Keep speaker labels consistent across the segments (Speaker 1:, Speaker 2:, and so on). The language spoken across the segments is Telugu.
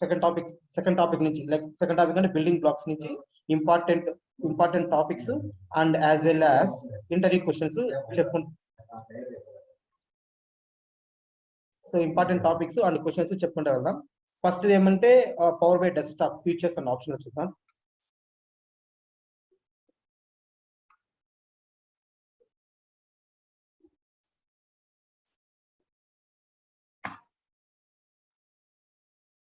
Speaker 1: సెకండ్ టాపిక్ నుంచి లైక్ సెకండ్ టాపిక్ అంటే బిల్డింగ్ బ్లాక్స్ నుంచి important topics and as well as interview questions చెప్పుకుంటాం. So important topics and questions చెప్పుకుంటూ వెళ్దాం. ఫస్ట్ ఏమంటే Power BI desktop features and options చూద్దాం.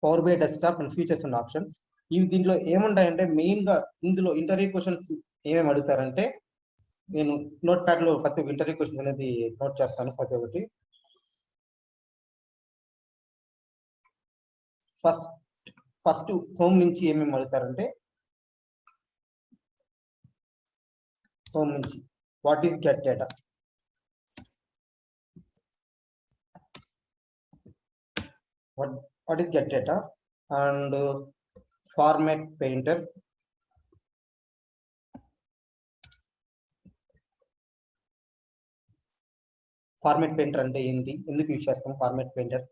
Speaker 1: Power BI desktop and features and options. ఇవి దీంట్లో ఏముంటాయంటే మెయిన్ గా ఇందులో ఇంటర్వ్యూ క్వశ్చన్స్ ఏమేమి అడుగుతారంటే, నేను నోట్ ప్యాడ్ లో ప్రతి ఒక్క ఇంటర్వ్యూ క్వశ్చన్స్ అనేది నోట్ చేస్తాను ప్రతి ఒక్కటి. ఫస్ట్ హోమ్ నుంచి ఏమేమి అడుగుతారంటే, హోమ్ నుంచి what is get data, what is get data and format painter, format painter అంటే ఏంటి, ఎందుకు యూజ్ చేస్తాం ఫార్మాట్ పెయింటర్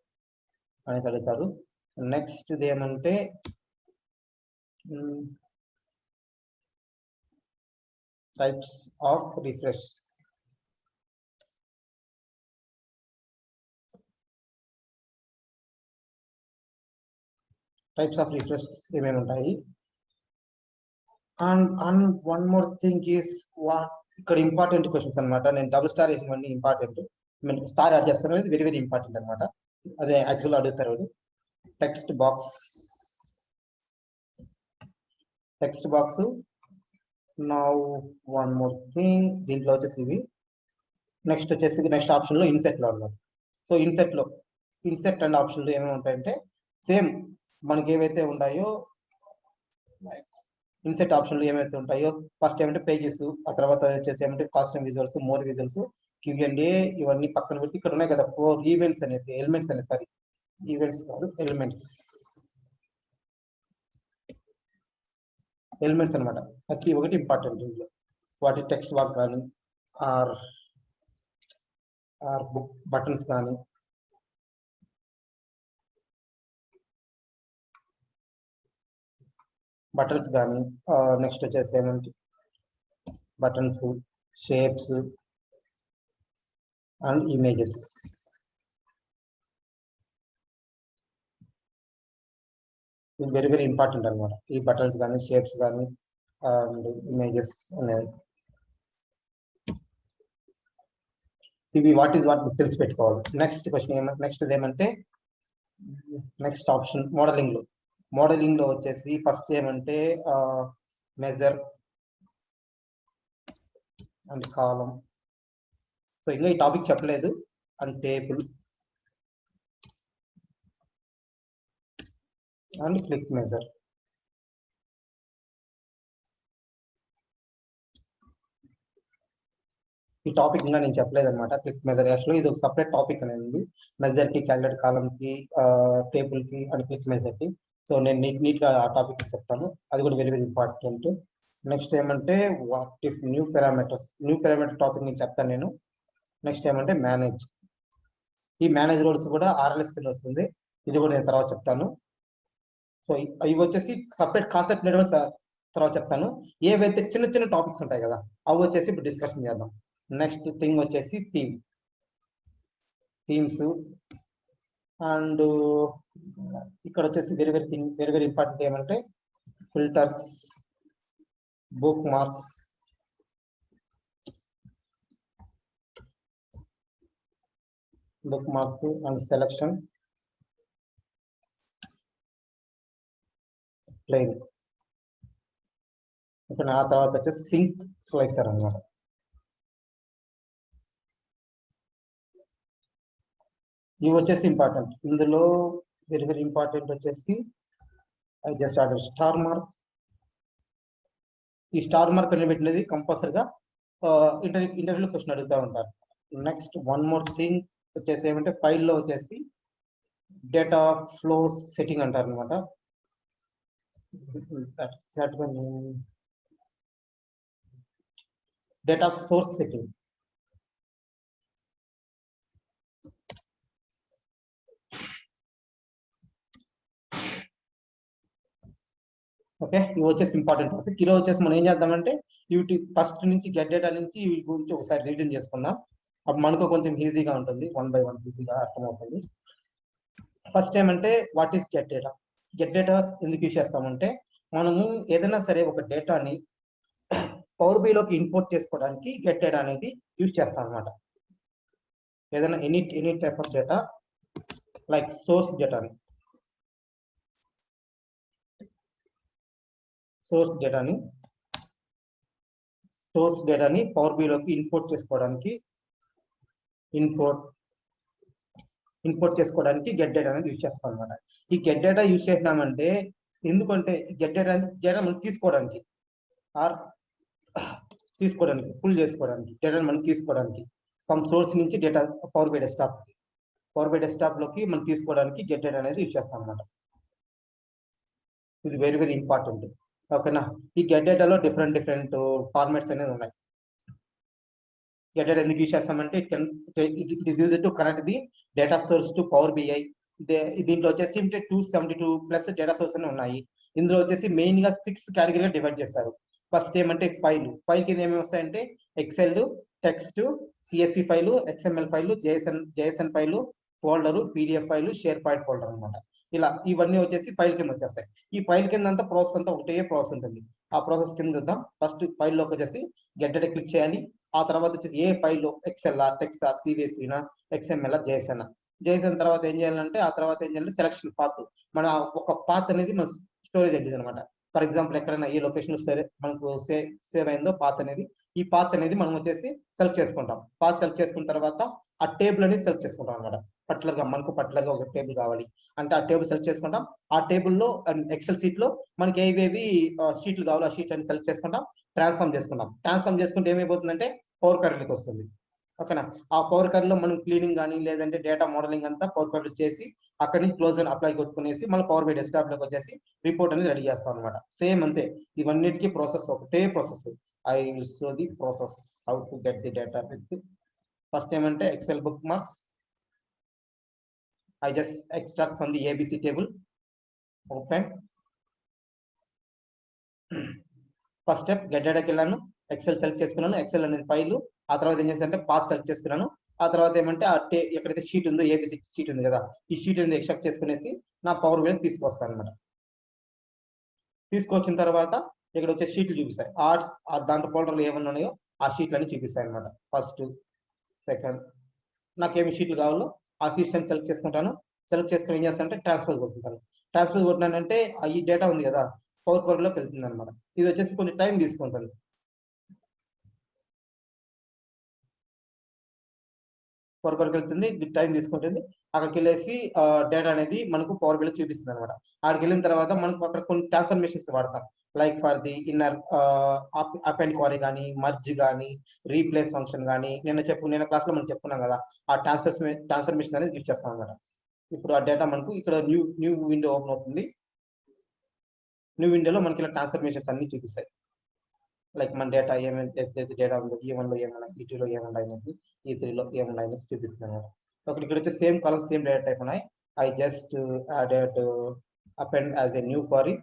Speaker 1: అనేసి అడుగుతారు. నెక్స్ట్ ఏమంటే టైప్స్ ఆఫ్ రిఫ్రెష్, ఏమేమి ఉంటాయి. And one more thing is ఇక్కడ ఇంపార్టెంట్ క్వశ్చన్స్ అనమాట. నేను డబుల్ స్టార్ వేసినవన్నీ ఇంపార్టెంట్, స్టార్ యాడ్ చేస్తాను అనేది వెరీ వెరీ ఇంపార్టెంట్ అనమాట. అదే యాక్చువల్ అడుగుతారు. Text box now one more thing, దీంట్లో వచ్చేసి ఇవి. నెక్స్ట్ ఆప్షన్ లో ఇన్సెట్ లో అన్నారు. సో ఇన్సెట్ అండ్ ఆప్షన్ లో ఏమేమి ఉంటాయంటే సేమ్ మనకి ఏవైతే ఉన్నాయో, ఇన్సెట్ ఆప్షన్ లో ఏమైతే ఉంటాయో ఫస్ట్ ఏమంటే పేజెస్, ఆ తర్వాత వచ్చేసి ఏమంటే costume visuals, more visuals, Q&A ఇవన్నీ పక్కన పెట్టి ఇక్కడ ఉన్నాయి కదా 4 ఈవెంట్స్ అనేసి, ఎలిమెంట్స్ కాదు ఎలిమెంట్స్ అనమాట. ప్రతి ఒకటి ఇంపార్టెంట్. ఇందులో వాటి టెక్స్ట్ బాక్స్ కానీ ఆర్ బుక్ బటన్స్ కానీ, నెక్స్ట్ వచ్చేసి ఏమంటే buttons, shapes and images. Very very important అనమాట. ఈ బటన్స్ కానీ, షేప్స్ కానీ అండ్ ఇమేజెస్ అనేది ఇవి వాట్ తెలిసి పెట్టుకోవాలి. నెక్స్ట్ ఆప్షన్ మోడలింగ్ లో వచ్చేసి ఫస్ట్ ఏమంటే మెజర్ అండ్ కాలం. సో ఇంకా ఈ టాపిక్ చెప్పలేదు. And table and click measure. ఈ టాపిక్ ఇంకా నేను చెప్పలేదు అనమాట. క్లిక్ మెజర్ యాక్చువల్లీ ఇది ఒక సపరేట్ టాపిక్ అనేది, మెజర్ కి, క్యాలిక్యులేట్ కాలం కి, టేబుల్ కి అండ్ క్లిక్ మెజర్ కి. సో నేను నీట్ గా ఆ టాపిక్ చెప్తాను, అది కూడా వెరీ వెరీ ఇంపార్టెంట్. నెక్స్ట్ ఏమంటే what if new parameter topic నేను చెప్తాను నేను. నెక్స్ట్ ఏమంటే మేనేజ్. ఈ మేనేజ్ రోల్స్ కూడా RLS కింద వస్తుంది, ఇది కూడా నేను తర్వాత చెప్తాను. సో ఇవి వచ్చేసి సపరేట్ కాన్సెప్ట్ తర్వాత చెప్తాను. ఏవైతే చిన్న చిన్న టాపిక్స్ ఉంటాయి కదా అవి వచ్చేసి ఇప్పుడు డిస్కషన్ చేద్దాం. నెక్స్ట్ థింగ్ వచ్చేసి థీమ్స్ అండ్ ఇక్కడ వచ్చేసి వెరీ వెరీ ఇంపార్టెంట్ ఏమంటే filters, bookmarks, and selection, pane. ఇక్కడ ఆ తర్వాత వచ్చేసి సింక్ స్లైసర్ అన్నమాట. ఇవి వచ్చేసి ఇంపార్టెంట్. ఇందులో వెరీ వెరీ ఇంపార్టెంట్ వచ్చేసి I just order star mark. ఈ స్టార్ మార్క్ అని పెట్టినది కంపల్సరిగా ఇంటర్వ్యూలో క్వశ్చన్ అడుగుతూ ఉంటారు. నెక్స్ట్ వన్ మోర్ థింగ్ వచ్చేసి ఏమంటే ఫైల్లో వచ్చేసి డేటా ఫ్లో సెట్టింగ్ అంటారు అనమాట. Data source setting. ఓకే, ఇవి వచ్చేసి ఇంపార్టెంట్ టాపిక్. ఈరోజు వచ్చేసి మనం ఏం చేద్దామంటే వీటి ఫస్ట్ నుంచి గెట్ డేటా నుంచి వీటి గురించి ఒకసారి రీజన్ చేసుకుందాం. అప్పుడు మనకు కొంచెం ఈజీగా ఉంటుంది, 1 by 1 ఈజీగా అర్థమవుతుంది. ఫస్ట్ ఏమంటే what is get data. Get data ఎందుకు యూజ్ చేస్తామంటే మనము ఏదైనా సరే ఒక డేటాని పవర్ బిలోకి ఇంపోర్ట్ చేసుకోవడానికి గెట్ డేటా అనేది యూజ్ చేస్తాం అనమాట. ఏదైనా any type of data like source డేటాని పవర్ బిలోకి ఇంపోర్ట్ గెట్ డేటా అనేది యూజ్ చేస్తాం అనమాట. ఈ గెట్ డేటా యూజ్ చేసినామంటే ఎందుకంటే గెట్ డేటా మనం తీసుకోవడానికి పుల్ చేసుకోవడానికి డేటాను మనం తీసుకోవడానికి ఫ్రమ్ సోర్స్ నుంచి డేటా పవర్ బై డెస్క్టాప్ లోకి మనం తీసుకోవడానికి గెట్ డేటా అనేది యూజ్ చేస్తాం అనమాట. ఇది వెరీ వెరీ ఇంపార్టెంట్. ఓకేనా, ఈ గెట్ డేటాలో డిఫరెంట్ ఫార్మాట్స్ అనేది ఉన్నాయి. గెట్ డేటా ఎందుకు యూజ్ చేస్తామంటే it is used to connect the data source to power BI. దీంట్లో వచ్చేసి 272+ డేటా సోర్స్ అని ఉన్నాయి. ఇందులో వచ్చేసి మెయిన్ గా 6 కేటగిరీగా డివైడ్ చేశారు. ఫస్ట్ ఏమంటే ఫైల్ కింద ఏమేమి వస్తాయంటే Excel, text, CSV file, XML file, JSON file, folder, PDF file, SharePoint folder అనమాట. ఇలా ఇవన్నీ వచ్చేసి ఫైల్ కింద వచ్చేస్తాయి. ఈ ఫైల్ కింద అంతా ప్రాసెస్ అంతా ఒకటే ప్రాసెస్ ఉంటుంది. ఆ ప్రాసెస్ కింద చూద్దాం. ఫస్ట్ ఫైల్లోకి వచ్చేసి గెట్ డేటా క్లిక్ చేయాలి. ఆ తర్వాత వచ్చేసి ఏ ఫైల్లో ఎక్సెల్, టెక్స్ట్, సివిఎస్ఈనా, ఎక్స్ఎంఎల్, జేఎస్ఎన్ తర్వాత ఏం చేయాలంటే సెలక్షన్ పాత్. మన ఒక పాత్ అనేది మన స్టోరేజ్ అయింది అనమాట. ఫర్ ఎగ్జాంపుల్ ఎక్కడైనా ఏ లొకేషన్ మనకు సేవ్ అయిందో పాత్ అనేది, ఈ పాత్ అనేది మనం వచ్చేసి సెలెక్ట్ చేసుకుంటాం. పాత్ సెలెక్ట్ చేసుకున్న తర్వాత ఆ టేబుల్ అనేది సెలెక్ట్ చేసుకుంటాం అనమాట. మనకు పర్టికులర్గా ఒక టేబుల్ కావాలి అంటే ఆ టేబుల్ సెలెక్ట్ చేసుకుంటాం. ఆ టేబుల్లో ఎక్సెల్ షీట్ లో మనకి ఏవేవి షీట్లు కావాలో ఆ షీట్ అని సెలెక్ట్ చేసుకుంటాం. ట్రాన్స్ఫార్మ్ చేసుకుంటే ఏమైపోతుందంటే పవర్ క్వరీలోకి వస్తుంది. ఓకేనా, ఆ పవర్ క్వరీలో మనం క్లీనింగ్ కానీ లేదంటే డేటా మోడలింగ్ అంతా పవర్ క్వరీలో చేసి అక్కడి నుంచి క్లోజ్ అని అప్లై కొట్టుకునేసి మళ్ళీ పవర్ బై డెస్క్టాప్ లోకి వచ్చేసి రిపోర్ట్ అనేది రెడీ చేస్తాం అనమాట. సేమ్ అంతే, ఇవన్నిటికీ ప్రాసెస్ ఒకటే process. I will show the process how to get the data with. First ఏమంటే Excel bookmarks. I just extract from the ABC table. Open. First step get డేటాకి వెళ్ళాను, ఎక్సెల్ సెలెక్ట్ చేసుకున్నాను. ఎక్సెల్ అనేది ఫైల్. ఆ తర్వాత ఏం చేశానంటే పాత్ సెలెక్ట్ చేసుకున్నాను. ఆ తర్వాత ఏమంటే ఎక్కడైతే షీట్ ఉందో ఏబిసి షీట్ ఉంది కదా, ఈ షీట్ అనేది ఎక్స్ట్రాక్ట్ చేసుకునేసి నా పవర్ బిల్ తీసుకొస్తాను అనమాట. తీసుకొచ్చిన తర్వాత ఇక్కడ వచ్చే షీట్లు చూపిస్తాయి. దాంట్లో ఫోల్డర్లు ఏమన్నా ఉన్నాయో ఆ షీట్లు అన్ని చూపిస్తాయి అనమాట. ఫస్ట్, సెకండ్, నాకేమి షీట్లు కావాలో ఆ షీట్స్ అని సెలెక్ట్ చేసుకుంటాను. సెలెక్ట్ చేసుకుని ఏం చేస్తానంటే ట్రాన్స్ఫర్ కొట్టుకుంటాను. ట్రాన్స్ఫర్ కొట్టినానంటే ఈ డేటా ఉంది కదా పవర్ క్వరీలోకి వెళ్తుంది అనమాట. ఇది వచ్చేసి కొంచెం టైం తీసుకుంటుంది. పవర్ క్వరీకి వెళ్తుంది, టైం తీసుకుంటుంది. అక్కడికి వెళ్ళేసి డేటా అనేది మనకు పవర్ బిల్ చూపిస్తుంది అనమాట. అక్కడికి వెళ్ళిన తర్వాత మనకు అక్కడ కొన్ని ట్రాన్స్ఫర్మేషన్స్ వాడతాం. Like for the inner append query కానీ, మర్జ్ కానీ, రీప్లేస్ ఫంక్షన్ కానీ, నిన్న క్లాస్ లో మనం చెప్పుకున్నాం కదా, ఆ ట్రాన్స్ఫర్మేషన్ అనేది యూజ్ చేస్తాం అనమాట. ఇప్పుడు ఆ డేటా మనకు ఇక్కడ న్యూ విండో ఓపెన్ అవుతుంది. న్యూ విండోలో మనకి ఇలా ట్రాన్స్ఫర్మేషన్స్ అన్ని చూపిస్తాయి. లైక్ మన డేటా ఏమైతే డేటా ఉందో E1 లో ఏమున్నాయి, E2 లో ఏమున్నాయి అనేసి, E3 లో ఏమున్నాయి అనేసి చూపిస్తుంది అనమాట. ఒకటి ఇక్కడ వచ్చే same columns same data type ఉన్నాయి. I just added append as a new query.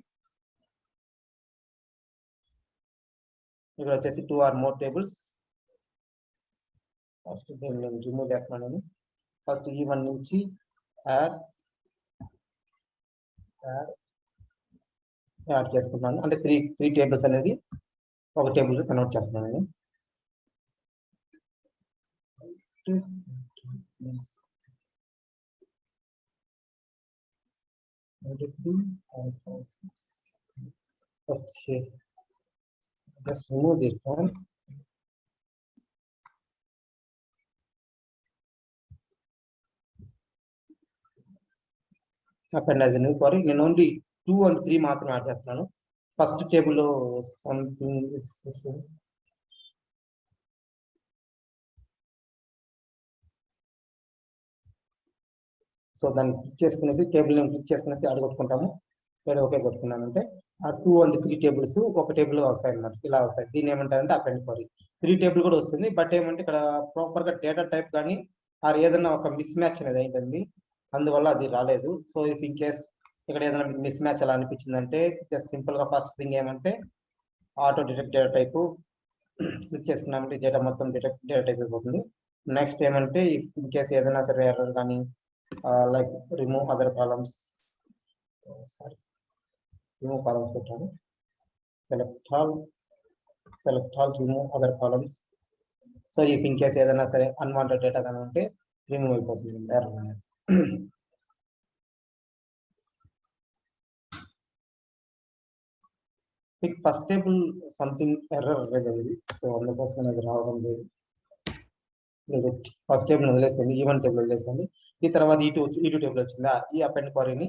Speaker 1: ఇక్కడ వచ్చేసి 2 or more టేబుల్స్. ఫస్ట్ దీన్ని నేను రిమూవ్ చేస్తున్నాను. ఫస్ట్ E1 నుంచి యాడ్ చేసుకుంటాను. అంటే త్రీ టేబుల్స్ అనేది ఒక టేబుల్ కన్వర్ట్ చేస్తున్నాను. Okay, just remove this one. Append as a new query. నేను ఓన్లీ 2 and 3 మాత్రం యాడ్ చేస్తున్నాను. ఫస్ట్ టేబుల్లో సంథింగ్ సో దాన్ని క్లిక్ చేసుకునేసి టేబుల్ నేను క్లిక్ చేసుకునేసి యాడ్ కొట్టుకుంటాము. వేరే ఓకే కొట్టుకున్నానంటే ఆ 2 and 3 టేబుల్స్ ఒక టేబుల్ వస్తాయి అన్నమాట. ఇలా వస్తాయి. దీన్ని ఏమంటారంటే అపెండ్ క్వరీ. 3 టేబుల్ కూడా వస్తుంది. బట్ ఏమంటే ఇక్కడ ప్రాపర్గా డేటా టైప్ కానీ ఏదన్నా ఒక మిస్ మ్యాచ్ అనేది అయింటుంది, అందువల్ల అది రాలేదు. సో ఇఫ్ ఇన్ కేస్ ఇక్కడ ఏదైనా మిస్ మ్యాచ్ అలా అనిపించిందంటే జస్ట్ సింపుల్ గా ఫస్ట్ థింగ్ ఏమంటే auto detect data type click చేసుకున్నామంటే డేటా మొత్తం డేటా టైప్ అయిపోతుంది. నెక్స్ట్ ఏమంటే ఇన్ కేసు ఏదైనా సరే ఎర్రర్ కానీ like remove other columns, sorry remove columns పెట్టాను, select all remove other columns. So if in case ఏదైనా సరే అన్వాంటెడ్ డేటా కానీ ఉంటే రిమూవ్ అయిపోతుంది ఎర్రర్ అనేది. ఫస్ట్ టేబుల్ సంథింగ్ ఎర్రర్ అనేది, సో అందుకోసం అది రావడం లేదు. ఫస్ట్ టేబుల్ వదిలేసండి, ఈవెన్ టేబుల్ వదిలేసండి. ఈ తర్వాత ఈ టూ టేబుల్ వచ్చిందా, ఈ అపెండ్ క్వరీని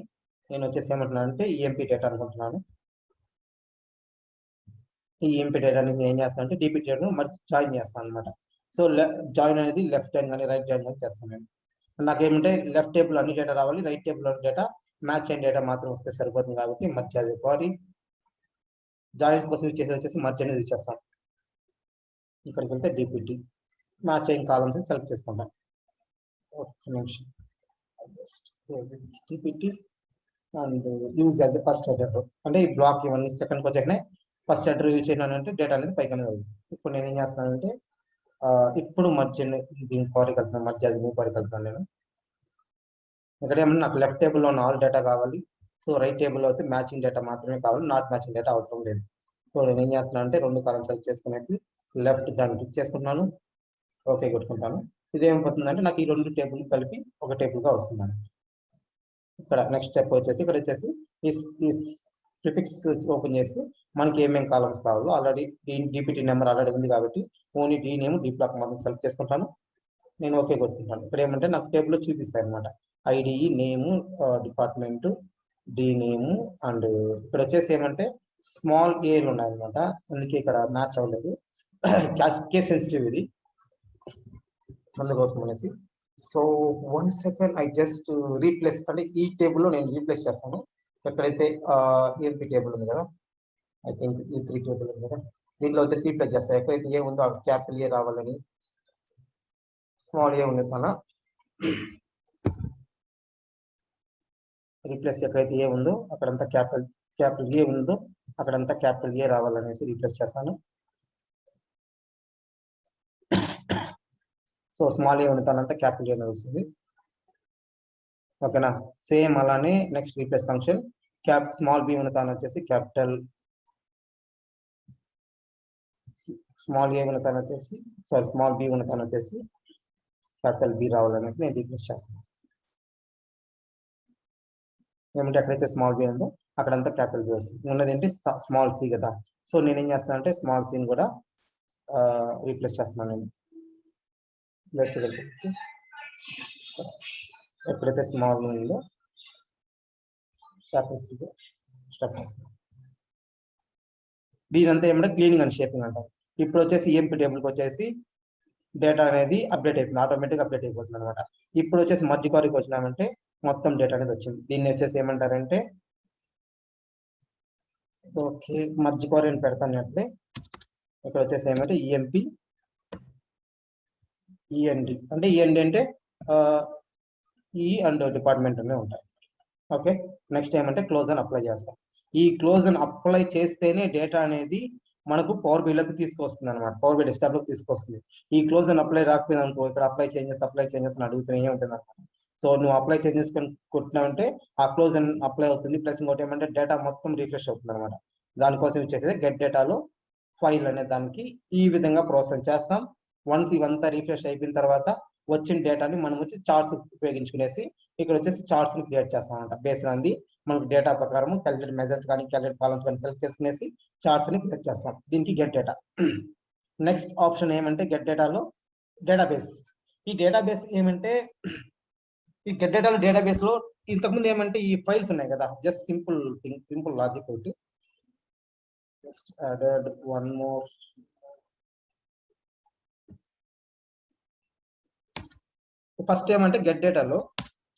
Speaker 1: నేను వచ్చేసి ఏమంటున్నాను అంటే ఈఎంపీ డేటా అనుకుంటున్నాను. ఈ ఈఎంపీ డేటాని ఏం చేస్తాను అంటే డీపీ డేటాను మరి జాయిన్ చేస్తాను అనమాట. సో జాయిన్ అనేది లెఫ్ట్ జాయిన్ కానీ రైట్ జాయిన్ కానీ చేస్తాను నేను. నాకేమంటే లెఫ్ట్ టేబుల్ అన్ని డేటా రావాలి, రైట్ టేబుల్ డేటా మ్యాచ్ అయిన డేటా మాత్రం వస్తే సరిపోతుంది. కాబట్టి మర్జ్ అది క్వరీ జాయిన్స్ కోసం వచ్చేసి మర్జ్ అనేది ఇచ్చేస్తాం. ఇక్కడికి వెళ్తే డిపిటి మ్యాచ్ అయిన కాలమ్స్ సెలెక్ట్ చేసుకుంటాం. ఒక్క నిమిషం, DPT and use as first header. అంటే ఈ బ్లాక్ ఇవన్నీ సెకండ్కి వచ్చాకనే ఫస్ట్ హెడర్ యూజ్ చేయను అంటే డేటా అనేది పైకి అనేది అవుతుంది. ఇప్పుడు నేను ఏం చేస్తానంటే ఇప్పుడు మర్జ్ దీని క్వరీకి వెళ్తున్నాను, మర్జ్ అది క్వరీకి వెళ్తున్నాను నేను. ఇక్కడ ఏమన్నా నాకు లెఫ్ట్ టేబుల్లో ఉన్న ఆల్ డేటా కావాలి, సో రైట్ టేబుల్లో అయితే మ్యాచింగ్ డేటా మాత్రమే కావాలి, నాట్ మ్యాచింగ్ డేటా అవసరం లేదు. సో నేను ఏం చేస్తున్నాను అంటే రెండు కాలమ్స్ సెలెక్ట్ చేసుకునేసి లెఫ్ట్ దాన్ని క్లిక్ చేసుకుంటున్నాను, ఓకే కొట్టుకుంటాను. ఇదేమైపోతుందంటే నాకు ఈ రెండు టేబుల్ కలిపి ఒక టేబుల్గా వస్తుందండి. ఇక్కడ నెక్స్ట్ స్టెప్ వచ్చేసి ఇక్కడ వచ్చేసి ఈ ప్రిఫిక్స్ ఓపెన్ చేసి మనకి ఏమేమి కాలమ్స్ కావాలో ఆల్రెడీ డిపిటి నెంబర్ ఆల్రెడీ ఉంది కాబట్టి only D name D block మాత్రం సెలెక్ట్ చేసుకుంటాను, నేను ఓకే కొట్టుకుంటాను. ఇక్కడ ఏమంటే నాకు టేబుల్లో చూపిస్తాయి అనమాట IDE name, department, D name and ఇక్కడ వచ్చేసి ఏమంటే స్మాల్ ఏలు ఉన్నాయన్నమాట, అందుకే ఇక్కడ మ్యాచ్ అవ్వలేదు. కేస్ సెన్సిటివ్ ఇది, అందుకోసం అనేసి. So 1 second I just replace, అంటే ఈ టేబుల్లో నేను రీప్లేస్ చేస్తాను. ఎక్కడైతే ఈఎంపీ టేబుల్ ఉంది కదా, ఐ థింక్ ఈ 3 టేబుల్ ఉంది కదా, దీంట్లో వచ్చేసి రీప్లేస్ చేస్తాను. ఎక్కడైతే ఏ ఉందో అక్కడ క్యాపిటల్ ఏ రావాలని స్మాల్ ఏ ఉంది తన రీప్లేస్, ఎక్కడైతే ఏ ఉందో అక్కడంతా క్యాపిటల్ ఏ ఉందో అక్కడంతా క్యాపిటల్ ఏ రావాలనేసి రీప్లేస్ చేస్తాను. సో స్మాల్ ఏ ఉంది తనంతా క్యాపిటల్ ఏ అనేది వస్తుంది. ఓకేనా, సేమ్ అలానే next replace function small B ఉన్న తాను వచ్చేసి క్యాపిటల్, స్మాల్ ఏ ఉన్న తాను వచ్చేసి స్మాల్ బి ఉన్న తాను వచ్చేసి క్యాపిటల్ బి రావాలనేసి నేను రీప్లేస్ చేస్తాను. ఏమంటే ఎక్కడైతే స్మాల్ బి ఉందో అక్కడంతా క్యాపిటల్ బి వస్తుంది. ఉన్నది ఏంటి స్మాల్ సి కదా, సో నేనేం చేస్తానంటే స్మాల్ సిని కూడా రీప్లేస్ చేస్తున్నాను నేను. ఎక్కడైతే స్మాల్ ఉందో క్యాపిటల్ సి స్టార్ట్ చేస్తున్నాను. దీనంతా ఏమంటే క్లీనింగ్ అండ్ షేపింగ్ అంటారు. ఇప్పుడు వచ్చేసి ఈఎంపీ టేబుల్కి వచ్చేసి డేటా అనేది అప్డేట్ అయిపోతుంది, ఆటోమేటిక్గా అప్డేట్ అయిపోతుంది అనమాట. ఇప్పుడు వచ్చేసి మర్జ్ క్వరీకి వచ్చినామంటే మొత్తం డేటా అనేది వచ్చింది. దీన్ని వచ్చేసి ఏమంటారంటే ఓకే మర్జ్ క్వరీ అని పెడతానంటే ఇక్కడ వచ్చేసి ఏమంటే ఈఎంపీ ఈఎన్డి, అంటే ఈఎన్డి అంటే ఈ అండ్ డిపార్ట్మెంట్ అనే ఉంటాయి. ఓకే, నెక్స్ట్ ఏమంటే క్లోజ్ అని అప్లై చేస్తాం. ఈ క్లోజ్ అని అప్లై చేస్తేనే డేటా అనేది మనకు పవర్ బిల్లోకి తీసుకొస్తుంది అనమాట, పవర్ బిల్ డెస్క్టాప్లోకి తీసుకొస్తుంది. ఈ క్లోజ్ అని అప్లై రాకపోయింది అనుకో, ఇక్కడ అప్లై చేంజెస్ అని అడుగుతూనే ఉంటుంది అనమాట. సో నువ్వు అప్లై చేంజెస్ కొట్టినావంటే ఆ క్లోజ్ అని అప్లై అవుతుంది. ప్లస్ ఇంకోటి ఏమంటే డేటా మొత్తం రిఫ్రెష్ అవుతుంది అనమాట. దానికోసం వచ్చేసి గెట్ డేటాలో ఫైల్ అనే దానికి ఈ విధంగా ప్రాసెస్ చేస్తాం. వన్స్ ఇవంతా రిఫ్రెష్ అయిపోయిన తర్వాత వచ్చిన డేటాని మనం వచ్చి చార్ట్స్ ఉపయోగించుకునేసి ఇక్కడ వచ్చేసి చార్ట్స్ ని క్రియేట్ చేస్తాం అనమాట. బేస్డ్ ఆన్ ది మనకు డేటా ప్రకారం క్యాలిక్యులేట్ మెజర్స్ కానీ క్యాలిక్యులేట్ కాలమ్స్ కానీ సెలెక్ట్ చేసుకునేసి చార్ట్స్ ని క్రియేట్ చేస్తాం. దీనికి గెట్ డేటా. నెక్స్ట్ ఆప్షన్ ఏమంటే గెట్ డేటాలో డేటాబేస్. ఈ డేటాబేస్ ఏమంటే ఈ గెట్ డేటాలో డేటాబేస్ లో ఇంతకుముందు ఏమంటే ఈ ఫైల్స్ ఉన్నాయి కదా, just simple thing, simple logic ఒకటి. Just added one more. First ఏమంటే గెట్ డేటాలో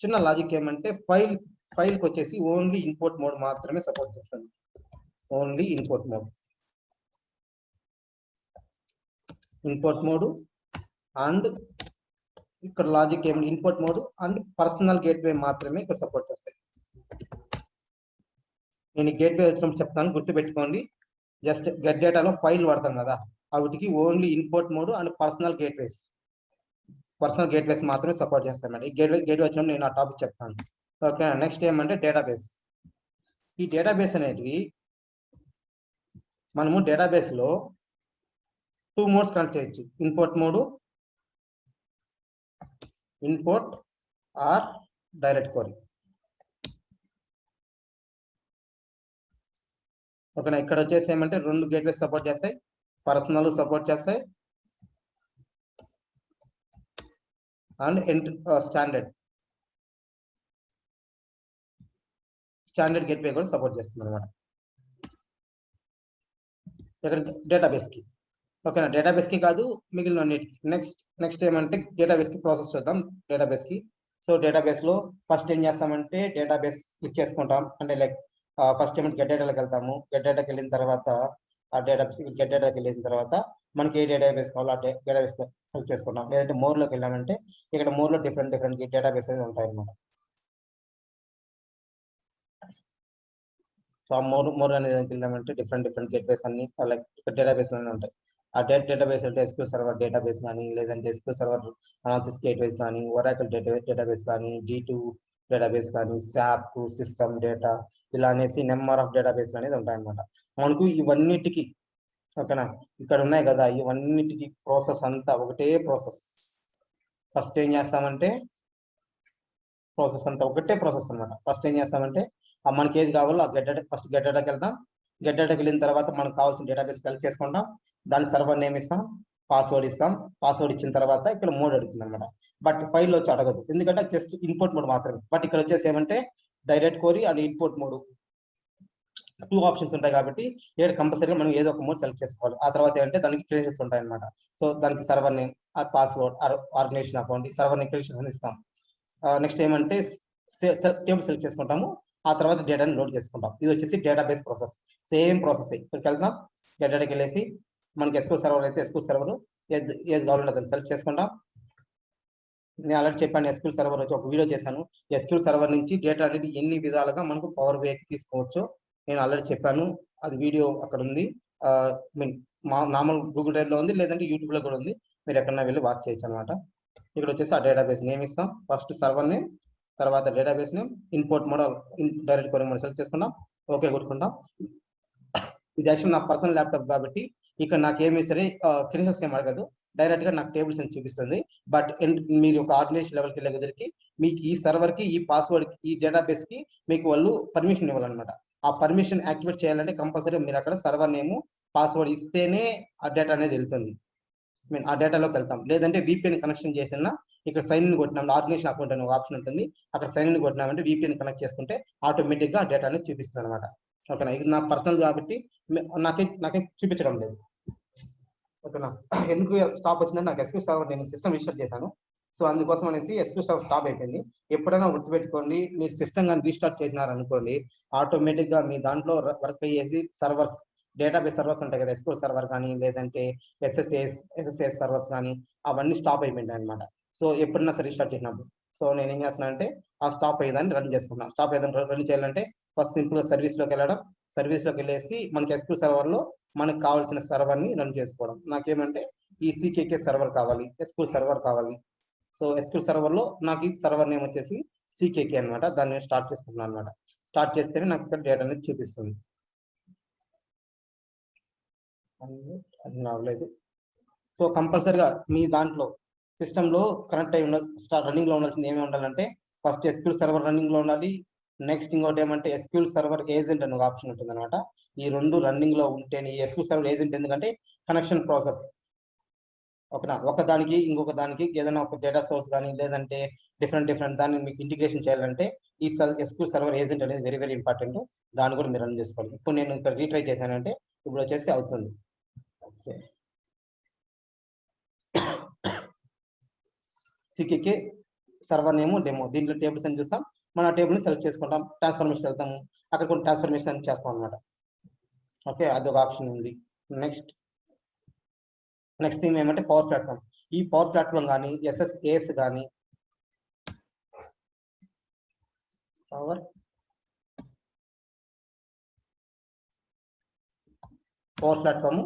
Speaker 1: చిన్న లాజిక్ ఏమంటే ఫైల్కి వచ్చేసి ఓన్లీ ఇంపోర్ట్ మోడ్ మాత్రమే సపోర్ట్ చేస్తుంది. ఓన్లీ ఇంపోర్ట్ మోడ్ అండ్ ఇక్కడ లాజిక్ ఏమంటే import mode and personal gateway మాత్రమే ఇక్కడ సపోర్ట్ చేస్తాయి. నేను గేట్వే వచ్చినప్పుడు చెప్తాను, గుర్తుపెట్టుకోండి. జస్ట్ గెట్ డేటాలో ఫైల్ వాడతాం కదా, వాటికి only input mode and personal gateways మాత్రమే సపోర్ట్ చేస్తాను. ఈ గేట్వే వచ్చినప్పుడు నేను ఆ టాపిక్ చెప్తాను. ఓకే, నెక్స్ట్ ఏమంటే డేటాబేస్. ఈ డేటాబేస్ అనేది మనము డేటాబేస్లో 2 మోడ్స్ కనెక్ట్ చేయొచ్చు. Input are direct query. ఓకేనా, ఇక్కడ వచ్చేసి ఏమంటే 2 గేట్వేస్ సపోర్ట్ చేస్తాయి, పర్సనల్ సపోర్ట్ చేస్తాయి అండ్ స్టాండర్డ్ గేట్వే కూడా సపోర్ట్ చేస్తుంది అనమాట ఇక్కడ డేటాబేస్కి. ఓకేనా, డేటాబేస్కి కాదు, మిగిలిన అన్నిటికి. నెక్స్ట్ ఏమంటే డేటాబేస్కి ప్రాసెస్ చూద్దాం. డేటాబేస్కి సో డేటాబేస్లో ఫస్ట్ ఏం చేస్తామంటే డేటాబేస్ క్లిక్ చేసుకుంటాం. అంటే లైక్ ఫస్ట్ ఏమంటే గెట్ డేటాలోకి వెళ్తాము. గెట్ డేటాకి వెళ్ళిన తర్వాత ఆ గెట్ డేటాకి వెళ్ళిన తర్వాత మనకి ఏ డేటాబేస్ కావాలో ఆ డేటాబేస్ సెలెక్ట్ చేసుకుంటాం. లేదంటే మోర్లోకి వెళ్ళామంటే ఇక్కడ మోర్లో డిఫరెంట్ డేటాబేస్ ఉంటాయి అనమాట. సో ఆ మోర్ అనేది వెళ్ళామంటే డిఫరెంట్ గేట్వేస్ అన్ని లైక్ డేటాబేస్ అన్నీ ఉంటాయి. ఆ డేటాబేస్ అంటే ఎస్క్యూఎల్ సర్వర్ డేటాబేస్ కానీ, లేదంటే ఎస్క్యూఎల్ సర్వర్ అనాలిసిస్ గేట్వేస్ కానీ, ఒరాకిల్ డేటాబేస్ కానీ, D2 డేటాబేస్ కానీ, SAP సిస్టమ్ డేటా, ఇలా అనేసి నెంబర్ ఆఫ్ డేటాబేస్ అనేది ఉంటాయన్నమాట. మనకు ఇవన్నిటికి ఓకేనా, ఇక్కడ ఉన్నాయి కదా, ఇవన్నిటికి ప్రాసెస్ అంతా ఒకటే ప్రాసెస్. ఫస్ట్ ఏం చేస్తామంటే ప్రాసెస్ అంతా ఒకటే ప్రాసెస్ అనమాట. ఫస్ట్ ఏం చేస్తామంటే మనకి ఏది కావాలో ఆ ఫస్ట్ గెట్ డేటాకి వెళ్తాం. గెట్ డేటాకి వెళ్ళిన తర్వాత మనకు కావాల్సిన డేటాబేస్ సెలెక్ట్ చేసుకుంటాం. దాని సర్వర్ నేమ్ ఇస్తాం, పాస్వర్డ్ ఇస్తాం. పాస్వర్డ్ ఇచ్చిన తర్వాత ఇక్కడ మోడ్ అడుగుతుంది అనమాట. బట్ ఫైల్ వచ్చి అడగదు, ఎందుకంటే జస్ట్ ఇన్పుట్ మోడ్ మాత్రమే. బట్ ఇక్కడ వచ్చేసి ఏమంటే direct query and input mode 2 options ఉంటాయి కాబట్టి ఇక్కడ కంపల్సరీగా మనం ఏదో ఒక మోడ్ సెలెక్ట్ చేసుకోవాలి. ఆ తర్వాత ఏంటంటే దానికి క్రెడెన్షియల్స్ ఉంటాయి అనమాట. సో దానికి server name, password, organisation account, server name credentials ఇస్తాం. నెక్స్ట్ ఏమంటే టేబుల్ సెలెక్ట్ చేసుకుంటాము. ఆ తర్వాత డేటాని లోడ్ చేసుకుంటాం. ఇది వచ్చేసి డేటాబేస్ ప్రాసెస్. Same process. ఇక్కడికి వెళ్తాం, డేటాకి వెళ్ళేసి మనకి ఎస్క్యూఎల్ సర్వర్ అయితే ఎస్క్యూఎల్ సర్వర్ ఏది కావాలంటే దాన్ని సెలెక్ట్ చేసుకుంటాం. నేను ఆల్రెడీ చెప్పాను, ఎస్క్యూఎల్ సర్వర్ వచ్చి ఒక వీడియో చేశాను. ఎస్క్యూఎల్ సర్వర్ నుంచి డేటా అనేది ఎన్ని విధాలుగా మనకు పవర్ బిఐకి తీసుకోవచ్చు నేను ఆల్రెడీ చెప్పాను. అది వీడియో అక్కడ ఉంది. మా నార్మల్ గూగుల్ డ్రైవ్లో ఉంది, లేదంటే యూట్యూబ్లో కూడా ఉంది. మీరు ఎక్కడన్నా వెళ్ళి వాచ్ చేయొచ్చు అనమాట. ఇక్కడ వచ్చేసి ఆ డేటాబేస్ నేమ్ ఇస్తాం. ఫస్ట్ సర్వర్ నేమ్, తర్వాత database name, input model direct query model select చేసుకుంటాం. ఓకే కొట్టుకుంటాం. ఇది యాక్చువల్ నా పర్సనల్ ల్యాప్టాప్ కాబట్టి ఇక్కడ నాకేమీ సరే క్రెడెన్షియల్స్ ఏం అడగదు, డైరెక్ట్ గా నాకు టేబుల్స్ అని చూపిస్తుంది. బట్ మీరు ఒక ఆర్గనైజేషన్ లెవెల్కి వెళ్ళే కుదిరికి మీకు ఈ సర్వర్ కి, ఈ పాస్వర్డ్ కి, ఈ డేటాబేస్ కి మీకు వాళ్ళు పర్మిషన్ ఇవ్వాలన్నమాట. ఆ పర్మిషన్ యాక్టివేట్ చేయాలంటే కంపల్సరీ మీరు అక్కడ సర్వర్ నేమ్, పాస్వర్డ్ ఇస్తేనే ఆ డేటా అనేది వెళ్తుంది. ఆ డేటాలోకి వెళ్తాం. లేదంటే VPN కనెక్షన్ చేసిన ఇక్కడ సైన్ ఇన్ కొట్టినాం, ఆర్గనైజేషన్ అకౌంట్ అనే ఒక ఆప్షన్ ఉంటుంది. అక్కడ సైన్ ఇన్ కొట్టినామంటే VPN కనెక్ట్ చేసుకుంటే ఆటోమేటిక్ గా డేటా అనేది చూపిస్తుంది అనమాట. ఓకేనా, ఇది నా పర్సనల్ కాబట్టి నాకేం చూపించడం లేదు. ఓకేనా, ఎందుకు స్టాప్ వచ్చిందంటే నాకు ఎస్క్యూఎల్ సర్వర్ నేను సిస్టమ్ ఇన్స్టాల్ చేశాను. సో అందుకోసం అనేసి ఎస్క్యూఎల్ సర్వర్ స్టాప్ అయిపోయింది. ఎప్పుడైనా గుర్తుపెట్టుకోండి, మీరు సిస్టమ్ కానీ రీస్టార్ట్ చేసినారనుకోండి, ఆటోమేటిక్ గా మీ దాంట్లో వర్క్ అయ్యేసి సర్వర్స్, డేటాబేస్ సర్వర్స్ ఉంటాయి కదా, ఎస్క్యూఎల్ సర్వర్ కానీ, లేదంటే SSAS సర్వర్స్ కానీ, అవన్నీ స్టాప్ అయిపోయింటాయి అనమాట. సో ఎప్పుడైనా సరే రీస్టార్ట్ చేసినప్పుడు సో నేను ఏం చేస్తున్నా అంటే ఆ స్టాప్ అయ్యేదాన్ని రన్ చేసుకున్నాను. స్టాప్ అయ్యేదాన్ని రన్ చేయాలంటే ఫస్ట్ సింపుల్ గా సర్వీస్లోకి వెళ్ళడం, సర్వీస్లోకి వెళ్ళేసి మనకి ఎస్క్యూఎల్ సర్వర్లో మనకు కావాల్సిన సర్వర్ని రన్ చేసుకోవడం. నాకేమంటే ఈ CKK సర్వర్ కావాలి, ఎస్క్యూఎల్ సర్వర్ కావాలి. సో ఎస్క్యూఎల్ సర్వర్లో నాకు ఈ సర్వర్ నేమ్ వచ్చేసి CKK అనమాట. దాన్ని నేను స్టార్ట్ చేసుకుంటున్నాను అనమాట. స్టార్ట్ చేస్తేనే నాకు ఇక్కడ డేటా అనేది చూపిస్తుంది. అది రావలేదు. సో కంపల్సరిగా మీ దాంట్లో సిస్టంలో కనెక్ట్ అయి రన్నింగ్ లో ఉండాల్సింది ఏమేమి ఉండాలంటే ఫస్ట్ ఎస్క్యూఎల్ సర్వర్ రన్నింగ్ లో ఉండాలి. నెక్స్ట్ ఇంకోటి ఏమంటే ఎస్క్యూఎల్ సర్వర్ ఏజెంట్ అనే ఒక ఆప్షన్ ఉంటుంది అనమాట. ఈ రెండు రన్నింగ్ లో ఉంటేనే ఈ ఎస్క్యూఎల్ సర్వర్ ఏజెంట్, ఎందుకంటే కనెక్షన్ ప్రాసెస్ ఒక దానికి ఇంకొక దానికి ఏదైనా ఒక డేటా సోర్స్ కానీ, లేదంటే డిఫరెంట్ దాన్ని మీకు ఇంటిగ్రేషన్ చేయాలంటే ఈ ఎస్క్యూఎల్ సర్వర్ ఏజెంట్ అనేది వెరీ ఇంపార్టెంట్. దాన్ని కూడా మీరు రన్ చేసుకోవాలి. ఇప్పుడు నేను ఇక్కడ రీట్రై చేశానంటే ఇప్పుడు వచ్చేసి అవుతుంది. Okay, CKK server name demo, దీంట్లో టేబుల్స్ అని చూస్తాం. మన టేబుల్ ని సెలెక్ట్ చేసుకుంటాం, ట్రాన్స్ఫర్మేషన్ వెళ్తాము, అక్కడ కొన్ని ట్రాన్స్ఫర్మేషన్ చేస్తాం అనమాట. ఓకే, అదొక ఆప్షన్ ఉంది. నెక్స్ట్ థింగ్ ఏమంటే పవర్ ప్లాట్ఫామ్. ఈ పవర్ ప్లాట్ఫామ్ కానీ, SSAS కానీ, పవర్ పవర్ ప్లాట్ఫామ్.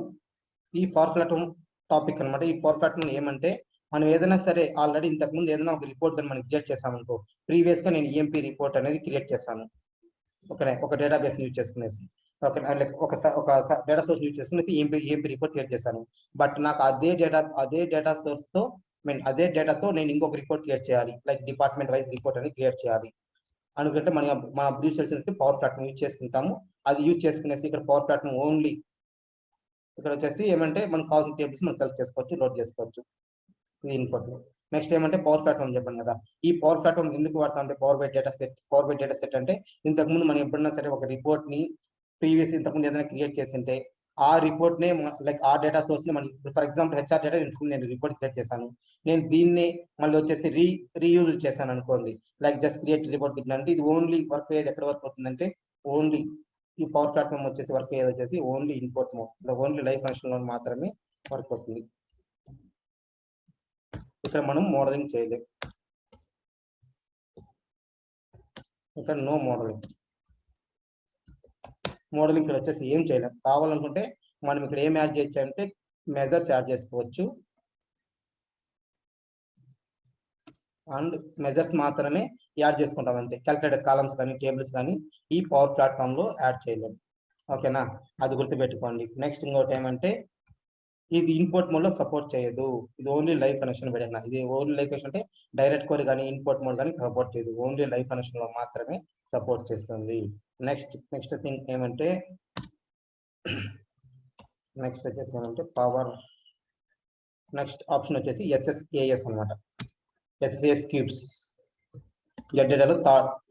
Speaker 1: ఈ పవర్ ప్లాట్ఫామ్ టాపిక్ అనమాట. ఈ పవర్ ప్లాట్ఫామ్ ఏమంటే మనం ఏదైనా సరే ఆల్రెడీ ఇంతకుముందు ఏదైనా ఒక రిపోర్ట్ కానీ మనం క్రియేట్ చేసామనుకో, ప్రీవియస్ గా నేను ఈఎంపీ రిపోర్ట్ అనేది క్రియేట్ చేస్తాను. ఒక డేటాబేస్ యూజ్ చేసుకునేసి ఒక డేటా సోర్స్ యూజ్ చేసుకునేసి ఈఎంపీ రిపోర్ట్ క్రియేట్ చేశాను. బట్ నాకు అదే డేటా సోర్స్ తో అదే డేటాతో నేను ఇంకొక రిపోర్ట్ క్రియేట్ చేయాలి, లైక్ డిపార్ట్మెంట్ వైజ్ రిపోర్ట్ అనేది క్రియేట్ చేయాలి అనుకుంటే మన బ్రీఫ్ సెల్స్ పవర్ ప్లాట్ఫామ్ యూజ్ చేసుకుంటాము. అది యూజ్ చేసుకునేసి ఇక్కడ పవర్ ప్లాట్ఫామ్ ఓన్లీ ఇక్కడ వచ్చేసి ఏమంటే మనం కావాల్సిన టేబుల్స్ మనం సెలెక్ట్ చేసుకోవచ్చు, లోడ్ చేసుకోవచ్చు. ఇది ఇన్పుట్. నెక్స్ట్ ఏమంటే పవర్ ప్లాట్ఫామ్ చెప్పాను కదా. ఈ పవర్ ప్లాట్ఫామ్ ఎందుకు వాడతాం అంటే పవర్ బై డేటా సెట్ అంటే ఇంతకుముందు మనం ఎప్పుడైనా సరే ఒక రిపోర్ట్ ని ప్రీవియస్ ఇంతకుముందు ఏదైనా క్రియేట్ చేసింటే ఆ రిపోర్ట్ నే లైక్ ఆ డేటా సోర్స్ ని మనం ఫర్ ఎగ్జాంపుల్ హెచ్ఆర్ డేటా ఇంతకుముందు నేను రిపోర్ట్ క్రియేట్ చేశాను, నేను దీన్ని మళ్ళీ వచ్చేసి రీయూజ్ చేశాను అనుకోండి, లైక్ జస్ట్ క్రియేట్ రిపోర్ట్ అంటే ఇది ఓన్లీ వర్క్ అయ్యేది ఎక్కడ వర్క్ అవుతుందంటే ఓన్లీ ఈ పవర్ ప్లాట్ఫామ్ వచ్చేసి వర్క్ అయ్యేది వచ్చేసి only input mode, only live function లో మాత్రమే వర్క్ అవుతుంది. ఇక్కడ మనం మోడలింగ్ చేయలేం, ఇక్కడ నో మోడలింగ్ ఇక్కడ వచ్చేసి ఏం చేయలేం. కావాలనుకుంటే మనం ఇక్కడ ఏం యాడ్ చేయొచ్చు అంటే మెజర్స్ యాడ్ చేసుకోవచ్చు, అండ్ మెజర్స్ మాత్రమే యాడ్ చేసుకుంటాం అంతే. క్యాల్కులేటర్ కాలమ్స్ కానీ టేబుల్స్ కానీ ఈ పవర్ ప్లాట్ఫామ్ లో యాడ్ చేయలేము. ఓకేనా, అది గుర్తుపెట్టుకోండి. నెక్స్ట్ ఇంకోటి ఏమంటే ఇది ఇన్పుట్ మోడ్ లో సపోర్ట్ చేయదు, ఇది ఓన్లీ లైవ్ కనెక్షన్ పెట్టిన. ఇది ఓన్లీ లైవ్ కనెక్షన్ అంటే డైరెక్ట్ కోడ్ కానీ ఇన్పుట్ మోడ్ కానీ సపోర్ట్ చేయదు, ఓన్లీ లైవ్ కనెక్షన్ లో మాత్రమే సపోర్ట్ చేస్తుంది. నెక్స్ట్ థింగ్ ఏమంటే నెక్స్ట్ వచ్చేసి ఏమంటే పవర్ నెక్స్ట్ ఆప్షన్ వచ్చేసి SSAS అనమాట. SSAS క్యూబ్స్ గెట్ డేటాలో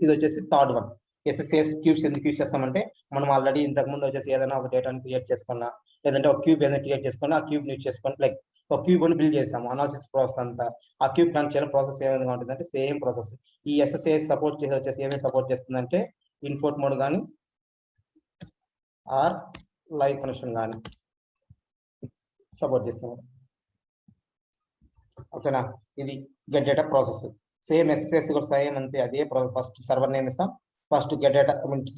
Speaker 1: ఇది వచ్చేసి థర్డ్ వన్. SSAS క్యూబ్స్ ఎందుకు యూజ్ చేస్తామంటే మనం ఆల్రెడీ ఇంతకుముందు వచ్చేసి ఏదైనా ఒక డేటాను క్రియేట్ చేసుకున్నా, లేదంటే ఒక క్యూబ్ ఏదైనా క్రియేట్ చేసుకున్నా ఆ క్యూబ్ యూజ్ చేసుకొని లైక్ ఒక క్యూబ్ అని బిల్డ్ చేసాము, అనాలిసిస్ ప్రాసెస్ అంతా ఆ క్యూబ్ రన్ చేయాలి. ప్రాసెస్ ఏ విధంగా ఉంటుంది అంటే సేమ్ ప్రాసెస్. ఈ SSAS సపోర్ట్ చేసి వచ్చేసి ఏమేమి సపోర్ట్ చేస్తుందంటే ఇన్పుట్ మోడ్ కానీ ఆర్ లైవ్ కనెక్షన్ కానీ సపోర్ట్ చేస్తుంది. ఓకేనా, ఇది get data process. Same SSAS కూడా సేమ్ అంతే, అదే ప్రాసెస్. ఫస్ట్ సర్వర్ నేమ్ ఇస్తాం, ఫస్ట్ గెట్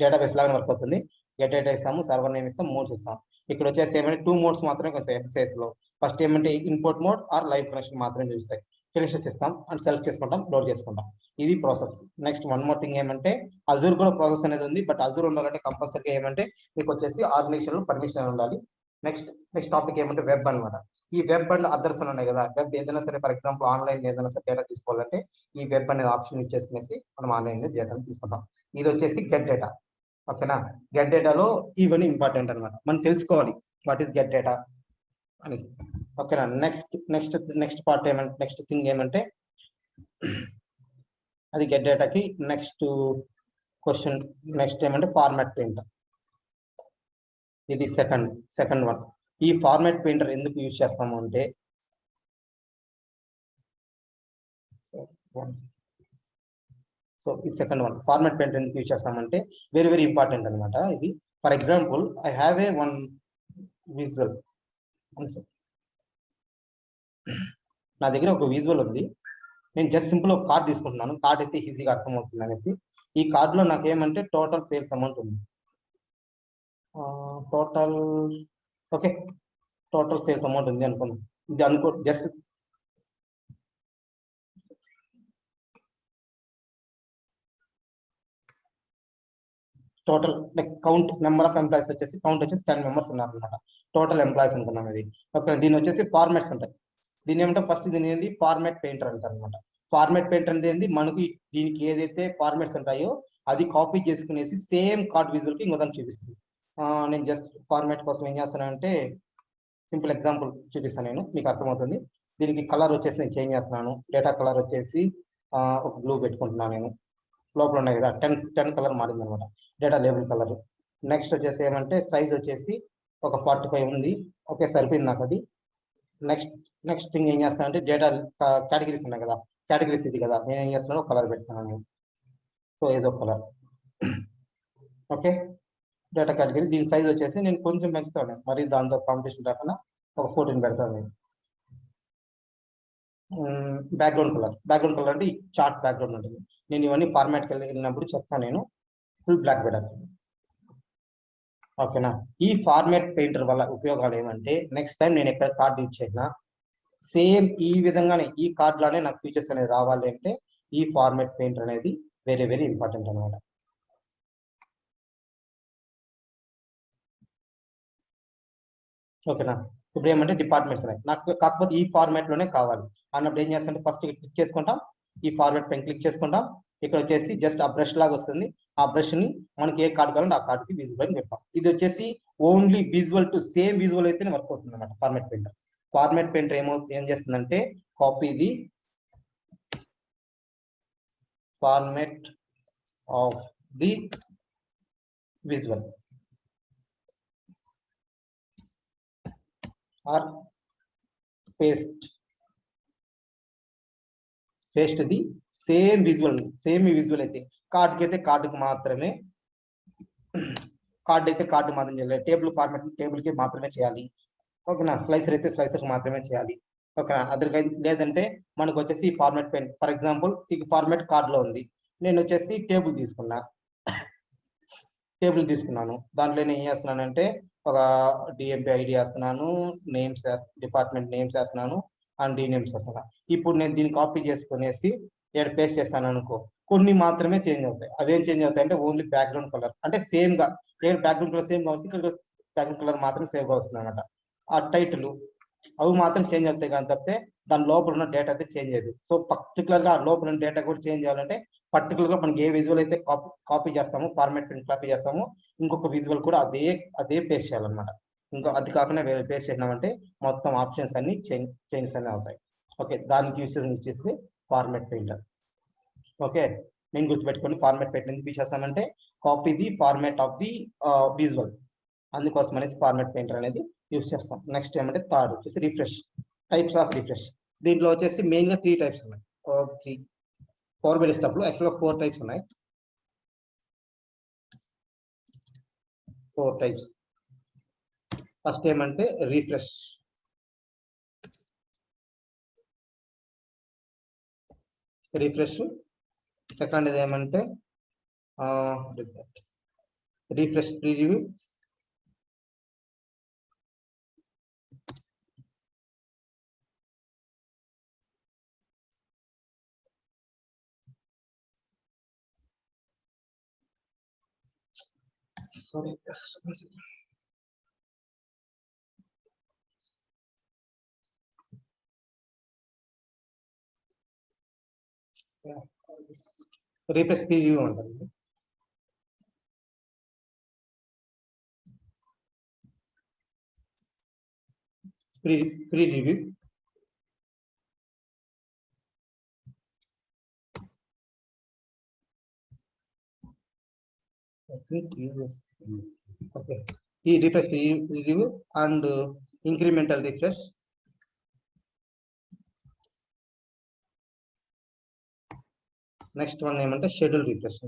Speaker 1: డేటాబేస్ లాగా వర్క్ అవుతుంది. గెట్ డేటా ఇస్తాము, సర్వర్ నేమ్ ఇస్తాం, మోడ్స్ ఇస్తాం. ఇక్కడ వచ్చేసి ఏమంటే 2 మోడ్స్ మాత్రమే వస్తాయి SSAS లో. ఫస్ట్ ఏమంటే input mode or live connection మాత్రమే చూస్తాయి. ఫినిషెస్ ఇస్తాం అండ్ సెలెక్ట్ చేసుకుంటాం, లోడ్ చేసుకుంటాం. ఇది process. Next one more thing ఏమంటే అజూర్ కూడా ప్రాసెస్ అనేది ఉంది. బట్ అజూర్ ఉండాలంటే కంపల్సరీగా ఏమంటే మీకు వచ్చేసి ఆర్గనైజేషన్ లో పర్మిషన్ ఉండాలి. నెక్స్ట్ టాపిక్ ఏమంటే వెబ్ అనమాట. ఈ వెబ్ అండ్ అదర్స్ అని ఉన్నాయి కదా, వెబ్ ఏదైనా సరే ఫర్ ఎగ్జాంపుల్ ఆన్లైన్ ఏదైనా సరే డేటా తీసుకోవాలంటే ఈ వెబ్ అనేది ఆప్షన్ యూజ్ చేసుకునేసి మనం ఆన్లైన్ డేటాను తీసుకుంటాం. ఇది వచ్చేసి గెట్ డేటా. ఓకేనా, గెట్ డేటాలో ఇవన్నీ ఇంపార్టెంట్ అనమాట, మనం తెలుసుకోవాలి వాట్ ఈస్ గెట్ డేటా అనేసి. ఓకేనా, నెక్స్ట్ పార్ట్ ఏమంటే నెక్స్ట్ థింగ్ ఏమంటే అది గెట్ డేటాకి నెక్స్ట్ క్వశ్చన్. నెక్స్ట్ ఏమంటే ఫార్మాట్ పెయింటర్. ఇది సెకండ్ వన్. ఈ ఫార్మాట్ పెయింటర్ ఎందుకు యూజ్ చేస్తాము అంటే సో ఈ సెకండ్ వన్ ఫార్మాట్ పెయింటర్ ఎందుకు యూజ్ చేస్తామంటే వెరీ ఇంపార్టెంట్ అనమాట. ఇది for example I have a one visual. నా దగ్గర ఒక విజువల్ ఉంది, నేను జస్ట్ సింపుల్ ఒక కార్డ్ తీసుకుంటున్నాను. కార్డ్ అయితే ఈజీగా అర్థమవుతుంది అనేసి ఈ కార్డులో నాకేమంటే టోటల్ సేల్స్ అమౌంట్ ఉంది. టోటల్ సేల్స్ అమౌంట్ ఉంది అనుకున్నాం. ఇది just total like count number of employees వచ్చేసి 10 మెంబర్స్ ఉన్నారు అనమాట. టోటల్ ఎంప్లాయీస్ అనుకున్నాం ఇది. ఓకే, దీని వచ్చేసి ఫార్మాట్స్ ఉంటాయి. దీని ఏమంటే ఫస్ట్ దీని ఏంది ఫార్మాట్ పెయింటర్ అంటారు అనమాట. ఫార్మాట్ పెయింటర్ అంటే ఏంది, మనకి దీనికి ఏదైతే ఫార్మాట్స్ ఉంటాయో అది కాపీ చేసుకునేసి సేమ్ కార్డ్ విజువల్ కి ఇంకొకటి చూపిస్తుంది. నేను జస్ట్ ఫార్మాట్ కోసం ఏం చేస్తానంటే సింపుల్ ఎగ్జాంపుల్ చూపిస్తాను, నేను మీకు అర్థమవుతుంది. దీనికి కలర్ వచ్చేసి నేను చేంజ్ చేస్తున్నాను. డేటా కలర్ వచ్చేసి ఒక బ్లూ పెట్టుకుంటున్నాను. నేను లోపల ఉన్నాయి కదా 10 కలర్ మారింది అనమాట డేటా లేబుల్ కలర్. నెక్స్ట్ వచ్చేసి ఏమంటే సైజ్ వచ్చేసి ఒక 45 ఉంది. ఓకే, సరిపోయింది నాకు అది. నెక్స్ట్ థింగ్ ఏం చేస్తానంటే డేటా కేటగిరీస్ ఉన్నాయి కదా, కేటగిరీస్ ఇది కదా, నేను ఏం చేస్తున్నాను కలర్ పెడుతున్నాను. సో ఏదో కలర్. Okay, data category. దీని సైజ్ వచ్చేసి నేను కొంచెం పెంచుతాను, మరి దాంతో కాంపిటీషన్ రాకుండా ఒక 14 పెడతాను నేను. బ్యాక్గ్రౌండ్ కలర్ అంటే ఈ చార్ట్ బ్యాక్గ్రౌండ్ ఉంటుంది. నేను ఇవన్నీ ఫార్మాట్కి వెళ్ళినప్పుడు చెప్తాను, నేను ఫుల్ బ్లాక్ పెట్టేస్తాను. ఓకేనా. ఈ ఫార్మాట్ పెయింటర్ వల్ల ఉపయోగాలు ఏమంటే నెక్స్ట్ టైం నేను ఎక్కడ కార్డు యూజ్ చేసినా సేమ్ ఈ విధంగానే ఈ కార్డ్ లానే నాకు ఫీచర్స్ అనేది రావాలి అంటే ఈ ఫార్మాట్ పెయింటర్ అనేది వెరీ వెరీ ఇంపార్టెంట్ అనమాట. ఓకేనా. ఇప్పుడు ఏమంటే డిపార్ట్మెంట్స్ ఉన్నాయి నాకు, కాకపోతే ఈ ఫార్మాట్ లోనే కావాలి అన్నప్పుడు ఏం చేస్తానంటే ఫస్ట్ క్లిక్ చేసుకుంటాం, ఈ ఫార్మాట్ పైన క్లిక్ చేసుకుంటాం. ఇక్కడ వచ్చేసి జస్ట్ ఆ బ్రష్ లాగా వస్తుంది, ఆ బ్రష్ ని మనకి ఏ కార్డు కావాలంటే ఆ కార్డుకి విజువల్ అని పెడతాం. ఇది వచ్చేసి only visual to same visual అయితేనే వర్క్ అవుతుంది అనమాట ఫార్మాట్ పెయింటర్. ఫార్మాట్ పెయింటర్ ఏం చేస్తుందంటే copy the format of the visual or paste the same visual అయితే కార్డుకి అయితే కార్డుకి మాత్రమే, కార్డు అయితే కార్డు మాత్రం చేయాలి, టేబుల్ ఫార్మాట్ టేబుల్కి మాత్రమే చేయాలి. ఓకేనా. స్లైసర్ అయితే స్లైసర్కి మాత్రమే చేయాలి. ఓకేనా. అదర్వైజ్ లేదంటే మనకు వచ్చేసి ఫార్మాట్ పెన్, ఫర్ ఎగ్జాంపుల్ ఈ ఫార్మాట్ కార్డులో ఉంది, నేను వచ్చేసి టేబుల్ తీసుకున్నాను. దాంట్లో నేను ఏం చేస్తున్నానంటే ఒక డిఎంపి ఐడి వేస్తున్నాను, నేమ్స్ డిపార్ట్మెంట్ నేమ్స్ వేస్తున్నాను అండ్ నేమ్స్ వేస్తున్నాను. ఇప్పుడు నేను దీన్ని కాపీ చేసుకునేసి ఇక్కడ పేస్ట్ చేస్తాను అనుకో, కొన్ని మాత్రమే చేంజ్ అవుతాయి. అవేం చేంజ్ అవుతాయి అంటే ఓన్లీ బ్యాక్గ్రౌండ్ కలర్, అంటే సేమ్ గా ఇక్కడ బ్యాక్గ్రౌండ్ కలర్ సేమ్ గా వస్తుంది, ఇక్కడ బ్యాక్గ్రౌండ్ కలర్ మాత్రం సేమ్ గా వస్తుంది అనమాట. ఆ టైటిల్ అవి మాత్రం చేంజ్ అవుతాయి కానీ తప్పితే దాని లోపల ఉన్న డేటా అయితే చేంజ్ అయ్యేది. సో పర్టికులర్ గా లోపల ఉన్న డేటా కూడా చేంజ్ చేయాలంటే పర్టికులర్ గా మనకి ఏ విజువల్ అయితే కాపీ చేస్తామో, ఫార్మాట్ ప్రింట్ కాపీ చేస్తామో, ఇంకొక విజువల్ కూడా అదే పేస్ట్ చేయాలన్నమాట. ఇంకా అది కాకుండా వేరే పేస్ట్ చేసినామంటే మొత్తం ఆప్షన్స్ అన్ని చేంజెస్ అన్నీ అవుతాయి. ఓకే, దానికి యూస్ చేస్తే ఫార్మాట్ పెయింటర్. ఓకే, నేను గుర్తుపెట్టుకోండి ఫార్మాట్ పెయింటర్ ఎందుకు యూస్ చేస్తామంటే copy the format of the visual, అందుకోసం అనేసి ఫార్మాట్ పెయింటర్ అనేది యూస్ చేస్తాం. నెక్స్ట్ ఏమంటే థర్డ్ వచ్చేసి రిఫ్రెష్, టైప్స్ ఆఫ్ రిఫ్రెష్. దీంట్లో వచ్చేసి మెయిన్ గా 3 టైప్స్ ఉన్నాయి. 4 బై డెస్క్టాప్ లో యాక్చువల్గా 4 టైప్స్ ఉన్నాయి. 4 టైప్స్. ఫస్ట్ ఏమంటే రిఫ్రెష్, సెకండ్ ఏమంటే refresh preview, sorry, refresh preview ఉంటుంది. ప్రివ్యూ, okay, ఈ refresh preview and incremental refresh, next one ఏమంటే షెడ్యూల్ రిఫ్రెష్.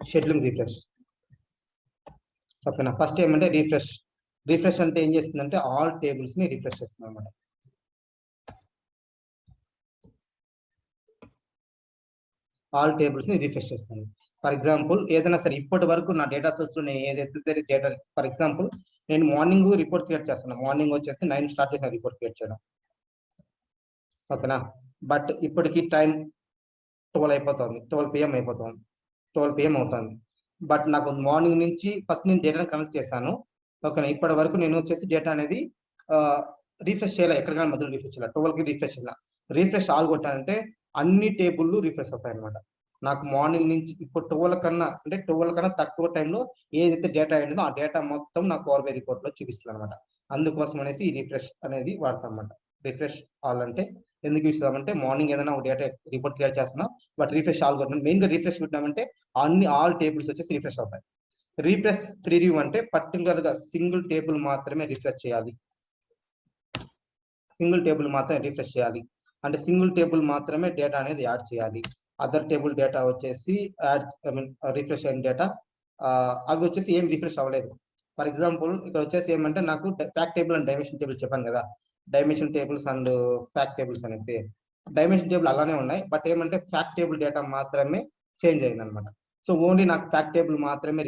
Speaker 1: Scheduling refresh. ఓకేనా. ఫస్ట్ ఏమంటే రిఫ్రెష్ అంటే ఏం చేస్తుందంటే ఆల్ టేబుల్స్ ని రిఫ్రెష్ చేస్తుంది అనమాట. ఆల్ టేబుల్స్ ని రిఫ్రెష్ చేస్తుంది. ఫర్ ఎగ్జాంపుల్ ఏదైనా సరే ఇప్పటి వరకు నా డేటా సోర్స్ లో నేను ఏదైతే డేటా, ఫర్ ఎగ్జాంపుల్ నేను మార్నింగ్ రిపోర్ట్ క్రియేట్ చేస్తాను, మార్నింగ్ వచ్చేసి 9 స్టార్ట్ చేసిన రిపోర్ట్ క్రియేట్ చేయడం. ఓకేనా. బట్ ఇప్పటికి టైం 12 అయిపోతుంది, 12 PM అయిపోతుంది, 12 PM అవుతుంది. బట్ నాకు మార్నింగ్ నుంచి ఫస్ట్ నేను డేటాను కనెక్ట్ చేశాను. ఓకేనా. ఇప్పటి వరకు నేను వచ్చేసి డేటా అనేది రిఫ్రెష్ చేయాలి, ఎక్కడికైనా మధ్యలో రిఫ్రెష్ చేయాలి, 12కి రిఫ్రెష్ చేయాలి. రిఫ్రెష్ ఆల్ కొట్టానంటే అన్ని టేబుల్లు రిఫ్రెష్ అవుతాయి అనమాట. నాకు మార్నింగ్ నుంచి ఇప్పుడు 12 కన్నా తక్కువ టైంలో ఏదైతే డేటా అయిందో ఆ డేటా మొత్తం నాకు పవర్ బై రిపోర్ట్ లో చూపిస్తుంది అనమాట. అందుకోసం అనేసి ఈ రిఫ్రెష్ అనేది వాడతాం అనమాట. రిఫ్రెష్ ఆల్ అంటే ఎందుకు యూస్ చేస్తామంటే మార్నింగ్ ఏదైనా ఒక డేటా రిపోర్ట్ క్రియేట్ చేస్తున్నాం, బట్ రిఫ్రెష్ ఆల్ కొట్టినాం. మెయిన్ గా రిఫ్రెష్ కొట్టినామంటే ఆల్ టేబుల్స్ వచ్చేసి రిఫ్రెష్ అవుతాయి. రిఫ్రెష్ ప్రివ్యూ అంటే పర్టికులర్ గా సింగిల్ టేబుల్ మాత్రమే రిఫ్రెష్ చేయాలి, అంటే సింగిల్ టేబుల్ మాత్రమే డేటా అనేది యాడ్ చేయాలి. అదర్ టేబుల్ డేటా వచ్చేసి రిఫ్రెష్ అయిన డేటా అవి వచ్చేసి ఏం రిఫ్రెష్ అవ్వలేదు. ఫర్ ఎగ్జాంపుల్ ఇక్కడ వచ్చేసి ఏమంటే నాకు fact table and dimension table చెప్పాను కదా, dimension tables and fact tables అనేసి. డైమెన్షన్ టేబుల్ అలానే ఉన్నాయి, బట్ ఏమంటే ఫ్యాక్ట్ టేబుల్ డేటా మాత్రమే చేంజ్ అయింది అనమాట. సో ఓన్లీ నాకు ఫ్యాక్ట్ టేబుల్ మాత్రమే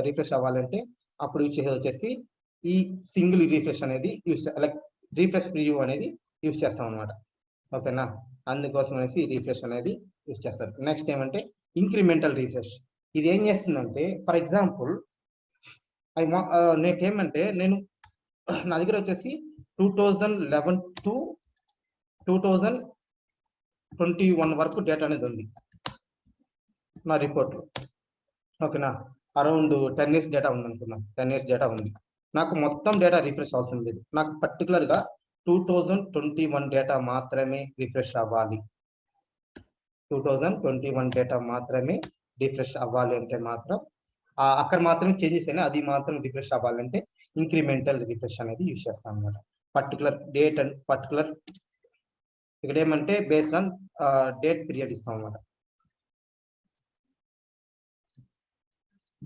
Speaker 1: రిఫ్రెష్ అవ్వాలంటే అప్పుడు యూజ్ చేసేది వచ్చేసి ఈ సింగిల్ రిఫ్రెష్ అనేది యూజ్, లైక్ రిఫ్రెష్ ప్రివ్యూ అనేది యూజ్ చేస్తాం అనమాట. ఓకేనా, అందుకోసం అనేసి రిఫ్రెష్ అనేది యూజ్ చేస్తారు. నెక్స్ట్ ఏమంటే ఇంక్రిమెంటల్ రిఫ్రెష్. ఇది ఏం చేస్తుందంటే, ఫర్ ఎగ్జాంపుల్ నేనేమంటే నా దగ్గర వచ్చేసి 2011 to 2021 వరకు డేటా అనేది ఉంది నా రిపోర్ట్. ఓకేనా, అరౌండ్ 10 years డేటా ఉంది అనుకుందాం. 10 years డేటా ఉంది. నాకు మొత్తం డేటా రిఫ్రెష్ అవసరం లేదు. నాకు పర్టికులర్గా 2021 డేటా మాత్రమే రిఫ్రెష్ అవ్వాలి. 2021 డేటా మాత్రమే రిఫ్రెష్ అవ్వాలి అంటే మాత్రం అక్కడ మాత్రమే చేంజెస్ అయినా అది మాత్రం రిఫ్రెష్ అవ్వాలంటే ఇంక్రిమెంటల్ రిఫ్రెష్ అనేది యూజ్ చేస్తాం అనమాట. పర్టికులర్ డేట్ అండ్ పర్టికులర్ ఇక్కడ ఏమంటే బేస్డ్ ఆన్ డేట్ పీరియడ్ ఇస్తాం అనమాట.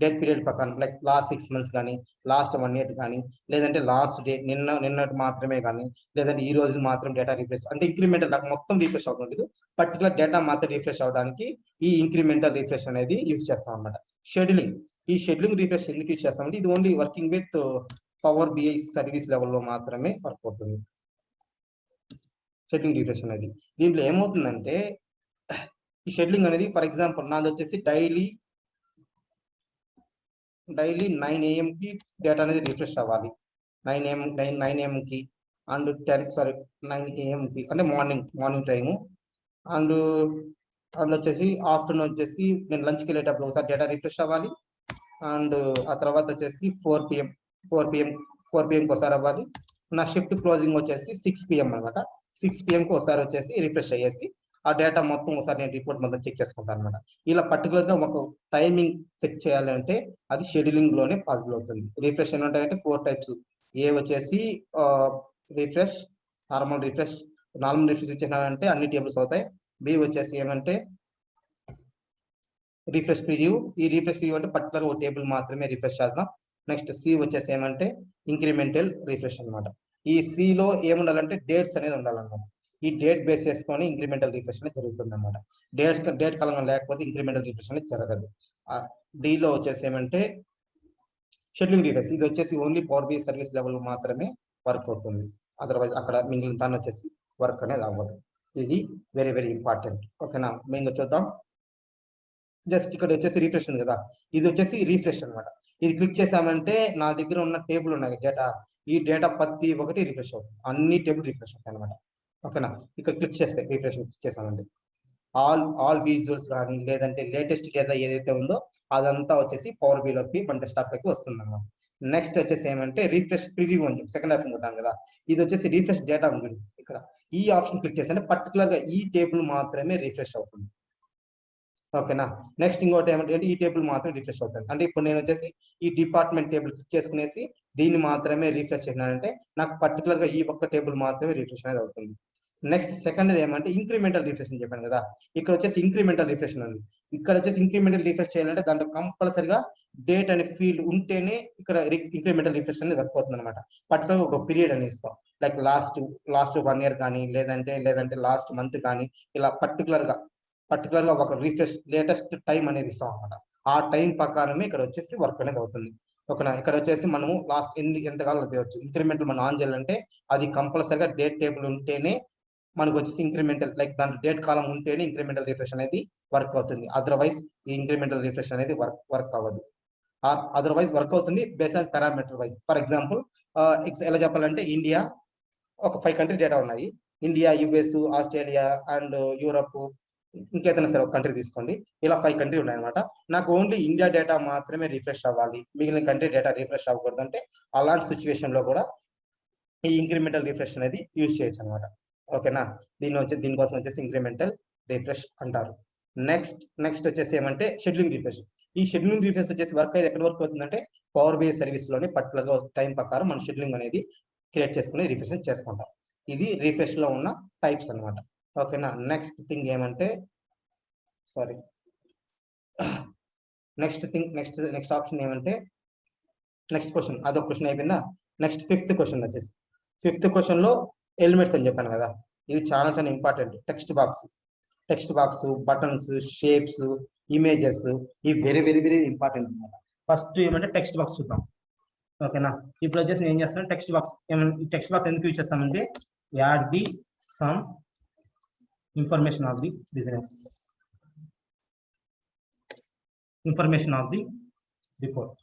Speaker 1: డేట్ పీరియడ్ ప్రకారం లైక్ లాస్ట్ 6 months కానీ, లాస్ట్ 1 year కానీ, లేదంటే లాస్ట్ డే నిన్నటి మాత్రమే కానీ, లేదంటే ఈ రోజు మాత్రం డేటా రిఫ్రెష్ అంటే ఇంక్రిమెంటల్ మొత్తం రిఫ్రెష్ అవుతుంది. పర్టికులర్ డేటా మాత్రం రిఫ్రెష్ అవడానికి ఈ ఇంక్రిమెంటల్ రిఫ్రెష్ అనేది యూజ్ చేస్తాం అనమాట. షెడ్యూలింగ్, ఈ షెడ్యూలింగ్ రిఫ్రెష్ ఎందుకు యూజ్ చేస్తామంటే ఇది only working with power BI service లెవెల్లో మాత్రమే వర్క్ అవుతుంది షెడ్యూలింగ్ రిఫ్రెష్ అనేది. దీంట్లో ఏమవుతుందంటే ఈ షెడ్యూలింగ్ అనేది ఫర్ ఎగ్జాంపుల్ నాది వచ్చేసి డైలీ 9 AM కి డేటా అనేది రిఫ్రెష్ అవ్వాలి. 9 AM కి అండ్ 9 AM కి అంటే మార్నింగ్ టైము. అండ్ వచ్చేసి ఆఫ్టర్నూన్ వచ్చేసి నేను లంచ్కి వెళ్ళేటప్పుడు ఒకసారి డేటా రిఫ్రెష్ అవ్వాలి. అండ్ ఆ తర్వాత వచ్చేసి 4 PM కి ఒకసారి అవ్వాలి. నా షిఫ్ట్ క్లోజింగ్ వచ్చేసి 6 PM అనమాట. 6 PM కి ఒకసారి వచ్చేసి రిఫ్రెష్ అయ్యేసి ఆ డేటా మొత్తం ఒకసారి నేను రిపోర్ట్ మొత్తం చెక్ చేసుకుంటాను అనమాట. ఇలా పర్టికులర్గా ఒక టైమింగ్ సెట్ చేయాలంటే అది షెడ్యూలింగ్ లోనే పాసిబుల్ అవుతుంది. రిఫ్రెష్ ఏమంటారంటే 4 types. ఏ వచ్చేసి రిఫ్రెష్, నార్మల్ రిఫ్రెష్ ఇచ్చేసినారంటే అన్ని టేబుల్స్ అవుతాయి. బి వచ్చేసి ఏమంటే రిఫ్రెష్ ప్రివ్యూ. ఈ రిఫ్రెష్ ప్రివ్యూ అంటే పర్టికులర్ ఒక టేబుల్ మాత్రమే రిఫ్రెష్ చేద్దాం. నెక్స్ట్ సి వచ్చేసి ఏమంటే ఇంక్రిమెంటల్ రిఫ్రెష్ అనమాట. ఈ సిలో ఏముండాలంటే డేట్స్ అనేది ఉండాలన్నమాట. ఈ డేట్ బేస్ చేసుకొని ఇంక్రిమెంటల్ రిఫ్రెష్ అనేది జరుగుతుంది అనమాట. డేట్ కాలంలో లేకపోతే ఇంక్రిమెంటల్ రిఫ్రెష్ అనేది జరగదు. డిలో వచ్చేసి ఏమంటే షెడ్యూలింగ్ రిఫ్రెష్. ఇది వచ్చేసి only power BI service level మాత్రమే వర్క్ అవుతుంది. అదర్వైజ్ అక్కడ మిగిలిన దాన్ని వచ్చేసి వర్క్ అనేది అవ్వదు. ఇది వెరీ వెరీ ఇంపార్టెంట్. ఓకేనా, మెయిన్గా చూద్దాం. జస్ట్ ఇక్కడ వచ్చేసి రిఫ్రెష్ ఉంది కదా, ఇది వచ్చేసి రిఫ్రెష్ అనమాట. ఇది క్లిక్ చేసామంటే నా దగ్గర ఉన్న టేబుల్ ఉన్నాయి డేటా, ఈ డేటా ప్రతి ఒక్కటి రిఫ్రెష్ అవుతుంది. అన్ని టేబుల్ రిఫ్రెష్ అవుతాయి అనమాట. ఓకేనా, ఇక్కడ క్లిక్ చేస్తే రిఫ్రెష్ క్లిక్ చేసామండి ఆల్ విజువల్స్ కానీ లేదంటే లేటెస్ట్ డేటా ఏదైతే ఉందో అదంతా వచ్చేసి పవర్ బిలోకి మన డెస్క్టాప్ లోకి వస్తుంది అనమాట. నెక్స్ట్ వచ్చేసి ఏమంటే రిఫ్రెష్ ప్రివ్యూ అని చెప్పి సెకండ్ ఆప్షన్ ఉంటాం కదా, ఇది వచ్చేసి రిఫ్రెష్ డేటా ఉంది ఇక్కడ. ఈ ఆప్షన్ క్లిక్ చేస్తే పర్టికులర్ గా ఈ టేబుల్ మాత్రమే రిఫ్రెష్ అవుతుంది. ఓకేనా, నెక్స్ట్ ఇంకోటి ఏమంటే ఈ టేబుల్ మాత్రం రిఫ్రెష్ అవుతుంది. అంటే ఇప్పుడు నేను వచ్చేసి ఈ డిపార్ట్మెంట్ టేబుల్ క్లిక్ చేసుకునేసి దీన్ని మాత్రమే రిఫ్రెష్ చేసినానంటే నాకు పర్టికులర్ గా ఈ ఒక్క టేబుల్ మాత్రమే రిఫ్రెష్ అనేది అవుతుంది. నెక్స్ట్ సెకండ్ ఏమంటే ఇంక్రిమెంటల్ రిఫ్రెష్ అని చెప్పాను కదా, ఇక్కడ వచ్చేసి ఇంక్రిమెంటల్ రిఫ్రెష్ ఉంది. ఇక్కడ వచ్చేసి ఇంక్రిమెంటల్ రిఫ్రెష్ చేయాలంటే దాంట్లో కంపల్సరిగా డేట్ అనే ఫీల్డ్ ఉంటేనే ఇక్కడ ఇంక్రిమెంటల్ రిఫ్రెష్ అనేది వర్క్ అవుతుంది అనమాట. పర్టికులర్ ఒక పీరియడ్ అని ఇస్తాం, లైక్ లాస్ట్ 1 year కానీ లేదంటే లాస్ట్ మంత్ కానీ, ఇలా పర్టికులర్ గా ఒక రిఫ్రెష్ లేటెస్ట్ టైం అనేది ఇస్తాం అనమాట. ఆ టైం ప్రకారమే ఇక్కడ వచ్చేసి వర్క్ అనేది అవుతుంది. ఓకేనా, ఇక్కడ వచ్చేసి మనము లాస్ట్ ఎంతకాలం తీయవచ్చు. ఇంక్రిమెంటల్ మనం ఆన్ చేయాలంటే అది కంపల్సరిగా డేట్ టేబుల్ ఉంటేనే మనకు వచ్చేసి ఇంక్రిమెంటల్, లైక్ దాంట్లో డేట్ కాలం ఉంటేనే ఇంక్రిమెంటల్ రిఫ్రెష్ అనేది వర్క్ అవుతుంది. అదర్వైజ్ ఈ ఇంక్రిమెంటల్ రిఫ్రెష్ అనేది వర్క్ అవ్వదు. అదర్వైజ్ వర్క్ అవుతుంది based on parameter wise. For example ఎలా చెప్పాలంటే ఇండియా ఒక 5 కంట్రీ డేటా ఉన్నాయి. India, US, Australia and Europe, ఇంకేదైనా సరే ఒక కంట్రీ తీసుకోండి. ఇలా 5 కంట్రీ ఉన్నాయన్నమాట. నాకు ఓన్లీ ఇండియా డేటా మాత్రమే రిఫ్రెష్ అవ్వాలి, మిగిలిన కంట్రీ డేటా రిఫ్రెష్ అవ్వకూడదు అంటే అలాంటి సిచ్యువేషన్ లో కూడా ఈ ఇంక్రిమెంటల్ రిఫ్రెష్ అనేది యూజ్ చేయొచ్చు అనమాట. ఓకేనా, దీనికోసం వచ్చేసి ఇంక్రిమెంటల్ రిఫ్రెష్ అంటారు. నెక్స్ట్ వచ్చేసి ఏమంటే షెడ్యూలింగ్ రిఫ్రెష్. ఈ షెడ్యూలింగ్ రిఫ్రెష్ వచ్చేసి వర్క్ అయితే ఎక్కడ వర్క్ అవుతుందంటే పవర్ బిఐ సర్వీస్ లోనే పర్టికులర్ గా టైం ప్రకారం మన షెడ్యూలింగ్ అనేది క్రియేట్ చేసుకుని రిఫ్రెష్ చేసుకుంటాం. ఇది రిఫ్రెష్ లో ఉన్న టైప్స్ అనమాట. ఓకేనా, నెక్స్ట్ థింగ్ ఏమంటే నెక్స్ట్ ఆప్షన్ ఏమంటే నెక్స్ట్ క్వశ్చన్, అదొక క్వశ్చన్ అయిపోయిందా. నెక్స్ట్ 5th క్వశ్చన్ వచ్చేసి ఫిఫ్త్ క్వశ్చన్ లో ఎలిమెంట్స్ అని చెప్పాను కదా, ఇది చాలా చాలా important. Text box, buttons, shapes, images, ఇవి వెరీ వెరీ వెరీ ఇంపార్టెంట్ అనమాట. ఫస్ట్ ఏమంటే టెక్స్ట్ బాక్స్ చూద్దాం. ఓకేనా, ఇప్పుడు వచ్చేసి నేను ఏం చేస్తాను, టెక్స్ట్ బాక్స్ ఎందుకు యూజ్ చేస్తామంటే add the some information of the business, information of the report.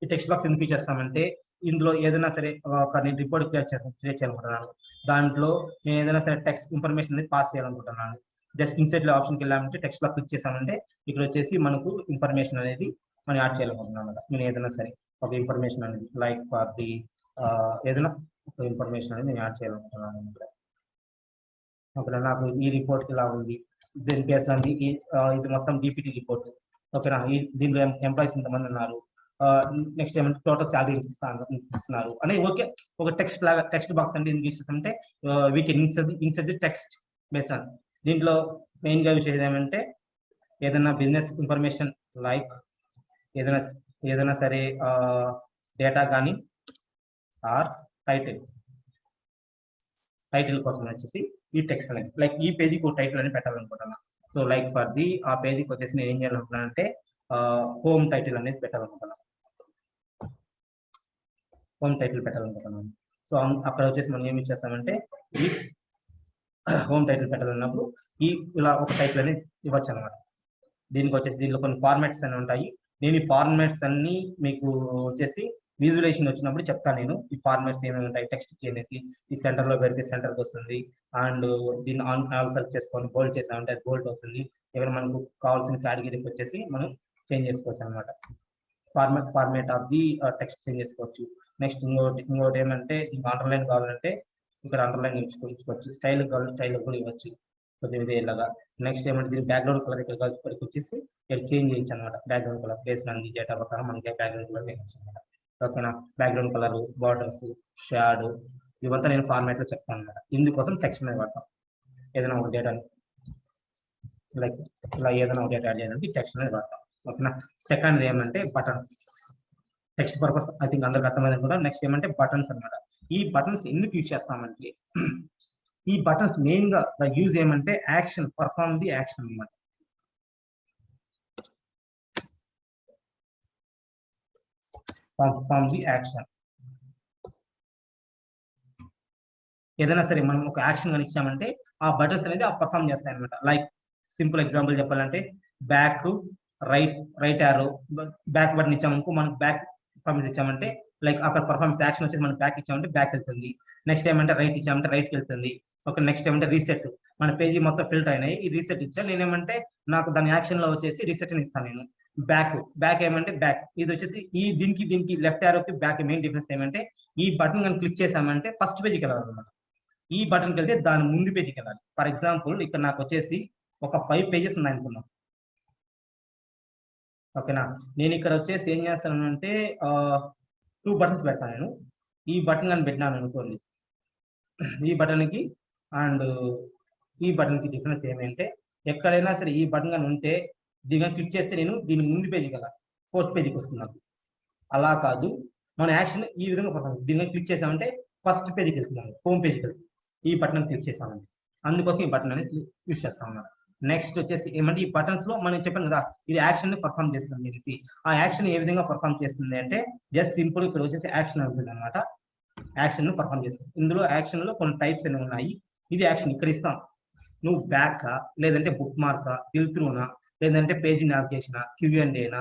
Speaker 1: ఈ టెక్స్ట్ బాక్స్ ఎందుకు యూజ్ చేస్తామంటే ఇందులో ఏదైనా సరే ఒక నేను రిపోర్ట్ క్రియేట్ చేయాలనుకుంటున్నాను, దాంట్లో నేను ఏదైనా సరే టెక్స్ట్ ఇన్ఫర్మేషన్ అనేది పాస్ చేయాలనుకుంటున్నాను. జస్ట్ ఇన్సెట్ ఆప్షన్కి వెళ్ళామంటే టెక్స్ట్ బాక్స్ క్లిక్ చేసామంటే ఇక్కడ వచ్చేసి మనకు ఇన్ఫర్మేషన్ అనేది మనం యాడ్ చేయాలనుకుంటున్నాను కదా. నేను ఏదైనా సరే ఒక ఇన్ఫర్మేషన్ అనేది లైక్ ఫర్ ది ఏదైనా ఒక ఇన్ఫర్మేషన్ అనేది నేను యాడ్ చేయాలనుకుంటున్నాను. ఓకేనా, నాకు ఈ రిపోర్ట్ ఇలా ఉంది, దీని కేసు అండి ఇది మొత్తం డిపిటి రిపోర్ట్. ఓకేనా, దీనిలో ఎంప్లాయీస్ ఇంతమంది ఉన్నారు, నెక్స్ట్ ఏమంటే టోటల్ శాలరీ ఇస్తున్నారు అని. ఓకే, ఒక టెక్స్ట్ లాగా టెక్స్ట్ బాక్స్ అంటే ఎందుకు యూస్ చేస్తామంటే we can insert the text based on. దీంట్లో మెయిన్ గా విషయం ఏమంటే ఏదైనా బిజినెస్ ఇన్ఫర్మేషన్ లైక్ ఏదైనా సరే డేటా కానీ ఆర్ టైటిల్ కోసం వచ్చేసి ఈ టెక్స్ట్ అనేది లైక్ ఈ పేజీకి ఒక టైటిల్ అని పెట్టాలనుకుంటున్నాను. సో లైక్ ఫర్ ది ఆ పేజీకి వచ్చేసి నేను ఏం చేయాలనుకుంటున్నాను అంటే హోమ్ టైటిల్ అనేది పెట్టాలనుకుంటున్నాను. సో అక్కడ వచ్చేసి మనం ఏమి చేస్తామంటే ఈ హోమ్ టైటిల్ పెట్టాలన్నప్పుడు ఇలా ఒక టైటిల్ అనేది ఇవ్వచ్చు అనమాట. దీనికి వచ్చేసి దీనిలో కొన్ని ఫార్మాట్స్ అని ఉంటాయి. నేను ఈ ఫార్మాట్స్ అన్ని మీకు వచ్చేసి విజువలైజేషన్ వచ్చినప్పుడు చెప్తాను. నేను ఈ ఫార్మాట్స్ ఏమేమి ఉంటాయి, టెక్స్ట్ అనేసి ఈ సెంటర్లో పెడితే సెంటర్కి వస్తుంది, అండ్ దీన్ని ఆల్ సెలెక్ట్ చేసుకొని బోల్డ్ చేసామంటే అది బోల్డ్ అవుతుంది. ఏమైనా మనకు కావాల్సిన కేటగిరీకి వచ్చేసి మనం చేంజ్ చేసుకోవచ్చు అనమాట. Format of the text change చేసుకోవచ్చు. నెక్స్ట్ ఇంకోటి ఏమంటే దీనికి అండర్లైన్ కావాలంటే ఇక్కడ అండర్లైన్ ఇచ్చుకోవచ్చు, స్టైల్ కావాలి స్టైల్ కూడా ఇవ్వచ్చు కొద్దిగా ఇలాగా. నెక్స్ట్ ఏమంటే దీని బ్యాక్గ్రౌండ్ కలర్ ఇక్కడ వచ్చేసి ఇక్కడ చేంజ్ చేయొచ్చు అనమాట. బ్యాక్గ్రౌండ్ కలర్ ప్లేస్ అంది డేటా ప్రకారం మనకి బ్యాక్గ్రౌండ్ కలర్ వేయచ్చు అనమాట. ఓకేనా, బ్యాక్గ్రౌండ్ కలర్, బార్డర్స్, షాడో ఇవంతా నేను ఫార్మాట్ లో చెప్తాను అనమాట. ఇందుకోసం టెక్స్ట్ అనేది వాడతాం. ఏదైనా ఒక డేటాని లైక్ ఇలా ఏదైనా ఒక డేటా యాడ్ చేయాలంటే టెక్స్ట్ అనేది వాడతాం. ఓకేనా, సెకండ్ ఏమంటే buttons. Text purpose I think అందరికి అర్థమైంది కూడా. నెక్స్ట్ ఏమంటే బటన్స్ అనమాట. ఈ బటన్స్ ఎందుకు యూజ్ చేస్తామంటే ఈ బటన్స్ మెయిన్ గా యూజ్ ఏమంటే యాక్షన్, పర్ఫార్మ్ ది యాక్షన్ అనమాట. పర్ఫార్మ్ ది యాక్షన్ ఏదైనా సరే మనం ఒక యాక్షన్ కానీ ఇచ్చామంటే ఆ బటన్స్ అనేది ఆ పర్ఫార్మ్ చేస్తాయి అనమాట. లైక్ సింపుల్ ఎగ్జాంపుల్ చెప్పాలంటే back, right arrow, back button ఇచ్చామనుకో మనకు బ్యాక్ పర్ఫార్మెన్స్ ఇచ్చామంటే లైక్ అక్కడ పర్ఫార్మెన్స్ యాక్షన్ వచ్చేసి మనం బ్యాక్ ఇచ్చామంటే బ్యాక్ వెళ్తుంది. నెక్స్ట్ ఏమంటే రైట్ ఇచ్చామంటే రైట్కి వెళ్తుంది. ఓకే, నెక్స్ట్ ఏమంటే రీసెట్, మన పేజీ మొత్తం ఫిల్టర్ అయినాయి, ఈ రీసెట్ ఇచ్చాను నేనేమంటే నాకు దాని యాక్షన్ లో వచ్చేసి రీసెట్ అని ఇస్తాను నేను. బ్యాక్ ఏమంటే బ్యాక్, ఇది వచ్చేసి దీనికి లెఫ్ట్ యారోకి బ్యాక్ మెయిన్ డిఫరెన్స్ ఏమంటే ఈ బటన్ కానీ క్లిక్ చేసామంటే ఫస్ట్ పేజీకి వెళ్ళాలన్నమాట. ఈ బటన్కి వెళ్తే దాని ముందు పేజీకి వెళ్ళాలి. ఫర్ ఎగ్జాంపుల్ ఇక్కడ నాకు వచ్చేసి ఒక 5 పేజెస్ ఉన్నాయి అనుకున్నాం. ఓకేనా, నేను ఇక్కడ వచ్చేసి ఏం చేస్తాను అంటే 2 బటన్స్ పెడతాను నేను. ఈ బటన్ కానీ పెట్టినాను అనుకోండి, ఈ బటన్కి అండ్ ఈ బటన్కి డిఫరెన్స్ ఏమంటే ఎక్కడైనా సరే ఈ బటన్ కానీ ఉంటే దీన్ని క్లిక్ చేస్తే నేను దీని ముందు పేజీకి వెళ్ళాలి, 4th పేజీకి వస్తుంది నాకు. అలా కాదు, మన యాక్షన్ ఈ విధంగా పడుతుంది. దీన్ని క్లిక్ చేసామంటే ఫస్ట్ పేజీకి వెళ్తున్నాను, హోమ్ పేజీకి వెళ్తుంది. ఈ బటన్ క్లిక్ చేసామండి, అందుకోసం ఈ బటన్ అనేది యూజ్ చేస్తాం అన్నమాట. నెక్స్ట్ వచ్చేసి ఏమంటే ఈ బటన్స్ లో మనం చెప్పాను కదా ఇది యాక్షన్ ని పర్ఫామ్ చేస్తుంది అనేసి. ఆ యాక్షన్ ఏ విధంగా పర్ఫామ్ చేస్తుంది అంటే జస్ట్ సింపుల్ ఇక్కడ వచ్చేసి యాక్షన్ అవుతుంది అనమాట. యాక్షన్ ను పర్ఫామ్ చేస్తుంది. ఇందులో యాక్షన్ లో కొన్ని టైప్స్ అనేవి ఉన్నాయి. ఇది యాక్షన్ ఇక్కడ ఇస్తాం, నువ్వు బ్యాక్ లేదంటే బుక్ మార్క్, ఫిల్ త్రూనా, లేదంటే పేజీ నావిగేషన్, క్యూఎండేనా,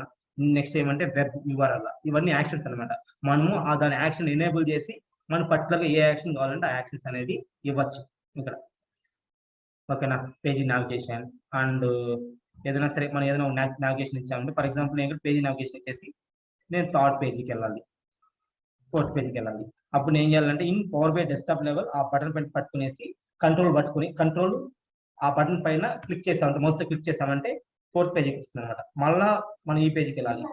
Speaker 1: నెక్స్ట్ ఏమంటే వెబ్ యూఆర్ఎల్, ఇవన్నీ యాక్షన్స్ అనమాట. మనము దాని యాక్షన్ ఎనేబుల్ చేసి మనం పర్టికులర్గా ఏ యాక్షన్ కావాలంటే ఆ యాక్షన్స్ అనేది ఇవ్వచ్చు ఇక్కడ. ఓకేనా, పేజీ నావిగేషన్ అండ్ ఏదైనా సరే మనం ఏదైనా నావిగేషన్ ఇచ్చామంటే ఫర్ ఎగ్జాంపుల్ నేను పేజీ నావిగేషన్ ఇచ్చేసి నేను 3rd పేజీకి వెళ్ళాలి, 4th పేజీకి వెళ్ళాలి. అప్పుడు నేను ఏం చేయాలంటే in power BI desktop level ఆ బటన్ పైన పట్టుకునేసి కంట్రోల్ ఆ బటన్ పైన క్లిక్ చేసామంటే మౌస్ తో క్లిక్ చేసామంటే 4th పేజీకి వస్తుంది అనమాట. మళ్ళా మనం ఈ పేజీకి వెళ్ళాలి.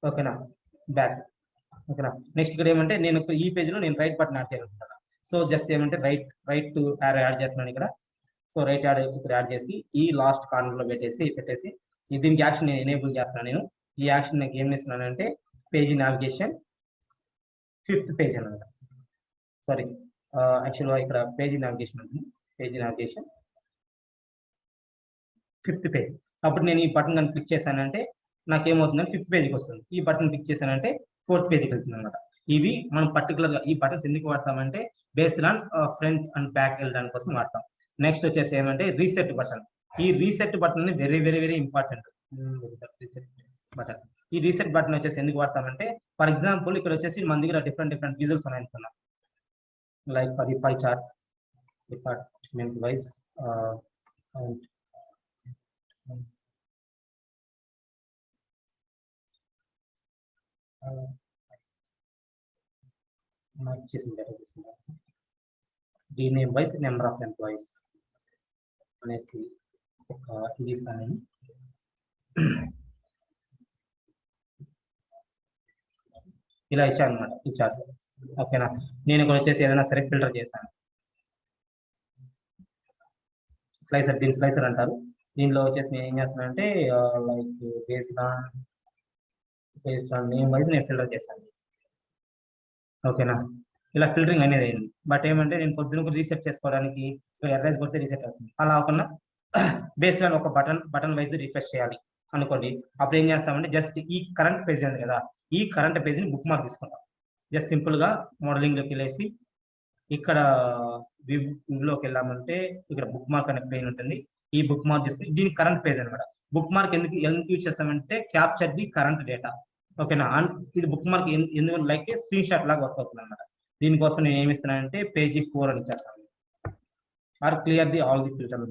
Speaker 1: ఓకేనా, బ్యాక్. ఓకేనా, నెక్స్ట్ ఇక్కడ ఏమంటే నేను ఈ పేజీలో నేను రైట్ బటన్ యాడ్ చేయాలనుకుంటున్నాను. సో జస్ట్ ఏమంటే రైట్ యారో యాడ్ చేస్తున్నాను ఇక్కడ. సో రైట్ యాడ్ ఇక్కడ యాడ్ చేసి ఈ లాస్ట్ కార్నర్ లో పెట్టేసి దీనికి యాక్షన్ నేను ఎనేబుల్ చేస్తున్నాను. ఈ యాక్షన్ నాకు ఏం చేస్తున్నాను అంటే పేజీ నావిగేషన్ 5th పేజ్ అనమాట. సారీ, యాక్చువల్గా ఇక్కడ పేజీ నావిగేషన్ ఉంటుంది. Page navigation 5th page. అప్పుడు నేను ఈ బటన్ కానీ క్లిక్ చేశానంటే నాకు ఏమవుతుందంటే 5th పేజీకి వస్తుంది. ఈ బటన్ క్లిక్ చేశానంటే 4th పేజీకి వెళ్తుంది అనమాట. ఇవి మనం పర్టికులర్గా ఈ బటన్స్ ఎందుకు వాడతామంటే based on front and back వెళ్ళడానికి కోసం వాడతాం. నెక్స్ట్ వచ్చేసి ఏమంటే రీసెట్ బటన్. ఈ reset button very very very important. Reset button, ఈ రీసెట్ బటన్ వచ్చేసి ఎందుకు వాడతామంటే ఫర్ ఎగ్జాంపుల్ ఇక్కడ వచ్చేసి మన దగ్గర డిఫరెంట్ విజువల్స్ ఉన్నాయి అనుకున్నాం. లైక్ అది pie chart, department wise, rename wise number of employees అనేసి ఒక ఇది ఇస్తాను. ఇలా ఇచ్చాను అనమాట ఈ చార్ట్. ఓకేనా, నేను ఇక్కడ వచ్చేసి ఏదైనా సరే ఫిల్టర్ చేశాను. స్లైసర్, దీని స్లైసర్ అంటారు. దీనిలో వచ్చేసి నేను ఏం చేస్తానంటే like based on name wise నేను ఫిల్టర్ చేశాను. ఓకేనా, ఇలా ఫిల్టరింగ్ అనేది అయింది. బట్ ఏమంటే నేను పొద్దున రీసెట్ చేసుకోవడానికి ఎర్రైజ్ కొడితే రీసెట్ అవుతుంది. అలా అవ్వకుండా బేస్డ్ ఆన్ ఒక బటన్ వైజ్ రిఫ్రెష్ చేయాలి అనుకోండి. అప్పుడు ఏం చేస్తామంటే జస్ట్ ఈ కరెంట్ పేజ్ ఉంది కదా, ఈ కరెంట్ పేజ్ని బుక్ మార్క్ తీసుకుంటాం. జస్ట్ సింపుల్గా మోడలింగ్లోకి వెళ్ళేసి ఇక్కడ వ్యూలోకి వెళ్ళామంటే ఇక్కడ బుక్ మార్క్ అనే పేజ్ ఉంటుంది. ఈ బుక్ మార్క్ తీసుకుని దీని కరెంట్ పేజ్ అనమాట. బుక్ మార్క్ ఎందుకు యూజ్ చేస్తామంటే క్యాప్చర్ ది కరెంట్ డేటా. ఓకేనా, ఇది బుక్ మార్క్ ఎందుకు లైక్ స్క్రీన్ షాట్ లాగా వర్క్ అవుతుంది అనమాట. దీనికోసం నేను ఏమి ఇస్తున్నానంటే పేజీ 4 అని ఇచ్చేస్తాను. Or clear the all the filter.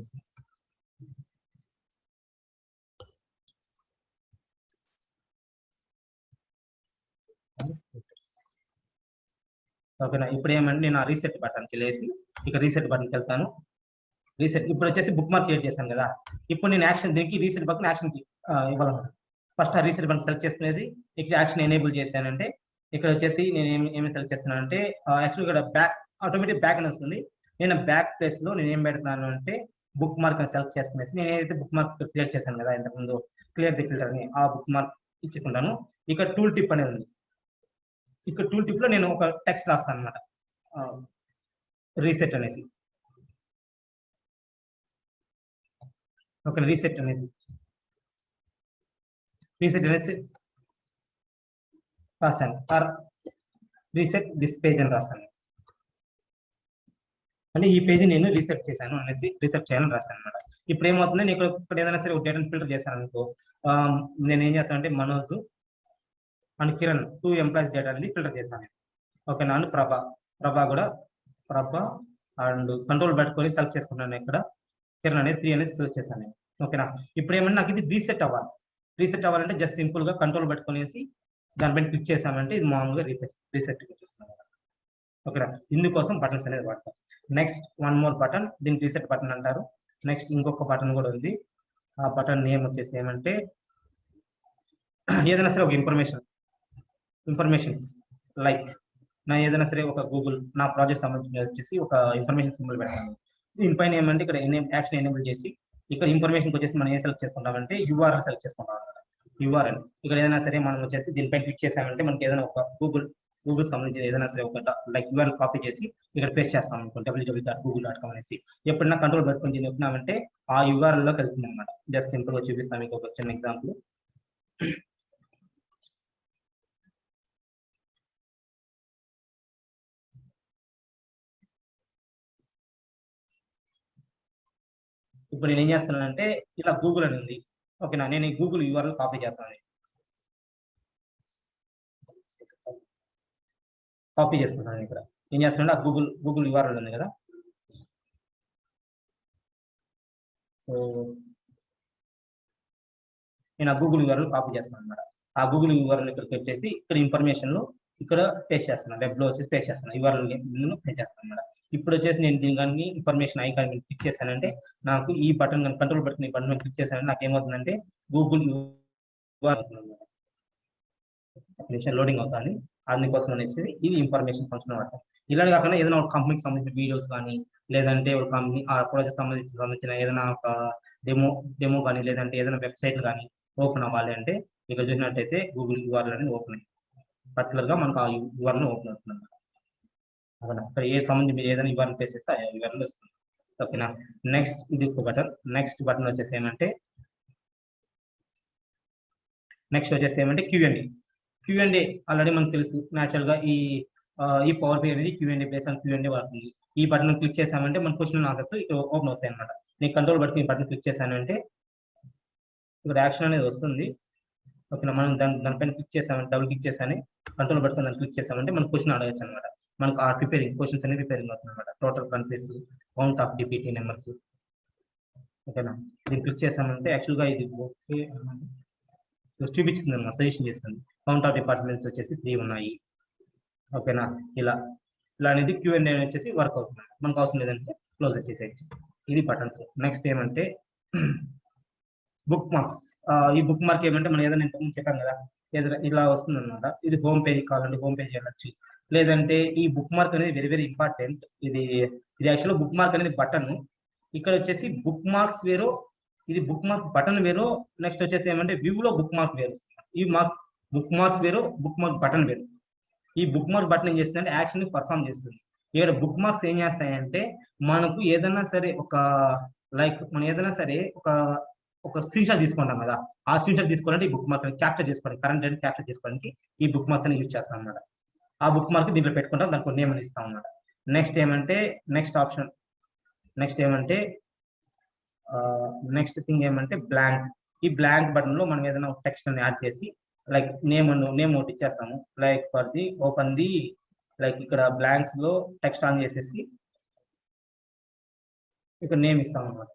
Speaker 1: ఓకేనా, ఇప్పుడు ఏమంటే నేను ఆ రీసెట్ బటన్కి వెళ్ళేసి ఇక రీసెట్ బటన్కి వెళ్తాను. రీసెట్ ఇప్పుడు వచ్చేసి బుక్ మార్క్ క్రియేట్ చేశాను కదా, ఇప్పుడు నేను యాక్షన్ దీనికి రీసెట్ బటన్ యాక్షన్కి ఇవ్వాలన్నమాట. ఫస్ట్ ఆ రీసెట్ బటన్ సెలెక్ట్ చేసుకునేసి ఇక్కడ యాక్షన్ ఎనేబుల్ చేశానంటే ఇక్కడ వచ్చేసి నేను ఏమి సెలెక్ట్ చేస్తున్నానంటే యాక్చువల్ ఇక్కడ బ్యాక్ ఆటోమేటిక్ బ్యాక్ అని వస్తుంది. నేను బ్యాక్ ప్లేస్లో నేను ఏం పెడతాను అంటే బుక్ మార్క్ అని సెలెక్ట్ చేసుకునేసి నేను ఏదైతే బుక్ మార్క్ క్రియేట్ చేశాను కదా ఇంతకుముందు క్లియర్ ది ఫిల్టర్ అని, ఆ బుక్ మార్క్ ఇచ్చుకుంటాను. ఇక్కడ టూల్ టిప్ అనేది ఉంది. ఇక్కడ టూల్ టిప్ లో నేను ఒక టెక్స్ట్ రాస్తాను అనమాట, రీసెట్ అనేసి. ఓకే, రీసెట్ అనేసి రాశాను. ఆర్ రీసెట్ దిస్ పేజ్ అని రాశాను. అంటే ఈ పేజీ నేను రీసెట్ చేశాను అనేసి రీసెట్ చేయాలని రాశాను అనమాట. ఇప్పుడు ఏమవుతుంది, నేను ఇక్కడ ఏదైనా సరే ఒక డేటాను ఫిల్టర్ చేశాను అనుకో, నేను ఏం చేస్తాను అంటే Manoj and Kiran 2 employees data అనేది ఫిల్టర్ చేశాను. ఓకేనా, అండ్ ప్రభా కూడా అండ్ కంట్రోల్ పెట్టుకొని సెలెక్ట్ చేసుకున్నాను. ఇక్కడ కిరణ్ అనేది 3 అనేది సెలెక్ట్ చేశాను. ఓకేనా, ఇప్పుడు ఏమన్నా నాకు ఇది రీసెట్ అవ్వాలంటే జస్ట్ సింపుల్ గా కంట్రోల్ పెట్టుకునేసి దానిపైన క్లిక్ చేసామంటే ఇది మామూలుగా రీసెట్ చూపిస్తుంది. ఓకేనా, ఇందుకోసం బటన్స్ అనేది వాడతాం. నెక్స్ట్ వన్ మోర్ బటన్, దీనికి రీసెట్ బటన్ అంటారు. నెక్స్ట్ ఇంకొక బటన్ కూడా ఉంది. ఆ బటన్ నేమ్ వచ్చేసి ఏమంటే ఏదైనా సరే ఒక ఇన్ఫర్మేషన్స్ లైక్ నా ఏదైనా సరే ఒక గూగుల్ నా ప్రాజెక్ట్ సంబంధించి వచ్చేసి ఒక ఇన్ఫర్మేషన్ సింబల్ పెడతాను. దీనిపైన ఏమంటే ఇక్కడ యాక్షన్ ఎనేబుల్ చేసి ఇక్కడ ఇన్ఫర్మేషన్ వచ్చేసి మనం ఏం సెలెక్ట్ చేసుకుంటామంటే యూఆర్ఎల్ సెలెక్ట్ చేసుకుంటాం అనమాట. యూఆర్ఎల్ ఇక్కడ ఏదైనా సరే మనం వచ్చేసి దీనిపైన క్లిక్ చేసామంటే మనకి ఏదైనా ఒక గూగుల్ సంబంధించిన ఏదైనా సరే ఒక లైక్ యూఆర్ఎల్ కాపీ చేసి ఇక్కడ పేస్ట్ చేస్తాం అనుకో, www.google.com అనేసి. ఎప్పుడైనా కంట్రోల్ పెట్టుకుని దీన్ని చెప్పినామంటే ఆ యూఆర్ఎల్ లోకి వెళ్తుంది అనమాట. జస్ట్ సింపుల్ గా చూపిస్తాం మీకు ఒక చిన్న ఎగ్జాంపుల్. ఇప్పుడు నేను ఏం చేస్తున్నానంటే ఇలా గూగుల్ అని ఉంది. ఓకేనా, నేను ఈ గూగుల్ యూఆర్ఎల్ కాపీ చేస్తాను. కాపీ చేసుకుంటాను. ఇక్కడ ఏం చేస్తున్నాను, ఆ గూగుల్ యూఆర్ఎల్ ఉంది కదా, సో నేను ఆ గూగుల్ యూఆర్ఎల్ కాపీ చేస్తున్నాను అనమాట. ఆ గూగుల్ యూఆర్ఎల్ ఇక్కడ పెట్టేసి ఇక్కడ ఇన్ఫర్మేషన్ లో ఇక్కడ పేస్ట్ చేస్తున్నాను. వెబ్ లో వచ్చేసి పేస్ట్ చేస్తున్నాను, యూఆర్ఎల్ పేస్ట్ చేస్తాను అనమాట. ఇప్పుడు వచ్చేసి నేను దీని కానీ ఇన్ఫర్మేషన్ ఐకాన్ క్లిక్ చేశానంటే నాకు ఈ బటన్ కంట్రోల్ బటన్ ఈ బటన్ క్లిక్ చేశానంటే నాకు ఏమవుతుందంటే గూగుల్ లోడింగ్ అవుతుంది. అందుకోసం అనేసి ఇది ఇన్ఫర్మేషన్ ఫంక్షన్ అనమాట. ఇలా కాకుండా ఏదైనా ఒక కంపెనీకి సంబంధించిన వీడియోస్ కానీ లేదంటే ఒక కంపెనీ ఆ ప్రాజెక్ట్ సంబంధించిన ఏదైనా ఒక డెమో కానీ లేదంటే ఏదైనా వెబ్సైట్ కానీ ఓపెన్ అవ్వాలి అంటే ఇక్కడ చూసినట్టయితే గూగుల్ యూఆర్ఎల్ అనేది ఓపెన్ అయ్యి పర్టికులర్ గా మనకు ఆ యూఆర్ఎల్ ఓపెన్ అవుతుంది. అవునా, ఇక్కడ ఏ సంబంధించి మీరు ఏదైనా ఇవ్వాలని ప్లేస్ చేస్తే ఇవన్నీ వస్తుంది. ఓకేనా. నెక్స్ట్ ఇది ఒక బటన్. నెక్స్ట్ బటన్ వచ్చేసి ఏమంటే క్యూఎండి. క్యూఎండి ఆల్రెడీ మనకు తెలుసు న్యాచురల్ గా ఈ పవర్ బి అనేది క్యూఎండి బేస్ అని క్యూఎండి వాడుతుంది. ఈ బటన్ క్లిక్ చేసామంటే మన క్వశ్చన్ ఆన్సర్స్ ఇక్కడ ఓపెన్ అవుతాయి అనమాట. నేను కంట్రోల్ బట్టి ఈ బటన్ క్లిక్ చేశానంటే ఇక్కడ యాక్షన్ అనేది వస్తుంది. ఓకేనా, మనం దానిపైన క్లిక్ చేసామంటే డబుల్ క్లిక్ చేసాను కంట్రోల్ పట్టుకుని దాన్ని క్లిక్ చేసామంటే మనం క్వశ్చన్ అడగచ్చు అనమాట. మనకు ఆ ప్రిపేరింగ్ క్వశ్చన్స్ అనేది ప్రిపేరింగ్ అవుతుంది అనమాట. Total countries, count of DPT numbers. ఓకేనా, దీన్ని క్లిక్ చేసామంటే యాక్చువల్గా ఇది ఓకే చూపిస్తుంది అనమాట, సజెషన్ చేస్తుంది. కౌంట్ ఆఫ్ డిపార్ట్మెంట్స్ వచ్చేసి 3 ఉన్నాయి. ఓకేనా, ఇలా అనేది క్యూఎండ్ వచ్చేసి వర్క్ అవుతుంది. మనకు అవసరం లేదంటే క్లోజ్ చేసేయచ్చు. ఇది బటన్స్. నెక్స్ట్ ఏమంటే బుక్ మార్క్స్. ఈ బుక్ మార్క్ ఏమంటే మనం ఏదైనా ఇంతకుముందు చెప్పాం కదా, ఇలా వస్తుంది అనమాట. ఇది హోమ్ పేజ్ కావాలంటే హోమ్ పేజ్ వెళ్ళచ్చు. లేదంటే ఈ బుక్ మార్క్ అనేది వెరీ వెరీ ఇంపార్టెంట్. ఇది యాక్చువల్గా బుక్ మార్క్ అనేది బటన్. ఇక్కడ వచ్చేసి బుక్ మార్క్స్ వేరు, ఇది బుక్ మార్క్ బటన్ వేరు. నెక్స్ట్ వచ్చేసి ఏమంటే వ్యూ లో బుక్ మార్క్ వేరు. ఈ బుక్ మార్క్స్ వేరు, బుక్ మార్క్ బటన్ వేరు. ఈ బుక్ మార్క్ బటన్ ఏం చేస్తుంది అంటే యాక్షన్ పర్ఫామ్ చేస్తుంది. ఇక్కడ బుక్ మార్క్స్ ఏం చేస్తాయంటే మనకు ఏదైనా సరే మనం ఏదైనా సరే ఒక స్క్రీన్ షాట్ తీసుకుంటాం కదా, ఆ స్క్రీన్ షాట్ తీసుకోవాలంటే ఈ బుక్ మార్క్ క్యాప్చర్ చేసుకోవడానికి, కరెంట్ డేట్ క్యాప్చర్ చేసుకోవడానికి ఈ బుక్ మార్క్స్ అని యూజ్ చేస్తాం అనమాట. ఆ బుక్ మార్క్ దీంట్లో పెట్టుకుంటాం, దానికి నేమ్ అని ఇస్తాం అనమాట. నెక్స్ట్ థింగ్ ఏమంటే బ్లాంక్. ఈ బ్లాంక్ బటన్ లో మనం ఏదైనా టెక్స్ట్ అని యాడ్ చేసి లైక్ నేమ్ ఒకటి ఇచ్చేస్తాము. Like for the open the ఇక్కడ బ్లాంక్స్ లో టెక్స్ట్ ఆన్ చేసేసి ఇక్కడ నేమ్ ఇస్తాం అనమాట.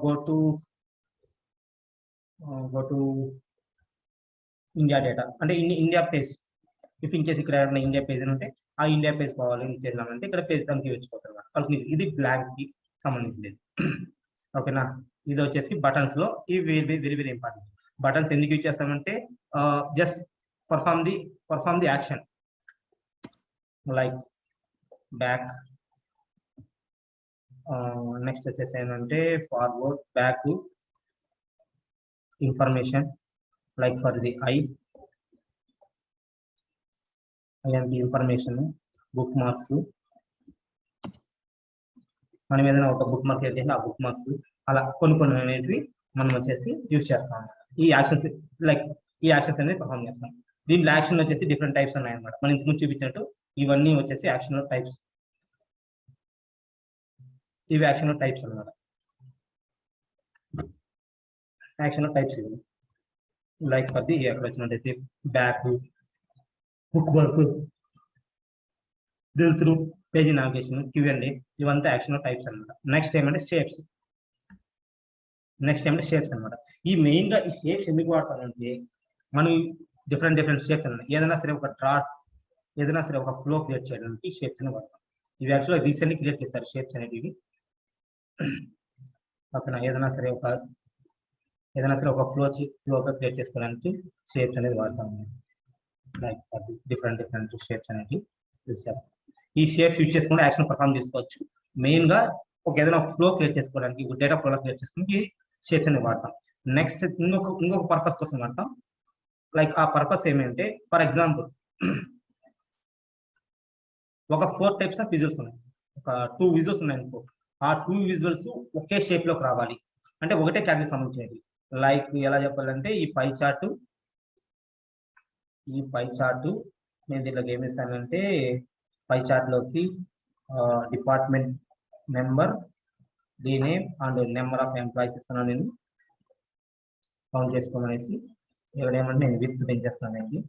Speaker 1: go to ఇండియా డేటా అంటే India page. If in case ఇక్కడ ఇండియా పేజ్ అని ఉంటే ఆ ఇండియా పేజ్ కావాలి చేద్దామంటే ఇక్కడ పేజ్ దానికి వచ్చిపోతారు వాళ్ళకి. ఇది బ్లాంక్ కి సంబంధించింది. ఓకేనా, ఇది వచ్చేసి బటన్స్ లో ఇవి వెరీ వెరీ ఇంపార్టెంట్. బటన్స్ ఎందుకు యూజ్ చేస్తామంటే just perform the action like back. Next వచ్చేసి ఏంటంటే forward, back, information like for the IMP information, book marks. మనం ఏదైనా ఒక బుక్ మార్క్ అయితే ఆ బుక్ మార్క్స్ అలా కొన్ని అనేటివి మనం వచ్చేసి యూజ్ చేస్తాం. ఈ యాక్షన్స్ అనేది పర్ఫామ్ చేస్తాం. దీంట్లో యాక్షన్ వచ్చేసి డిఫరెంట్ టైప్స్ ఉన్నాయి అనమాట. మనం ఇంతకుముందు చూపించినట్టు ఇవన్నీ వచ్చేసి యాక్షన్ టైప్స్. ఇవి యాక్షన్ టైప్స్ అనమాట. యాక్షన్ టైప్స్ ఇవి లైక్ ఫర్ ది ఎక్కడ వచ్చినట్టయితే back, book work, through page navigation, QMD, ఇవంతా యాక్షన్ టైప్స్ అనమాట. నెక్స్ట్ ఏమంటే షేప్స్ అనమాట. ఈ మెయిన్ గా ఈ షేప్స్ ఎందుకు వాడతామంటే మనం డిఫరెంట్ షేప్స్ అన్నమాట. ఏదైనా సరే ఒక డ్రాట్, ఏదైనా సరే ఒక ఫ్లో క్రియేట్ చేయడానికి షేప్స్ అని వాడతాం. ఇవి యాక్చువల్గా రీసెంట్లీ క్రియేట్ చేస్తారు షేప్స్ అనేటివి. ఓకేనా, ఏదైనా సరే ఒక ఫ్లోగా క్రియేట్ చేసుకోవడానికి షేప్స్ అనేది వాడతాం. లైక్ డిఫరెంట్ షేప్స్ అనేవి యూజ్ చేస్తాం. ఈ షేప్స్ యూజ్ చేసుకుంటే యాక్షన్ పర్ఫామ్ చేసుకోవచ్చు. మెయిన్ గా ఏదైనా ఫ్లో క్రియేట్ చేసుకోవడానికి, డేటా ఫ్లో క్రియేట్ చేసుకోవడానికి షేప్స్ అనేది వాడతాం. నెక్స్ట్ ఇంకొక పర్పస్ కోసం వాడతాం. లైక్ ఆ పర్పస్ ఏమంటే ఫర్ ఎగ్జాంపుల్ ఒక 4 టైప్స్ ఆఫ్ విజువల్స్ ఉన్నాయి. ఒక 2 విజువల్స్ ఉన్నాయి అనుకో, ఆ 2 విజువల్స్ ఒకే షేప్ లోకి రావాలి అంటే ఒకటే కేటగిరీ సంబంధించినవి. లైక్ ఎలా చెప్పాలంటే ఈ పై చార్ట్ నేను దీంట్లోకి ఏమి ఇస్తానంటే పై చార్ట్ లోకి department number, the name and number of employees ఇస్తున్నాను. నేను కౌంట్ చేసుకోమనేసి ఇక్కడ ఏమంటే నేను విత్ పెంచేస్తాను అండి.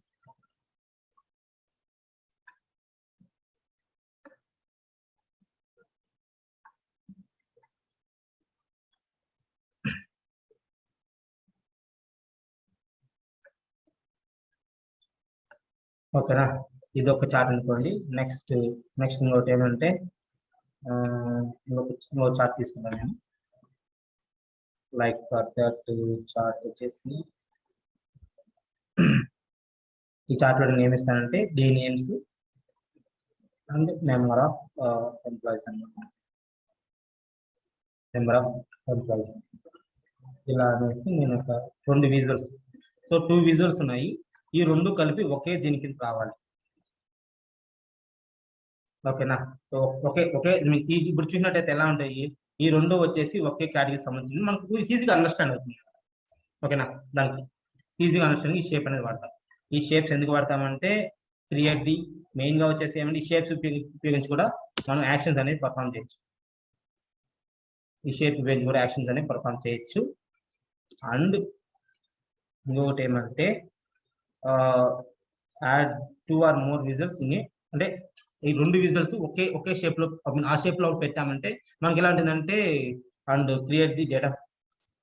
Speaker 1: ఓకేనా, ఇది ఒక చార్ట్ అనుకోండి. నెక్స్ట్ ఇంకోటి ఏమంటే ఇంకో చార్ట్ తీసుకుంటాను నేను. లైక్ దట్ చార్ట్ వచ్చేసి ఈ చార్ట్ లో నేను ఏమిస్తానంటే day names and number of employees అన్నమాట. ఇలా అనేసి నేను ఒక 2 విజువల్స్, సో 2 విజువల్స్ ఉన్నాయి. ఈ 2 కలిపి ఒకే దీనికి రావాలి. ఓకేనా. సో ఓకే ఓకే మీకు ఇప్పుడు చూసినట్టయితే ఎలా ఉంటాయి, ఈ రెండు వచ్చేసి ఒకే కేటగిరీకి సంబంధించింది, మనకు ఈజీగా అండర్స్టాండ్ అవుతుంది. ఓకేనా, దానికి ఈజీగా అండర్స్టాండ్ ఈ షేప్ అనేది వాడతాం. ఈ షేప్స్ ఎందుకు వాడతామంటే క్రియేట్ ది మెయిన్ గా వచ్చేసి ఏమంటే ఈ షేప్స్ ఉపయోగించి కూడా మనం యాక్షన్స్ అనేది పర్ఫామ్ చేయొచ్చు. ఈ షేప్ ఉపయోగించి కూడా యాక్షన్స్ అనేది పర్ఫామ్ చేయొచ్చు. అండ్ ఇంకొకటి ఏమంటే యాడ్ 2 or more విజువల్స్ అంటే ఈ రెండు విజువల్స్ ఒకే షేప్ లో ఆ షేప్ లో పెట్టామంటే మనకి ఎలా ఉంటుందంటే and create the data,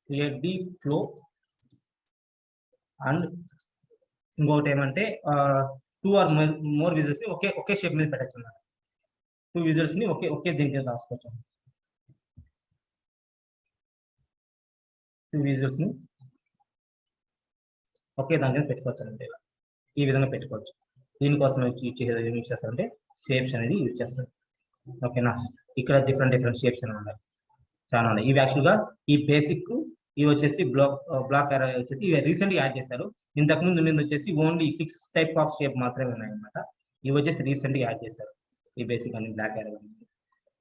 Speaker 1: create the flow. And ఇంకొకటి ఏమంటే 2 or more విజువల్స్ ని ఒకే షేప్ మీద పెట్టచ్చు అన్నమాట. 2 విజువల్స్ ని ఒకే దీని మీద రాసుకోవచ్చు. 2 విజువల్స్ ని ఒకే దాని మీద పెట్టుకోవచ్చు అంటే ఈ విధంగా పెట్టుకోవచ్చు. దీనికోసం యూజ్ చేస్తారంటే షేప్స్ అనేది యూజ్ చేస్తారు. ఓకేనా, ఇక్కడ డిఫరెంట్ షేప్స్ అని ఉన్నాయి, చాలా ఉన్నాయి. ఇవి యాక్చువల్గా ఈ బేసిక్ ఇవి వచ్చేసి బ్లాక్ ఎరా వచ్చేసి ఇవి రీసెంట్ గా యాడ్ చేశారు. ఇంతకు ముందు వచ్చేసి ఓన్లీ 6 టైప్ ఆఫ్ షేప్ మాత్రమే ఉన్నాయి అనమాట. ఇవి వచ్చేసి రీసెంట్ గా యాడ్ చేశారు ఈ బేసిక్ అని బ్లాక్ ఎరా.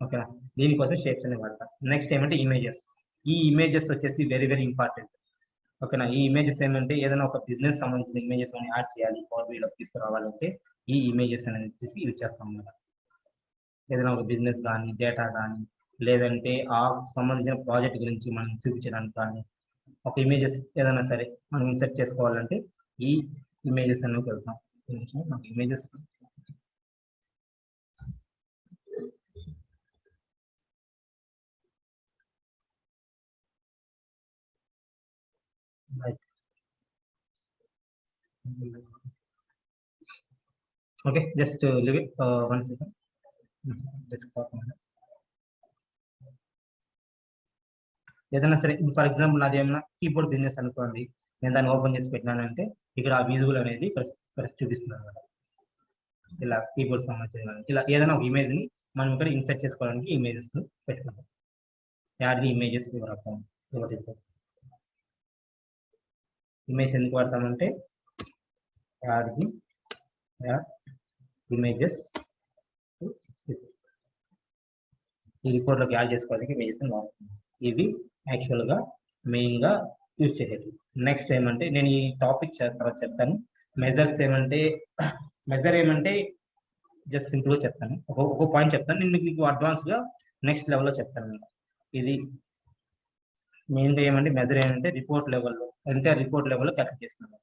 Speaker 1: ఓకేనా, దీనికోసం షేప్స్ అనేది వాడతాం. నెక్స్ట్ ఏమంటే ఇమేజెస్. ఈ ఇమేజెస్ వచ్చేసి వెరీ ఇంపార్టెంట్. ఓకేనా, ఈ ఇమేజెస్ ఏమంటే ఏదైనా ఒక బిజినెస్ సంబంధించిన ఇమేజెస్ అని యాడ్ చేయాలి, పవర్ బిలో తీసుకురావాలంటే ఈ ఇమేజెస్ అనేది వచ్చేసి యూజ్ చేస్తాం అన్నమాట. ఏదైనా ఒక బిజినెస్ కానీ డేటా కానీ లేదంటే ఆ సంబంధించిన ప్రాజెక్ట్ గురించి మనం చూపించడానికి కానీ ఒక ఇమేజెస్ ఏదైనా సరే మనం ఇన్సర్ట్ చేసుకోవాలంటే ఈ ఇమేజెస్ అనేది వెళ్తాం. నాకు images okay, just live it 1 second. ఏదైనా సరే ఫర్ ఎగ్జాంపుల్ నాది ఏమన్నా కీబోర్డ్ బిజినెస్ అనుకోండి, నేను దాన్ని ఓపెన్ చేసి పెట్టినానంటే ఇక్కడ ఆ విజువల్ అనేది ప్రెస్ చూపిస్తున్నాను అనమాట. ఇలా కీబోర్డ్ సంబంధించిన ఇలా ఏదైనా ఒక ఇమేజ్ ని మనం ఇక్కడ ఇన్సర్ట్ చేసుకోవడానికి ఇమేజెస్ పెట్టుకుంటాం. యాడ్ ది ఇమేజెస్ ఇమేజ్ ఎందుకు వాడతామంటే యాడ్ ది ఇమేజెస్ ఈ రిపోర్ట్ లోకి యాడ్ చేసుకోవడానికి ఇమేజెస్ వాడుతున్నాం. ఇవి యాక్చువల్ గా మెయిన్ గా యూజ్ చేసేది. నెక్స్ట్ ఏమంటే నేను ఈ టాపిక్ తర్వాత చెప్తాను. మెజర్స్ ఏమంటే మెజర్ ఏమంటే జస్ట్ సింపుల్ గా చెప్తాను, ఒక పాయింట్ చెప్తాను, నేను మీకు అడ్వాన్స్ గా నెక్స్ట్ లెవెల్లో చెప్తాను. ఇది మెయిన్ గా ఏమంటే మెజర్ ఏమంటే రిపోర్ట్ లెవెల్లో అంటే రిపోర్ట్ లెవెల్లో క్యాల్కులేట్ చేస్తున్నాను,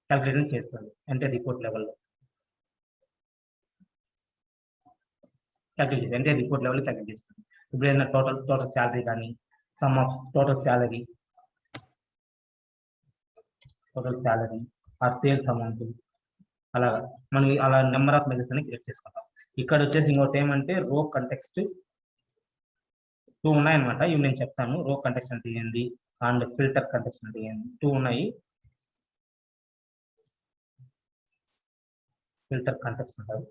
Speaker 1: క్యాల్కులేషన్ చేస్తాను అంటే రిపోర్ట్ లెవెల్లో క్యాల్కులేట్ చేస్తాను అంటే రిపోర్ట్ లెవెల్లో క్యాల్కులేట్ చేస్తాను. ఇప్పుడు ఏదైనా టోటల్ శాలరీ కానీ sum of total salary or sales amount అలాగా మనం అలా నెంబర్ ఆఫ్ మెజర్స్ అని క్రియేట్ చేసుకుంటాం. ఇక్కడ వచ్చేసి ఇంకోటి ఏమంటే రో కంటెక్స్ట్ 2 ఉన్నాయన్నమాట. ఇవి నేను చెప్తాను. రో కంటెక్స్ట్ అంటే ఏంది అండ్ ఫిల్టర్ కంటెక్స్ట్ అంటే ఏంది, 2 ఉన్నాయి. ఫిల్టర్ కంటెక్స్ట్ అంటారు.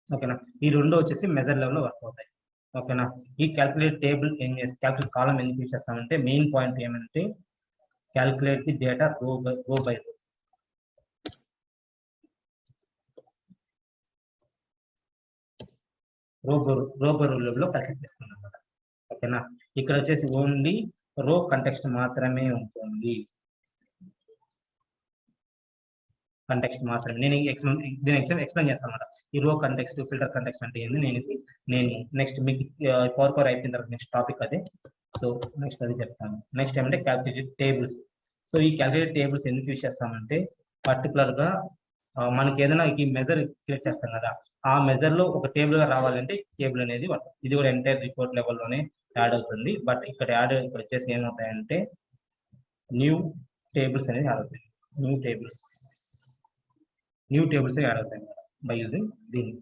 Speaker 1: ఓకేనా, ఈ రెండు వచ్చేసి మెజర్ లెవెల్లో వర్క్ అవుతాయి. ఓకేనా, ఈ క్యాల్కులేట్ టేబుల్ ఏం చేసి క్యాల్కులేట్ కాలం ఎందుకు యూజ్ చేస్తామంటే మెయిన్ పాయింట్ ఏమంటే క్యాల్కులేట్ ది డేటా రో బై రో లో క్యాల్కులేట్ చేస్తాం అనమాట. ఓకేనా, ఇక్కడ వచ్చేసి ఓన్లీ రో కంటెక్స్ట్ మాత్రమే ఉంటుంది. కంటెక్స్ట్ మాత్రమే నేను దీని ఎక్స్ప్లెయిన్ చేస్తాను అనమాట. ఈ రో కంటెక్స్ట్ ఫిల్టర్ కంటెక్స్ట్ అంటే ఏంది నేను నెక్స్ట్ మీకు పవర్ కోర్ అయిపోయిన తర్వాత నెక్స్ట్ టాపిక్ అదే. సో నెక్స్ట్ అది చెప్తాను. నెక్స్ట్ ఏమంటే క్యాల్కులేటెడ్ టేబుల్స్. సో ఈ క్యాల్కులేటెడ్ టేబుల్స్ ఎందుకు యూజ్ చేస్తామంటే పర్టికులర్ గా మనకి ఏదైనా ఈ మెజర్ క్రియేట్ చేస్తాం కదా, ఆ మెజర్ లో ఒక టేబుల్ గా రావాలంటే టేబుల్ అనేది ఇది కూడా ఎంటైర్ రిపోర్ట్ లెవెల్లోనే యాడ్ అవుతుంది. బట్ ఇక్కడ వచ్చేసి ఏమవుతాయంటే న్యూ టేబుల్స్ అనేది యాడ్ అవుతాయి. న్యూ టేబుల్స్ యాడ్ అవుతాయి బై యూజింగ్ దీన్ని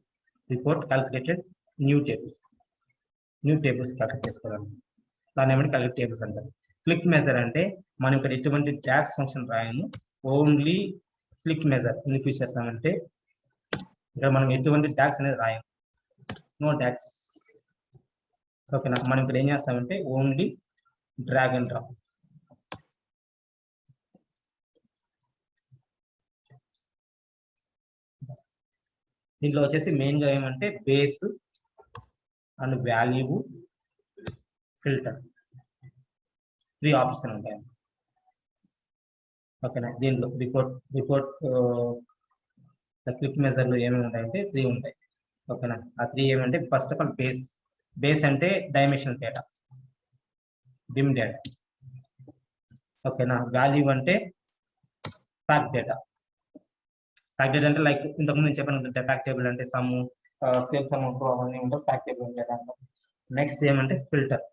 Speaker 1: report calculated new tables calculate చేసుకోవడానికి దాన్ని ఏమంటే క్యాల్కులేట్ టేబుల్స్ అంటారు. క్లిక్ మెజర్ అంటే మనం ఇక్కడ ఎటువంటి ట్యాక్స్ ఫంక్షన్ రాయము, ఓన్లీ క్లిక్ మెజర్ ఎందుకు యూజ్ చేస్తామంటే ఇక్కడ మనం ఎటువంటి ట్యాక్స్ అనేది రాయం, నో ట్యాక్స్. ఓకేనా, మనం ఇక్కడ ఏం చేస్తామంటే ఓన్లీ డ్రాగ్ అండ్ డ్రాప్. దీంట్లో వచ్చేసి మెయిన్గా ఏమంటే base and value filter 3 option ఉంటాయి. ఓకేనా, దీంట్లో రిపోర్ట్ క్లిక్ మెజర్లు ఏమేమి ఉంటాయంటే 3 ఉంటాయి. ఓకేనా, ఆ 3 ఏమంటే ఫస్ట్ ఆఫ్ ఆల్ బేస్ అంటే డైమెన్షనల్ డేటా, డిమ్ డేటా. ఓకేనా, వాల్యూ అంటే ఫ్యాక్ట్ డేటా. ఫ్యాక్ట్ డేటా అంటే లైక్ ఇంతకుముందు నేను చెప్పాను, ఫ్యాక్ట్ టేబుల్ అంటే సమ్ సేల్స్ అమౌంట్ అవన్నీ ఉంటాయి ఫ్యాక్ట్ టేబుల్ డేటా. నెక్స్ట్ ఏమంటే ఫిల్టర్.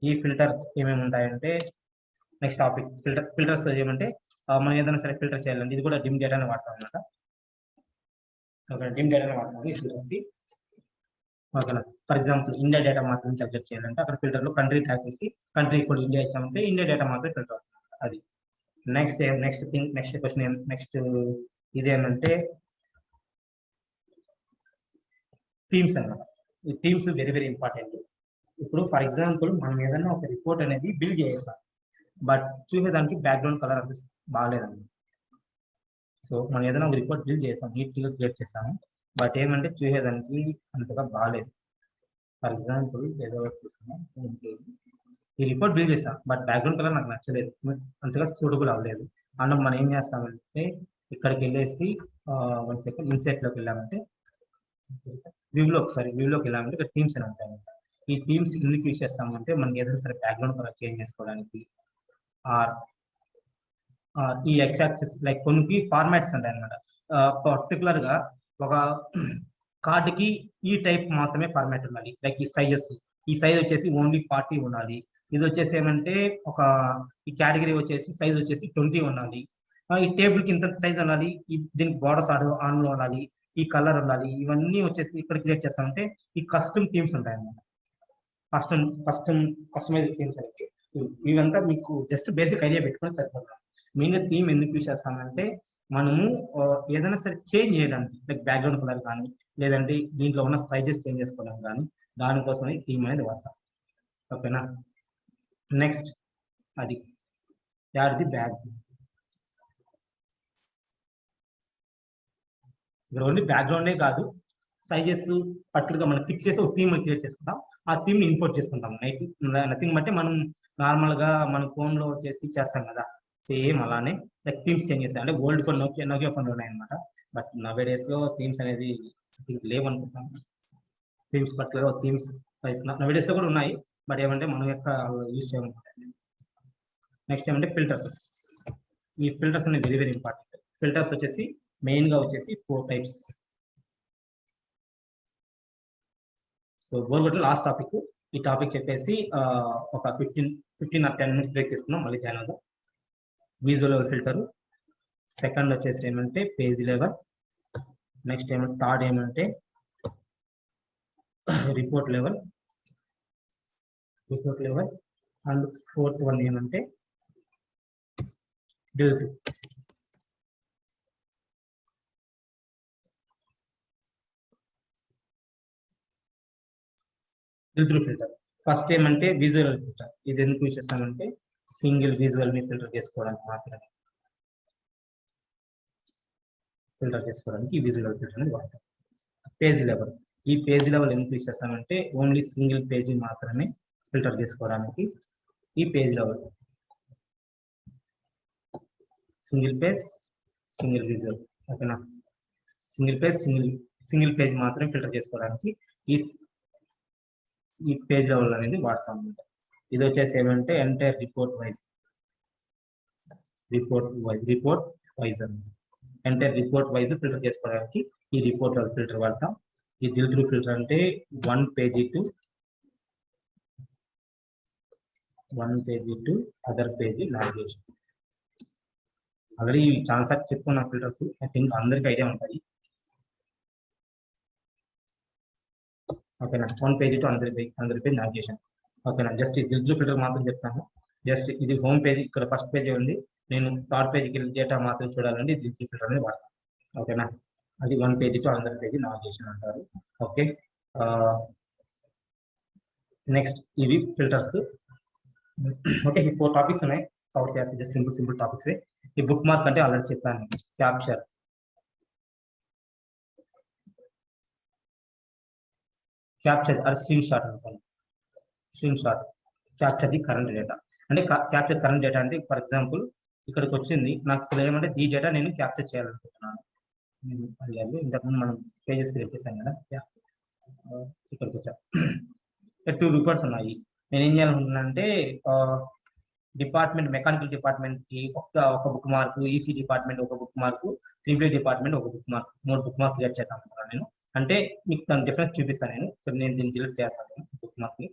Speaker 1: ఈ ఫిల్టర్స్ ఏమేమి ఉంటాయంటే నెక్స్ట్ టాపిక్ ఫిల్టర్స్ ఏమంటే మనం ఏదైనా సరే ఫిల్టర్ చేయాలంటే ఇది కూడా డిమ్ డేటానే వాడతాం అనమాట. ఓకే, డిమ్ డేటానే వాడతాం ఈ ఫిల్టర్స్కి. ఓకేనా, ఫర్ ఎగ్జాంపుల్ ఇండియా డేటా మాత్రం క్యాల్కులేట్ చేయాలంటే అక్కడ ఫిల్టర్లో కంట్రీ ట్యాగ్ చేసి కంట్రీ కూడా ఇండియా ఇచ్చామంటే ఇండియా డేటా మాత్రం ఫిల్టర్ అవుతుంది. అది నెక్స్ట్ క్వశ్చన్ నెక్స్ట్ ఇదేమంటే థీమ్స్ అన్నమాట. ఈ థీమ్స్ వెరీ వెరీ ఇంపార్టెంట్. ఇప్పుడు ఫర్ ఎగ్జాంపుల్ మనం ఏదైనా ఒక రిపోర్ట్ అనేది బిల్డ్ చేస్తాం, బట్ చూసేదానికి బ్యాక్గ్రౌండ్ కలర్ అంత బాగాలేదండి. సో మనం ఏదైనా ఒక రిపోర్ట్ బిల్డ్ చేస్తాం, నీట్గా క్రియేట్ చేస్తాము, బట్ ఏమంటే చూసేదానికి అంతగా బాగాలేదు. ఫర్ ఎగ్జాంపుల్ ఏదో చూస్తున్నాం, ఈ రిపోర్ట్ బిల్డ్ చేస్తాం బట్ బ్యాక్గ్రౌండ్ కలర్ నాకు నచ్చలేదు, అంతగా సూటబుల్ అవ్వలేదు. అన్న మనం ఏం చేస్తామంటే ఇక్కడికి వెళ్ళేసి వన్ సెకండ్ ఇన్సెట్లోకి వెళ్ళామంటే వ్యూలోకి వెళ్ళామంటే ఇక్కడ థీమ్స్ అని ఉంటాయి. ఈ థీమ్స్ ఎందుకు యూజ్ చేస్తామంటే మనకి ఏదైనా సరే బ్యాక్గ్రౌండ్ కలర్ చేంజ్ చేసుకోవడానికి, ఈ ఎక్స్ యాక్సిస్ లైక్ కొన్ని ఫార్మాట్స్ ఉంటాయి అనమాట. పర్టికులర్ గా ఒక కార్డుకి ఈ టైప్ మాత్రమే ఫార్మాట్ ఉండాలి. లైక్ ఈ సైజ్ వచ్చేసి ఓన్లీ 40 ఉండాలి. ఇది వచ్చేసి ఏమంటే ఈ కేటగిరీ వచ్చేసి సైజ్ వచ్చేసి 20 ఉండాలి. ఈ టేబుల్ కి ఇంత సైజ్ ఉండాలి, దీనికి బార్డర్స్ ఆన్ లో ఉండాలి, ఈ కలర్ ఉండాలి. ఇవన్నీ వచ్చేసి ఇక్కడ క్రియేట్ చేస్తామంటే ఈ కస్టమ్ థీమ్స్ ఉంటాయి అన్నమాట. కస్టమైజ్ థీమ్స్ అనేసి ఇవంతా మీకు జస్ట్ బేసిక్ ఐడియా పెట్టుకొని సరిపోతుంది. మెయిన్గా థీమ్ ఎందుకు యూజ్ చేస్తామంటే మనము ఏదైనా సరే చేంజ్ చేయడానికి, లైక్ బ్యాక్గ్రౌండ్ కలర్ కానీ లేదంటే దీంట్లో ఉన్న సైజెస్ చేంజ్ చేసుకోవడానికి కానీ దానికోసం థీమ్ అనేది వాడతాం. ఓకేనా, నెక్స్ట్ అది యాడ్ ది బ్యాగ్. ఇక్కడ ఓన్లీ బ్యాక్గ్రౌండే కాదు, సైజెస్ పర్టికులర్గా మనం ఫిక్స్ చేసి ఒక థీమ్ క్రియేట్ చేసుకుంటాం, ఆ థీమ్ని ఇంపోర్ట్ చేసుకుంటాం. నథింగ్ బట్టి మనం నార్మల్గా మన ఫోన్లో వచ్చేసి చేస్తాం కదా, సేమ్ అలానే లైక్ థీమ్స్ చేంజ్ చేస్తాం. అంటే ఓల్డ్ ఫోన్ నోకియా ఫోన్లు ఉన్నాయన్నమాట, బట్ నవే డేస్లో థీమ్స్ అనేది లేవు అనుకుంటాం. థీమ్స్ పర్టికులర్గా థీమ్స్ నవే డేస్లో కూడా ఉన్నాయి, బట్ ఏమంటే మనం యొక్క యూజ్ చేయమనుకుంటాం. నెక్స్ట్ ఏమంటే ఫిల్టర్స్. ఈ ఫిల్టర్స్ అనేది వెరీ వెరీ ఇంపార్టెంట్. ఫిల్టర్స్ వచ్చేసి మెయిన్గా వచ్చేసి 4 టైప్స్. సో గోల్గొట్ల లాస్ట్ టాపిక్. ఈ టాపిక్ చెప్పేసి ఒక 15 or 10 minutes బ్రేక్ తీసుకున్నాం, మళ్ళీ జాయిన్ అవుదాం. Visual level filter. సెకండ్ వచ్చేసి ఏమంటే పేజ్ లెవెల్. నెక్స్ట్ ఏమంటే థర్డ్ ఏమంటే report level and fourth one ఏమంటే డిల్ త్రూ ఫిల్టర్. ఫస్ట్ ఏమంటే విజువల్ ఫిల్టర్. ఇది ఎందుకు యూజ్ చేస్తామంటే సింగిల్ విజువల్ ని ఫిల్టర్ చేసుకోవడానికి మాత్రమే. ఈ విజువల్ ఫిల్టర్ అనేది వాడతాం. Page level. ఈ పేజ్ లెవెల్ ఎందుకు యూజ్ చేస్తామంటే ఓన్లీ సింగిల్ పేజీ మాత్రమే ఫిల్టర్ చేసుకోవడానికి ఈ page level. Single page single visual. ఓకేనా, సింగిల్ పేజ్ మాత్రమే ఫిల్టర్ చేసుకోవడానికి ఈ పేజ్ లెవెల్ అనేది వాడతాం అన్నమాట. ఇది వచ్చేసి ఏమంటే entire report wise entire report wise filter చేసుకోవడానికి ఈ రిపోర్ట్ ఫిల్టర్ వాడతాం. ఈ డిల్ త్రూ ఫిల్టర్ అంటే 1 page to other page navigation. Already చాలా సార్లు చెప్పుకున్న ఫిల్టర్స్, ఐ థింక్ అందరికీ ఐడియా ఉంటుంది. ఓకేనా, 1 పేజీ టు అందరి పేజ్ నావిగేషన్. ఓకేనా, జస్ట్ ఈ డిల్ త్రూ ఫిల్టర్ మాత్రం చెప్తాను. జస్ట్ ఇది హోమ్ పేజ్, ఇక్కడ ఫస్ట్ పేజీ ఉంది, నేను థర్డ్ పేజీకి డేటా మాత్రం చూడాలండి డిల్ త్రూ ఫిల్టర్ అనేది వాడతాను. ఓకేనా, అది 1 పేజీ టు అందరి పేజీ నావిగేషన్ అంటారు. ఓకే, నెక్స్ట్ ఇవి ఫిల్టర్స్. ఓకే, ఈ 4 టాపిక్స్ ఉన్నాయి కవర్ చేస్తే, జస్ట్ సింపుల్ టాపిక్స్. ఈ బుక్ మార్క్ అంటే ఆల్రెడీ చెప్పాను, capture. Capture or screen shot అనుకోండి, screen shot capture the current data. అంటే క్యాప్చర్ కరెంట్ డేటా అంటే ఫర్ ఎగ్జాంపుల్ ఇక్కడికి వచ్చింది, నాకు ఇక్కడ ఏమంటే ఈ డేటా నేను క్యాప్చర్ చేయాలనుకుంటున్నాను. ఇంతకుముందు మనం పేజెస్ క్రియేట్ చేశాం కదా, ఇక్కడికి వచ్చా. 2 రికార్డ్స్ ఉన్నాయి. నేను ఏం చేయాలనుకుంటున్నానంటే డిపార్ట్మెంట్ మెకానికల్ డిపార్ట్మెంట్ కి ఒక బుక్ మార్క్, ఈసీ డిపార్ట్మెంట్ ఒక బుక్ మార్క్, ట్రిపుల్ డిపార్ట్మెంట్ ఒక book mark, 3 book mark create చేద్దాం అనుకున్నాను నేను. అంటే మీకు దాని డిఫరెన్స్ చూపిస్తాను నేను. నేను దీన్ని డిలీట్ చేస్తాను బుక్ మార్క్ ని.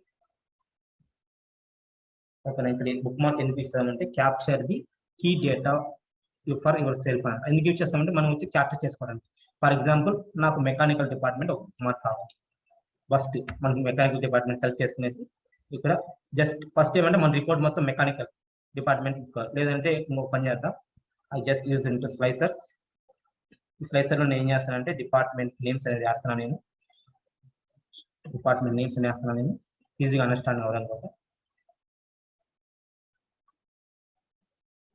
Speaker 1: ఓకే, ఇక్కడ బుక్ మార్క్ ఎందుకు ఇస్తామంటే capture the key data for yourself అని. ఎందుకు యూజ్ చేస్తామంటే మనం వచ్చి క్యాప్చర్ చేసుకోవడానికి. ఫర్ ఎగ్జాంపుల్ నాకు మెకానికల్ డిపార్ట్మెంట్ ఒక బుక్ మార్క్ కావాలి. ఫస్ట్ మనకి మెకానికల్ డిపార్ట్మెంట్ సెలెక్ట్ చేసుకునేసి ఇక్కడ జస్ట్ ఫస్ట్ ఏమంటే మన రిపోర్ట్ మొత్తం మెకానికల్ డిపార్ట్మెంట్, లేదంటే ఇంకొక పని చేద్దాం. I just use into slicers. ఈ స్లైసర్లో నేను ఏం చేస్తానంటే డిపార్ట్మెంట్ నేమ్స్ అనేది వేస్తున్నాను నేను. డిపార్ట్మెంట్ నేమ్స్ అని వేస్తున్నాను నేను ఈజీగా అండర్స్టాండ్ అవ్వడం కోసం.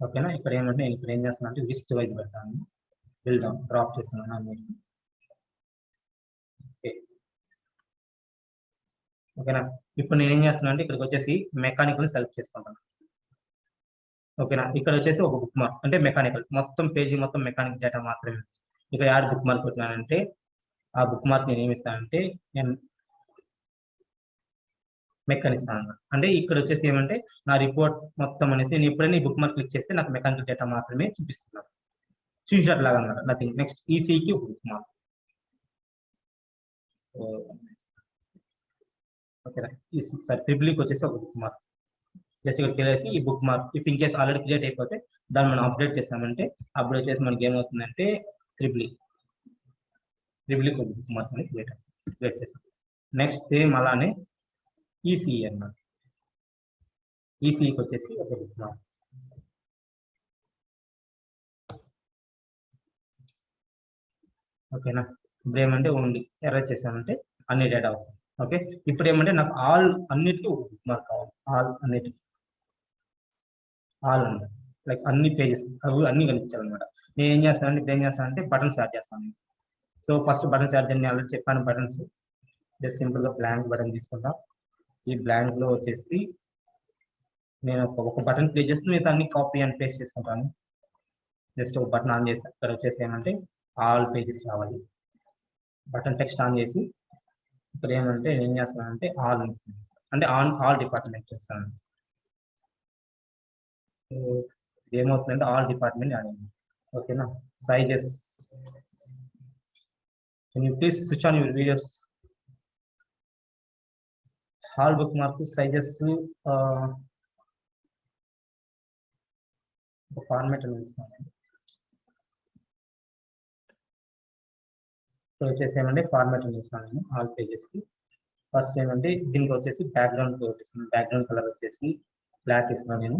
Speaker 1: ఓకేనా, ఇక్కడ ఏమంటే నేను ఇక్కడ ఏం చేస్తాను అంటే లిస్ట్ వైజ్ పెడతాను, బిల్ డౌన్ డ్రాప్ చేస్తున్నాను అన్నిటిని. ఓకేనా, ఇప్పుడు నేను ఏం చేస్తున్నాను అంటే ఇక్కడికి వచ్చేసి మెకానికల్ సెలెక్ట్ చేసుకుంటాను. ఓకేనా, ఇక్కడ వచ్చేసి ఒక బుక్ మార్క్ అంటే మెకానికల్ మొత్తం పేజీ మొత్తం మెకానికల్ డేటా మాత్రమే. ఇక్కడ యాడ్ బుక్ మార్క్ పెట్టినానంటే ఆ బుక్ మార్క్ నేను ఏమి ఇస్తానంటే నేను మెకాన్ ఇస్తాను. అంటే ఇక్కడ వచ్చేసి ఏమంటే నా రిపోర్ట్ మొత్తం అనేసి నేను ఎప్పుడైనా ఈ బుక్ మార్క్ క్లిక్ చేస్తే నాకు మెకానికల్ డేటా మాత్రమే చూపిస్తున్నాను, స్క్రీన్ షాట్ లాగా అన్నమాట, నథింగ్. నెక్స్ట్ ఈసీకి ఒక బుక్ మార్క్. ఓకేనా, సార్ ట్రిపుల్కి వచ్చేసి ఒక బుక్ మార్క్. జస్ట్ ఇక్కడ వెళ్ళేసి ఈ book mark if in case already create అయిపోతే దాన్ని మనం అప్డేట్ చేసామంటే అప్డేట్ చేసి మనకి ఏమవుతుందంటే ట్రిపుల్కి ఒక బుక్ మార్క్ అని క్రియేట్ చేసాం. నెక్స్ట్ సేమ్ అలానే ఈసీఈ అన్నమాట, ఈసీఈకి వచ్చేసి ఒక బుక్ మార్క్. ఓకేనా, ఇప్పుడు ఏమంటే ఓన్లీ ఎర్రర్ చేసామంటే అన్ని డేటా వస్తుంది. ఓకే, ఇప్పుడు ఏమంటే నాకు ఆల్ అన్నిటికీ ఒక బుక్ మార్క్ కావాలి, ఆల్ అన్నిటికీ, ఆల్ అన్నమాట, లైక్ అన్ని పేజెస్ అవి అన్ని కనిపించాలన్నమాట. నేను ఏం చేస్తానంటే ఇప్పుడు ఏం చేస్తానంటే బటన్స్ యాడ్ చేస్తాను. సో ఫస్ట్ బటన్స్ యాడ్ చేయండి, ఆల్రెడీ చెప్పాను బటన్స్. జస్ట్ సింపుల్గా బ్లాంక్ బటన్ తీసుకుంటాం. ఈ బ్లాంక్లో వచ్చేసి నేను ఒక బటన్ క్లిక్ చేస్తే మిగతా అన్ని కాపీ అండ్ పేస్ట్ చేసుకుంటాను. జస్ట్ ఒక బటన్ ఆన్ చేస్తాను, ఇక్కడ వచ్చేసి ఏమంటే ఆల్ పేజెస్ రావాలి. బటన్ టెక్స్ట్ ఆన్ చేసి ఇక్కడ ఏమంటే ఏం చేస్తానంటే ఆల్ ఇస్తాను, అంటే ఆల్ డిపార్ట్మెంట్ చేస్తాను. ఏమవుతుందంటే ఆల్ డిపార్ట్మెంట్ యాడ్ అయింది. ఓకేనా, sizes can you please switch on your videos. All book mark sizes format అని ఇస్తాను. ఇప్పుడు వచ్చేసి ఏమంటే ఫార్మాట్ అని ఇస్తాను నేను ఆల్ పేజెస్కి. ఫస్ట్ ఏమంటే దీనికి వచ్చేసి బ్యాక్గ్రౌండ్ ఇస్తున్నాను, బ్యాక్గ్రౌండ్ కలర్ వచ్చేసి బ్లాక్ ఇస్తున్నాను నేను.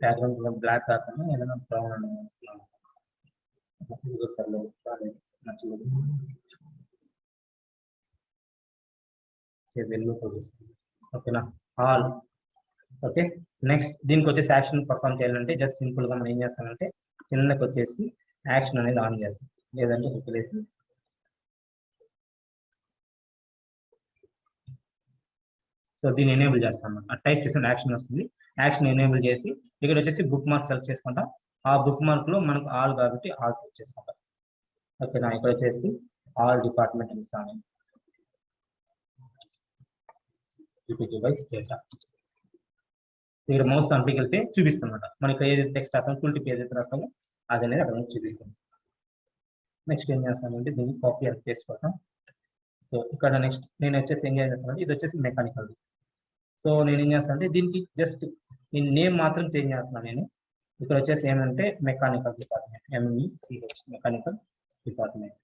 Speaker 1: బ్యాక్గ్రౌండ్ కలర్ బ్లాక్ కాకుండా ఏదైనా బ్రౌన్ అని ఇస్తున్నాను. నచ్చలేదు, వెళ్ళు ఇస్తున్నాను. ఓకేనా, ఆల్. ఓకే, నెక్స్ట్ దీనికి వచ్చేసి యాక్షన్ పర్ఫామ్ చేయాలంటే జస్ట్ సింపుల్గా మనం ఏం చేస్తామంటే కిందకి వచ్చేసి యాక్షన్ అనేది ఆన్ చేస్తాం, లేదంటే వదిలేసి సో దీన్ని ఎనేబుల్ చేస్తాం. టైప్ చేసిన యాక్షన్ వస్తుంది, యాక్షన్ ఎనేబుల్ చేసి ఇక్కడ వచ్చేసి బుక్ మార్క్ సెలెక్ట్ చేసుకుంటాం. ఆ బుక్ మార్క్లో మనకు ఆల్ కాబట్టి ఆల్ సెలెక్ట్ చేసుకుంటాం. ఓకేనా, ఇక్కడ వచ్చేసి ఆల్ డిపార్ట్మెంట్ ఇస్తాను. ఇక్కడ మౌస్ దాంట్లోకి వెళ్తే చూపిస్తున్నమాట మనకి ఏదైతే టెక్స్ట్ రాస్తామో ఫుల్ టిప్ ఏదైతే రాస్తామో అది అనేది అక్కడ చూపిస్తుంది. నెక్స్ట్ ఏం చేస్తామంటే దీన్ని కాపీ అండ్ పేస్ట్ కొడతాం. సో ఇక్కడ నెక్స్ట్ నేను వచ్చేసి ఏం చేస్తానంటే ఇది వచ్చేసి మెకానికల్. సో నేను ఏం చేస్తానంటే దీనికి జస్ట్ నేను నేమ్ మాత్రం చేంజ్ చేస్తున్నాను. నేను ఇక్కడ వచ్చేసి ఏమంటే mechanical department, MECH mechanical department.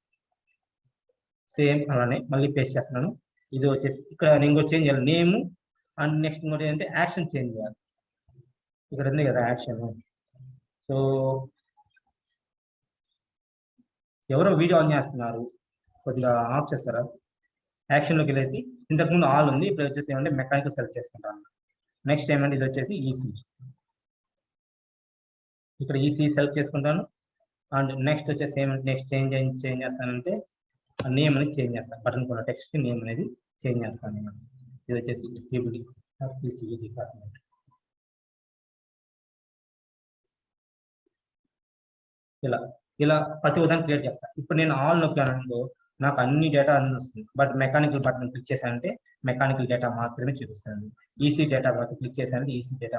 Speaker 1: Same అలానే మళ్ళీ పేస్ట్ చేస్తున్నాను. ఇది వచ్చేసి ఇక్కడ నేను ఇంకో చేంజ్ చేయాలి నేమ్ అండ్ నెక్స్ట్ ఇంకోటి ఏంటంటే యాక్షన్ చేంజ్ చేయాలి. ఇక్కడ ఉంది కదా యాక్షన్. సో ఎవరో వీడియో ఆన్ చేస్తున్నారు, కొద్దిగా ఆఫ్ చేస్తారా? యాక్షన్లోకి వెళ్ళి ఇంతకుముందు ఆల్ ఉంది, ఇప్పుడు వచ్చేసి ఏమంటే మెకానికల్ సెలెక్ట్ చేసుకుంటాను. నెక్స్ట్ ఏమంటే ఇది వచ్చేసి ఈసీ, ఇక్కడ ఈసీ సెలెక్ట్ చేసుకుంటాను. అండ్ నెక్స్ట్ వచ్చేసి ఏమంటే నెక్స్ట్ చేంజ్ చేస్తానంటే నేమ్ అనేది చేంజ్ చేస్తాను, బటన్ కొన్న టెక్స్ట్ నేమ్ అనేది చేంజ్ చేస్తాను నేను. ఇది వచ్చేసి PCB డిపార్ట్మెంట్. ఇలా ప్రతి ఉదాహరణ క్రియేట్ చేస్తాను. ఇప్పుడు నేను ఆల్ నొక్కాను, నాకు అన్ని డేటా అన్ని వస్తుంది. బట్ మెకానికల్ బటన్ క్లిక్ చేశానంటే మెకానికల్ డేటా మాత్రమే చూపిస్తాను. ఈసీ డేటా బటన్ క్లిక్ చేశానంటే ఈసీ డేటా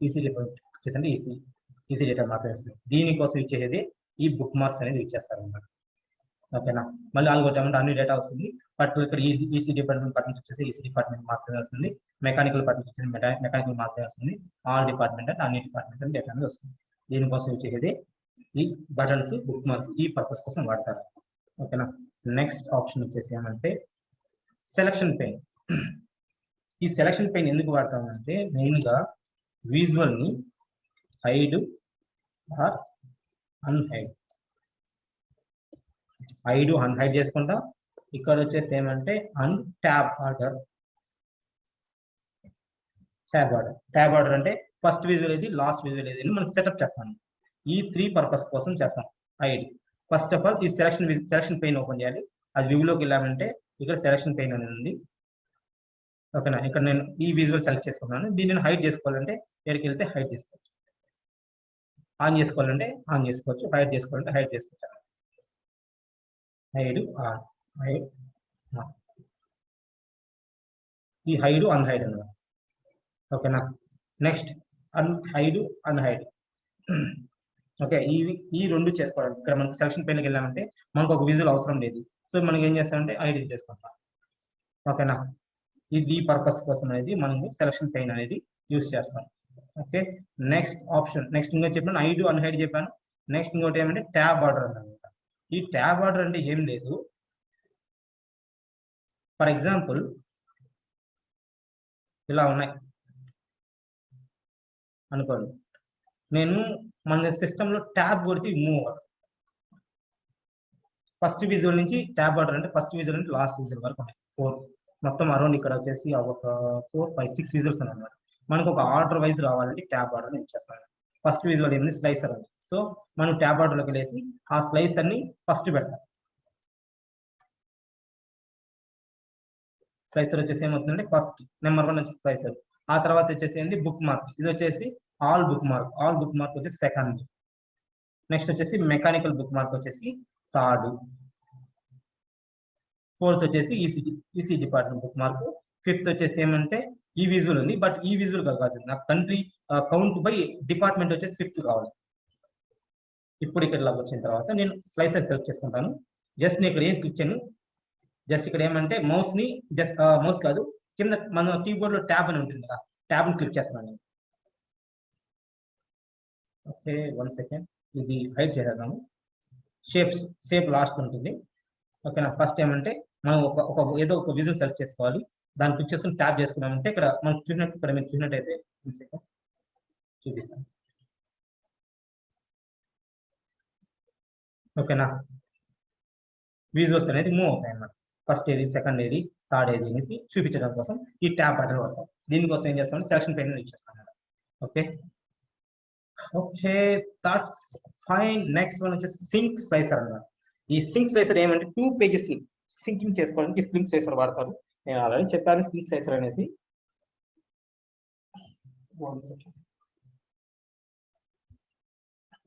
Speaker 1: ఈసీ క్లిక్ చేశానంటే ఈసీ డేటా మాత్రమే వస్తుంది. దీనికోసం ఇచ్చేది ఈ బుక్ మార్క్స్ అనేది ఇచ్చేస్తారు అన్నమాట. ఓకేనా, మళ్ళీ ఆల్గొట్టామంటే అన్ని డేటా వస్తుంది. బట్ ఇక్కడ ఈసీ డిపార్ట్మెంట్ బటన్ వచ్చేసి ఈసీ డిపార్ట్మెంట్ మాత్రమే వస్తుంది. మెకానికల్ బటన్ వచ్చేసి మెకానికల్ మాత్రమే వస్తుంది. ఆల్ డిపార్ట్మెంట్ అంటే అన్ని డిపార్ట్మెంట్ డేటా అనేది వస్తుంది. దీనికోసం ఇచ్చేది ఈ బటన్స్ బుక్ మార్క్స్ ఈ పర్పస్ కోసం వాడతారు. ఓకేనా, నెక్స్ట్ ఆప్షన్ వచ్చేసి ఏమంటే సెలక్షన్ పెయిన్. ఈ సెలక్షన్ పెయిన్ ఎందుకు వాడతామంటే మెయిన్గా విజువల్ని హైడ్ ఆర్ అన్హైడ్, హైడ్ అన్హైడ్ చేసుకుంటా. ఇక్కడ వచ్చేసి ఏమంటే ట్యాబ్ ఆర్డర్. ట్యాబ్ ఆర్డర్ అంటే ఫస్ట్ విజువల్ ఏది, లాస్ట్ విజువల్ ఏది మనం సెటప్ చేస్తాము. ఈ 3 పర్పస్ కోసం చేస్తాం. హైడ్, ఫస్ట్ ఆఫ్ ఆల్ ఈ సెలక్షన్ పెయిన్ ఓపెన్ చేయాలి. అది వ్యూలోకి వెళ్ళామంటే ఇక్కడ సెలక్షన్ పెయిన్ అనేది ఉంది. ఓకేనా, ఇక్కడ నేను ఈ విజువల్ సెలెక్ట్ చేసుకున్నాను. దీన్ని హైడ్ చేసుకోవాలంటే ఎక్కడికి వెళ్తే హైడ్ చేసుకోవచ్చు, ఆన్ చేసుకోవాలంటే ఆన్ చేసుకోవచ్చు, హైడ్ చేసుకోవాలంటే హైడ్ చేసుకోవచ్చు. హైడ్ ఆన్, హైడ్ ఈ హైడ్ అన్హైడ్ అన్నమాట. ఓకేనా, నెక్స్ట్ హైడ్ అన్హైడ్. ఓకే, ఈ రెండు చేసుకోవాలి. ఇక్కడ మనకి సెలక్షన్ పెయిన్కి వెళ్ళామంటే మనకు ఒక విజువల్ అవసరం లేదు. సో మనం ఏం చేస్తామంటే హైడ్ చేసుకుంటాం. ఓకేనా, ఇది పర్పస్ కోసం అనేది మనము సెలక్షన్ పెయిన్ అనేది యూస్ చేస్తాం. ఓకే, నెక్స్ట్ ఆప్షన్, నెక్స్ట్ ఇంకోటి చెప్పాను హైడ్ అన్హైడ్ చెప్పాను. నెక్స్ట్ ఇంకోటి ఏమంటే ట్యాబ్ ఆర్డర్ అన్నమాట. ఈ ట్యాబ్ ఆర్డర్ అంటే ఏం లేదు. ఫర్ ఎగ్జాంపుల్ ఇలా ఉన్నాయి అనుకోండి, నేను మన సిస్టంలో ట్యాబ్ కొడితే మూవ్ అవ్వదు. ఫస్ట్ విజువల్ నుంచి ట్యాబ్ ఆర్డర్ అంటే ఫస్ట్ విజువల్ నుంచి లాస్ట్ విజువల్ వరకు ఉన్నాయి 4, మొత్తం అరౌండ్ ఇక్కడ వచ్చేసి ఒక 4, 5, 6 విజువల్స్ అన్నమాట. మనకు ఒక ఆర్డర్ వైజ్ రావాలంటే ట్యాబ్ ఆర్డర్ ఇచ్చేస్తాను. ఫస్ట్ విజువల్ ఏంది, స్లైసర్ అని. సో మనం ట్యాబ్ ఆర్డర్లోకి వెళ్ళేసి ఆ స్లైసర్ ని ఫస్ట్ పెడతాం. స్లైసర్ వచ్చేసి ఏమవుతుందంటే ఫస్ట్ నెంబర్ 1 వచ్చి స్లైసర్. ఆ తర్వాత వచ్చేసి ఏంది బుక్ మార్క్. ఇది వచ్చేసి ఆల్ బుక్ మార్క్ వచ్చేసి సెకండ్. నెక్స్ట్ వచ్చేసి మెకానికల్ బుక్ మార్క్ వచ్చేసి థర్డ్. ఫోర్త్ వచ్చేసి EC department book mark. Fifth వచ్చేసి ఏమంటే ఈ విజువల్ ఉంది, బట్ ఈ విజువల్ కాదు, నాకు కంట్రీ కౌంట్ బై డిపార్ట్మెంట్ వచ్చేసి 5th కావాలి. ఇప్పుడు ఇక్కడ వచ్చిన తర్వాత నేను స్లైసర్ సెలెక్ట్ చేసుకుంటాను. జస్ట్ నేను ఇక్కడ ఏం క్లిక్ చేయను, జస్ట్ ఇక్కడ ఏమంటే మౌస్ కాదు, కింద మన కీబోర్డ్ లో ట్యాబ్ అని ఉంటుంది కదా, ట్యాబ్ ని క్లిక్ చేస్తున్నాను నేను. ఓకే, 1 సెకండ్, ఇది హైడ్ చేద్దాము. షేప్ లాస్ట్ ఉంటుంది. ఓకేనా, ఫస్ట్ ఏమంటే మనం ఏదో ఒక విజువల్ సెలెక్ట్ చేసుకోవాలి. దాన్ని క్లిక్ చేసుకుని ట్యాబ్ చేసుకున్నామంటే ఇక్కడ మనం ఇక్కడ మీరు చూసినట్టయితే చూపిస్తాను. ఓకేనా, విజువల్స్ అనేది మూవ్ అవుతాయి అన్నమాట. ఫస్ట్ ఏది, సెకండ్ ఏది, థర్డ్ ఏది అనేసి చూపించడం కోసం ఈ ట్యాబ్ బటన్ వాడతాం. దీనికోసం ఏం చేస్తామంటే సెలక్షన్ పెయిన్ ఇచ్చేస్తాం. Okay, that's fine. Next one వచ్చేసి సింక్ స్లైసర్ అన్నమాట. ఈ సింక్ స్లైసర్ ఏమంటే 2 పేజెస్ ని సింకింగ్ చేసుకోవడానికి సింక్ స్లైసర్ వాడతారు. నేను ఆల్రెడీ చెప్పాను సింక్ స్లైసర్ అనేసి.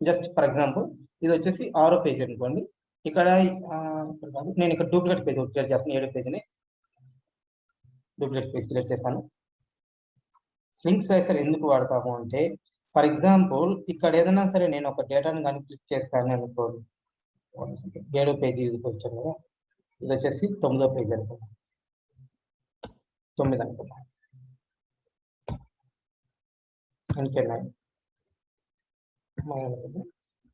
Speaker 1: జస్ట్ ఫర్ ఎగ్జాంపుల్ ఇది వచ్చేసి 6వ పేజ్ అనుకోండి. ఇక్కడ నేను ఇక్కడ డూప్లికేట్ పేజ్ క్రియేట్ చేస్తాను. 7వ పేజ్ని డూప్లికేట్ పేజ్ క్రియేట్ చేస్తాను. సింక్ స్లైసర్ ఎందుకు వాడతాము అంటే, ఫర్ ఎగ్జాంపుల్ ఇక్కడ ఏదైనా సరే నేను ఒక డేటాను కానీ క్లిక్ చేస్తాను అనుకోండి. 7వ పేజీ వచ్చాను కదా, ఇది వచ్చేసి 9వ పేజీ అనుకుంటా, 9 అనుకుంటా,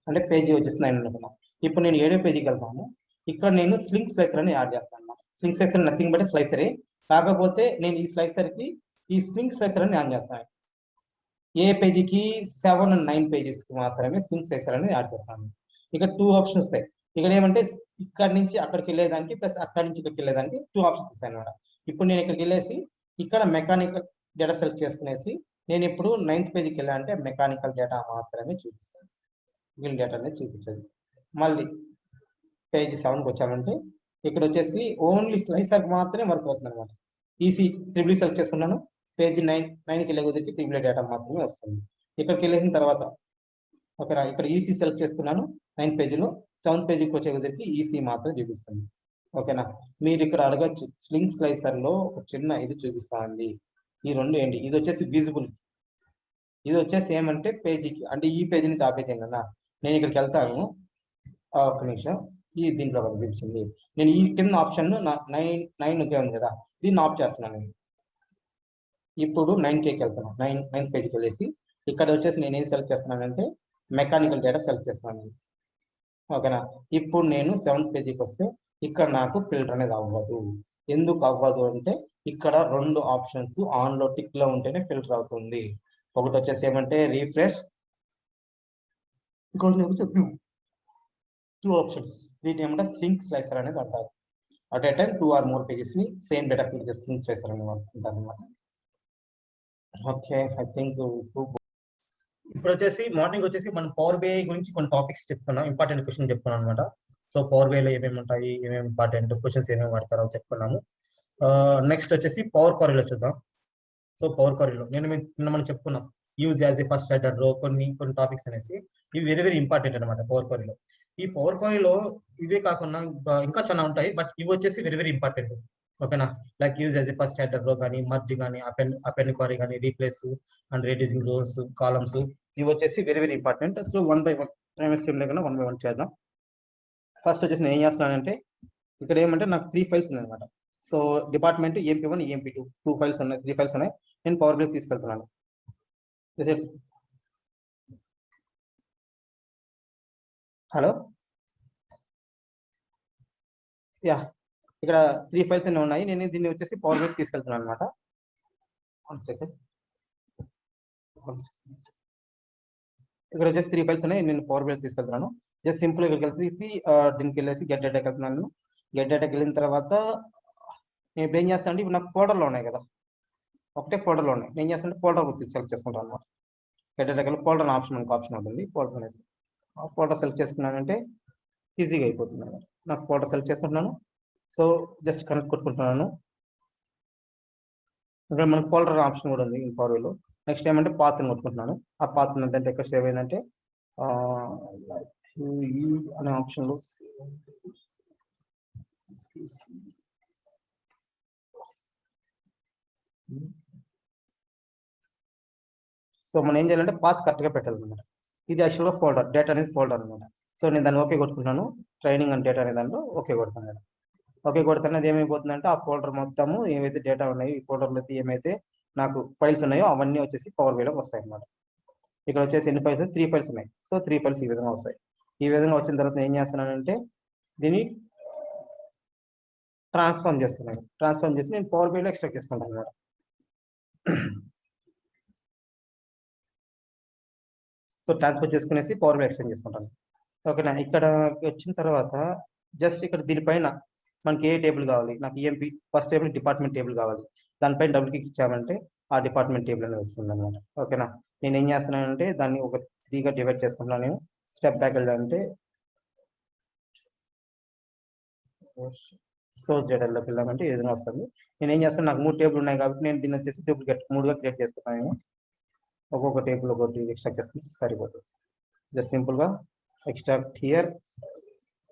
Speaker 1: అంటే పేజీ వచ్చేసి 9 అనుకున్నా. ఇప్పుడు నేను 7వ పేజీకి వెళ్తాను. ఇక్కడ నేను స్లింక్ స్లైసర్ అని యాడ్ చేస్తాను. స్లింక్ స్లైసర్ నథింగ్ బట్ స్లైసరే, కాకపోతే నేను ఈ స్లైసర్ కి ఈ స్లింక్ స్లైసర్ అని యాడ్ చేస్తాను. ఏ పేజీకి 7 and 9 పేజెస్ కి మాత్రమే స్లింక్ స్లైసర్ అనేది యాడ్ చేస్తాను. ఇక్కడ 2 ఆప్షన్స్ వస్తాయి. ఇక్కడ ఏమంటే ఇక్కడ నుంచి అక్కడికి వెళ్ళేదానికి ప్లస్ అక్కడి నుంచి ఇక్కడికి వెళ్ళేదానికి 2 ఆప్షన్స్ వస్తాయి అన్నమాట. ఇప్పుడు నేను ఇక్కడికి వెళ్ళేసి ఇక్కడ మెకానికల్ డేటా సెలెక్ట్ చేసుకునేసి నేను ఇప్పుడు 9th పేజీకి వెళ్ళాలంటే మెకానికల్ డేటా మాత్రమే చూపిస్తాను, వీల్ డేటా అనేది చూపించదు. మళ్ళీ పేజీ 7కి వచ్చామంటే ఇక్కడ వచ్చేసి ఓన్లీ స్లైసర్ మాత్రమే వర్క్ అవుతుంది అనమాట. ఈసీ త్రిబుల్ సెలెక్ట్ చేసుకున్నాను, పేజీ 9కి వెళ్ళే కుదిరికి త్రిబుల్ డేటా మాత్రమే వస్తుంది. ఇక్కడికి వెళ్ళేసిన తర్వాత ఇక్కడ ఈసీ సెలెక్ట్ చేసుకున్నాను 9 పేజీలో, 7th పేజీకి వచ్చే కుదిరికి ఈసీ మాత్రం చూపిస్తుంది. ఓకేనా. మీరు ఇక్కడ అడగచ్చు, స్లింగ్ స్లైసర్ లో ఒక చిన్న ఇది చూపిస్తుంది, ఈ రెండు ఏంటి, ఇది వచ్చేసి విజిబుల్, ఇది వచ్చేసి ఏమంటే పేజీకి, అంటే ఈ పేజీ నుంచి ఆ పేజీ కదా. నేను ఇక్కడికి వెళ్తాను, ఒక నిమిషం, ఈ దీంట్లో చూపించింది. నేను ఈ కింద ఆప్షన్ 9 ఉంది కదా, దీన్ని ఆఫ్ చేస్తున్నాను. నేను ఇప్పుడు 9Kకి వెళ్తున్నాను, 9 పేజీకి వెళ్ళేసి ఇక్కడ వచ్చేసి నేను ఏం సెలెక్ట్ చేస్తున్నానంటే మెకానికల్ డేటా సెలెక్ట్ చేస్తున్నాను. ఓకేనా. ఇప్పుడు నేను 7th పేజీకి వస్తే ఇక్కడ నాకు ఫిల్టర్ అనేది అవ్వదు. ఎందుకు అవ్వదు అంటే ఇక్కడ 2 ఆప్షన్స్ ఆన్ లో టిక్ లో ఉంటేనే ఫిల్టర్ అవుతుంది. ఒకటి వచ్చేసి ఏమంటే రీఫ్రెష్, ఇంకోటి 2 ఆప్షన్స్. దీన్ని ఏమంటే సింక్ స్లైసర్ అనేది అంటారు. At a time 2 or more pages ని సేమ్ డేటా క్లిక్ చేసి సింక్ చేస్తారనమాట. ఓకే, ఐ థింక్ ఇప్పుడు వచ్చేసి మార్నింగ్ వచ్చేసి మనం పవర్ బిఐ గురించి కొన్ని టాపిక్స్ చెప్పుకున్నాం, ఇంపార్టెంట్ క్వశ్చన్ చెప్పుకున్నాం అనమాట. సో పవర్ బిఐలో ఏమేమి ఉంటాయి, ఏమేమి ఇంపార్టెంట్ క్వశ్చన్స్ ఏమేమి వాడతారో చెప్పుకున్నాము. నెక్స్ట్ వచ్చేసి పవర్ క్వరీలో చూద్దాం. సో పవర్ క్వరీలో మనం చెప్పుకున్నాం use as a first header రో, కొన్ని టాపిక్స్ అనేసి, ఇవి వెరీ వెరీ ఇంపార్టెంట్ అనమాట పవర్ క్వరీలో. ఈ పవర్ క్వరీలో ఇవే కాకుండా ఇంకా చాలా ఉంటాయి, బట్ ఇవి వచ్చేసి వెరీ వెరీ ఇంపార్టెంట్. ఓకేనా. Like use as a first header row కానీ, మర్జ్ కానీ, అపెండ్ క్వరీ కానీ, replace and reducing rows, columns, ఇవి వచ్చేసి very very important. So 1 by 1 లేకుండా 1 by 1 చేద్దాం. ఫస్ట్ వచ్చేసి నేను ఏం చేస్తున్నానంటే ఇక్కడ ఏమంటే నాకు 3 ఫైల్స్ ఉన్నాయి అనమాట. So department EMP1, EMP2 2 files ఉన్నాయి, 3 ఫైల్స్ ఉన్నాయి. నేను పవర్ బిఐ తీసుకెళ్తున్నాను. హలో, యా, ఇక్కడ 3 ఫైల్స్ అన్నీ ఉన్నాయి. నేను దీన్ని వచ్చేసి పవర్ బిఐ తీసుకెళ్తున్నాను అనమాట. 1 సెకండ్. ఇక్కడ వచ్చేసి 3 ఫైల్స్ ఉన్నాయి, నేను పవర్ బిఐ తీసుకెళ్తున్నాను. జస్ట్ సింపుల్ ఇక్కడికి వెళ్తే దీనికి వెళ్ళేసి గెట్ డేటాకి వెళ్తున్నాను. గెట్ డేటాకి వెళ్ళిన తర్వాత నేను ఇప్పుడు ఏం చేస్తాను అంటే, ఇప్పుడు నాకు ఫోల్డర్లో ఉన్నాయి కదా, ఒకటే ఫోల్డర్లో ఉన్నాయి. నేను చేస్తాను ఫోల్డర్ సెలెక్ట్ చేసుకుంటాను అనమాట. గెట్ డేటాకి వెళ్ళి ఫోల్డర్ ఆప్షన్ ఉంటుంది, ఫోల్డర్ అనేసి ఆ ఫోల్డర్ సెలెక్ట్ చేసుకున్నానంటే ఈజీగా అయిపోతుంది అనమాట. నాకు ఫోల్డర్ సెలెక్ట్ చేసుకుంటున్నాను. సో జస్ట్ కనెక్ట్ కొట్టుకుంటున్నాను. ఇక్కడ మనకు ఫోల్డర్ ఆప్షన్ కూడా ఉంది పవర్ బిఐలో. నెక్స్ట్ ఏమంటే పాత్ని కొట్టుకుంటున్నాను. ఆ పాత్ అంటే ఎక్కడ సేవ్ అయిందంటే అనే ఆప్షన్లో సో మనం ఏం చేయాలంటే పాత్ కరెక్ట్గా పెట్టాలన్నమాట. ఇది యాక్చువల్గా ఫోల్డర్, డేటా అనేది ఫోల్డర్ అనమాట. సో నేను దాన్ని ఓకే కొట్టుకుంటున్నాను. ట్రైనింగ్ అండ్ డేటా అనే దాంట్లో ఓకే కొడుతున్నాను. ఓకే కొడుతున్నది ఏమైపోతుందంటే ఆ ఫోల్డర్ మొత్తము ఏమైతే డేటా ఉన్నాయో, ఈ ఫోల్డర్లో అయితే ఏమైతే నాకు ఫైల్స్ ఉన్నాయో అవన్నీ వచ్చేసి పవర్ బిఐలోకి వస్తాయి అన్నమాట. ఇక్కడ వచ్చేసి ఎన్ని ఫైల్స్? 3 ఫైల్స్ ఉన్నాయి. సో 3 ఫైల్స్ ఈ విధంగా వస్తాయి. ఈ విధంగా వచ్చిన తర్వాత ఏం చేస్తున్నానంటే దీన్ని ట్రాన్స్ఫార్మ్ చేస్తున్నాను. ట్రాన్స్ఫార్మ్ చేసి నేను పవర్ బిఐలో ఎక్స్ట్రాక్ట్ చేసుకుంటాను అన్నమాట. సో ట్రాన్స్ఫర్ చేసుకునేసి పవర్ బిఐ ఎక్స్టెండ్ చేసుకుంటాను. ఓకేనా. ఇక్కడ వచ్చిన తర్వాత జస్ట్ ఇక్కడ దీనిపైన మనకి ఏ టేబుల్ కావాలి, నాకు EMP first table department table కావాలి. దానిపైన డబుల్ క్లిక్ ఇచ్చామంటే ఆ డిపార్ట్మెంట్ టేబుల్ అనేది వస్తుంది అనమాట. ఓకేనా. నేను ఏం చేస్తున్నానంటే దాన్ని ఒక 3గా డివైడ్ చేసుకుంటున్నాను. నేను స్టెప్ బ్యాక్ వెళ్ళాలంటే సోర్స్ డేటాలోకి వెళ్ళామంటే ఏదైనా వస్తుంది. నేను ఏం చేస్తాను, నాకు 3 టేబుల్ ఉన్నాయి కాబట్టి నేను దీన్ని వచ్చేసి డూప్లికేట్ 3గా క్రియేట్ చేసుకుంటాను. నేను ఒక్కొక్క టేబుల్ ఒకటి ఎక్స్ట్రాక్ట్ చేసుకుంటే సరిపోతుంది. జస్ట్ సింపుల్గా extract here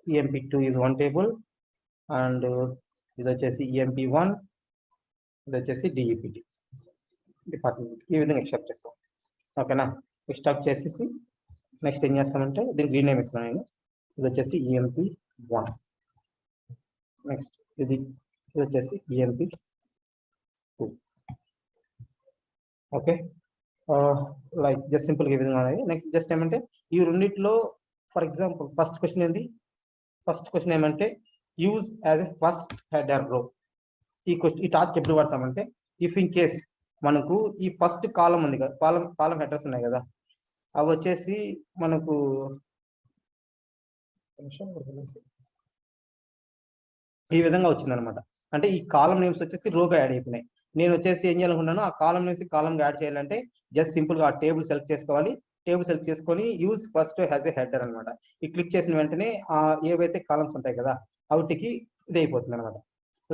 Speaker 1: EMP2 is 1 table and ఇది వచ్చేసి EMP1, ఇది వచ్చేసి DEPT డిపార్ట్మెంట్. ఈ విధంగా ఎక్స్ట్రాక్ట్ చేస్తాం. ఓకేనా. ఎక్స్ట్రాక్ట్ చేసేసి నెక్స్ట్ ఏం చేస్తామంటే దీనికి రీనేమ్ ఇస్తున్నాను నేను. ఇది వచ్చేసి EMP1. నెక్స్ట్ ఇది వచ్చేసి EMP2. ఓకే. లైక్ జస్ట్ సింపుల్గా ఈ విధంగా ఉన్నాయి. నెక్స్ట్ జస్ట్ ఏమంటే ఈ రెండిట్లో ఫర్ ఎగ్జాంపుల్ ఫస్ట్ క్వశ్చన్ ఏంది? ఫస్ట్ క్వశ్చన్ ఏమంటే use as a first header రో. ఈ టాస్క్ ఎప్పుడు వాడతామంటే ఇఫ్ ఇన్ కేస్ మనకు ఈ ఫస్ట్ కాలం ఉంది కదా, కాలం హెడర్స్ ఉన్నాయి కదా, అవి వచ్చేసి మనకు ఈ విధంగా వచ్చింది అనమాట. అంటే ఈ కాలం నేమ్స్ వచ్చేసి రోగా యాడ్ అయిపోయినాయి. నేను వచ్చేసి ఏం చేయాలనుకున్నాను, ఆ కాలం నేమ్స్ కాలంగా యాడ్ చేయాలంటే జస్ట్ సింపుల్గా ఆ టేబుల్ సెలెక్ట్ చేసుకోవాలి. టేబుల్ సెలెక్ట్ చేసుకొని use first has a header అనమాట. ఈ క్లిక్ చేసిన వెంటనే ఏవైతే కాలమ్స్ ఉంటాయి కదా వాటికి ఇది అయిపోతుంది అనమాట.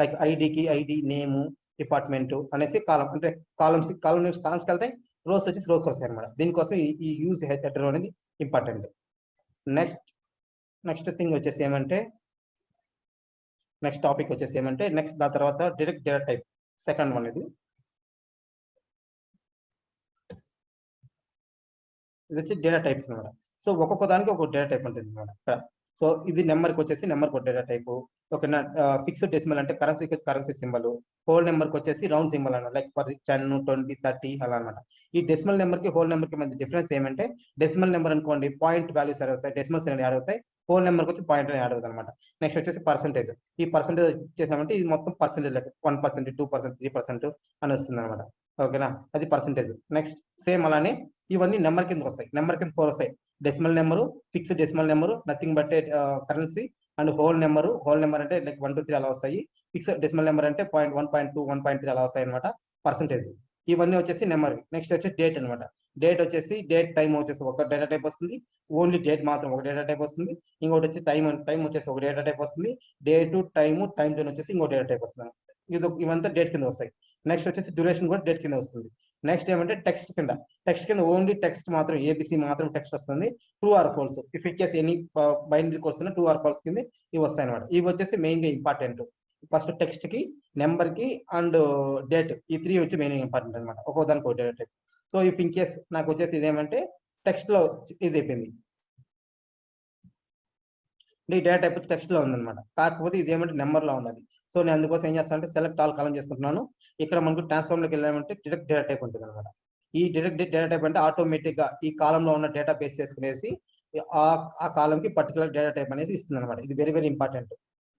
Speaker 1: లైక్ ఐడికి ఐడి, నేము, డిపార్ట్మెంట్ అనేసి కాలం, అంటే కాలమ్స్కి వెళ్తాయి, రోస్ వచ్చేసి రోస్ వస్తాయి అనమాట. దీనికోసం ఈ యూజ్ హెడర్ అనేది ఇంపార్టెంట్. నెక్స్ట్ థింగ్ వచ్చేసి ఏమంటే, నెక్స్ట్ టాపిక్ వచ్చేసి ఏమంటే, నెక్స్ట్ దాని తర్వాత direct data type, second one ఇది వచ్చి డేటా టైప్ అనమాట. సో ఒక్కొక్క దానికి ఒక డేటా టైప్ ఉంటుంది అనమాట ఇక్కడ. సో ఇది నెంబర్కి వచ్చేసి నెంబర్ ఒక డేటా టైపు, ఓకేనా. ఫిక్స్డ్ డెసిమల్ అంటే కరెన్సీ సింబల్, హోల్ నెంబర్కి వచ్చేసి రౌండ్ సింబల్ అన్నమాట, లైక్ ఫర్ 10, 20, 30 అలా అనమాట. ఈ డెసిమల్ నెంబర్కి హోల్ నెంబర్కి మధ్య డిఫరెన్స్ ఏమంటే, డెసిమల్ నెంబర్ అనుకోండి పాయింట్ వాల్యూస్ యాడ్ అవుతాయి, డెసిమల్స్ యాడ్ అవుతాయి, హోల్ నెంబర్కి వచ్చి పాయింట్ యాడ్ అవుతుంది అనమాట. నెక్స్ట్ వచ్చేసి పర్సెంటేజ్. ఈ పర్సెంటేజ్ వచ్చేసామంటే ఇది మొత్తం పర్సెంటేజ్ లెక్క, 1%, 2%, 3% అని వస్తుంది అనమాట, ఓకేనా. అది పర్సెంటేజ్. నెక్స్ట్ సేమ్ అలానే ఇవన్నీ నెంబర్ కింద వస్తాయి. నెంబర్ కింద 4 వస్తాయి. Decimal number, fixed decimal number, nothing but currency, and whole number. Whole number అంటే లైక్ 1, 2, 3 అలా వస్తాయి. ఫిక్స్డ్ డెసిమల్ నెంబర్ అంటే 0.1, 0.2, 1.3 అలా వస్తాయి అనమాట, పర్సెంటేజ్. ఇవన్నీ వచ్చేసి నెంబర్. నెక్స్ట్ వచ్చి డేట్ అనమాట. డేట్ వచ్చేసి డేట్ టైం వచ్చేసి ఒక డేటా టైప్ వస్తుంది, ఓన్లీ డేట్ మాత్రం ఒక డేటా టైప్ వస్తుంది. ఇంకోటి వచ్చి టైం వచ్చేసి ఒక డేటా టైప్ వస్తుంది. డేటు, టైం జోన్ వచ్చేసి ఇంకో డేటా టైప్ వస్తుంది. ఇవంతా డేట్ కింద వస్తాయి. నెక్స్ట్ వచ్చేసి డ్యూరేషన్ కూడా డేట్ కింద వస్తుంది. నెక్స్ట్ ఏమంటే టెక్స్ట్ కింద ఓన్లీ టెక్స్ట్ మాత్రం, ఏబిసి మాత్రం టెక్స్ట్ వస్తుంది, true or false. If it case any binary వస్తున్నా ట్రూ ఆర్ ఫాల్స్ కింద ఇవి వస్తాయి అనమాట. ఇవి వచ్చేసి మెయిన్ గా ఇంపార్టెంట్. ఫస్ట్ టెక్స్ట్ కి, నెంబర్ కి అండ్ డేట్, ఈ 3 వచ్చి మెయిన్ ఇంపార్టెంట్ అనమాట, ఒక్కో దానికి ఒక data type. So if in case నాకు వచ్చేసి ఇదేమంటే టెక్స్ట్ లో ఇది అయిపోయింది, ఈ డేటా టైప్ టెక్స్ట్ లో ఉందన్నమాట, కాకపోతే ఇదేమంటే నెంబర్ లో ఉన్నది. సో నేను అందుకోసం ఏం చేస్తాను అంటే సెలెక్ట్ ఆల్ కాలం చేసుకుంటున్నాను. ఇక్కడ మనకు ట్రాన్స్ఫార్మ్ లోకి వెళ్ళామంటే డైరెక్ట్ డేటా టైప్ ఉంటుంది అనమాట. ఈ డైరెక్ట్ డేటా టైప్ అంటే ఆటోమేటిక్ గా ఈ కాలంలో ఉన్న డేటా బేస్ చేసుకునేసి ఆ కాలం కి పర్టికులర్ డేటా టైప్ అనేది ఇస్తుంది అనమాట. ఇది వెరీ వెరీ ఇంపార్టెంట్,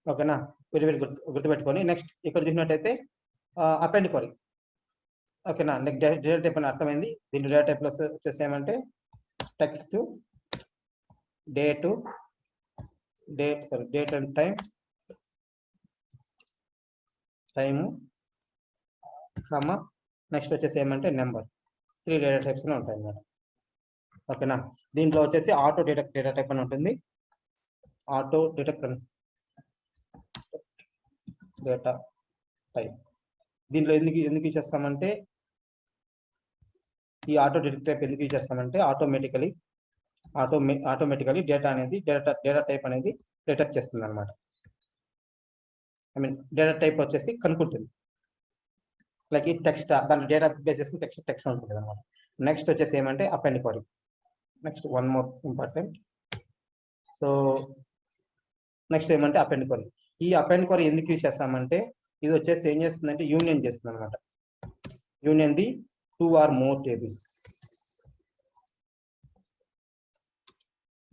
Speaker 1: ఓకేనా. వెరీ గుర్తుపెట్టుకొని. నెక్స్ట్ ఇక్కడ చూసినట్టయితే అపెండ్ క్వరీ, ఓకేనా. నెక్స్ట్ డేటా టైప్ అని అర్థమైంది. దీని డేటా టైప్ లో వచ్చేసి ఏమంటే text, date and time, comma next వచ్చేసి ఏమంటే నెంబర్. 3 డేటా టైప్స్ ఉంటాయి అన్నమాట, ఓకేనా. దీంట్లో వచ్చేసి ఆటో డేటా టైప్ అని ఉంటుంది. ఆటో డేటా టైప్ దీంట్లో ఎందుకు యూజ్ చేస్తామంటే, ఈ ఆటో డేటా టైప్ ఎందుకు యూజ్ చేస్తామంటే ఆటోమేటికలీ డేటా అనేది డేటా టైప్ అనేది డిటెక్ట్ చేస్తుంది అనమాట. ఐ మీన్ డేటా టైప్ వచ్చేసి కనుక్కుంటుంది, లైక్ ఈ టెక్స్ట్, దాని డేటా బేస్ చేసుకుని టెక్స్ట్ ఉంటుంది అనమాట. నెక్స్ట్ వచ్చేసి ఏమంటే append query. Next one more important. So next ఏమంటే అపెండ్ క్వరీ. ఈ అపెండ్ క్వరీ ఎందుకు యూజ్ చేస్తామంటే, ఇది వచ్చేసి ఏం చేస్తుందంటే యూనియన్ చేస్తుంది అనమాట. Union the 2 or more tables.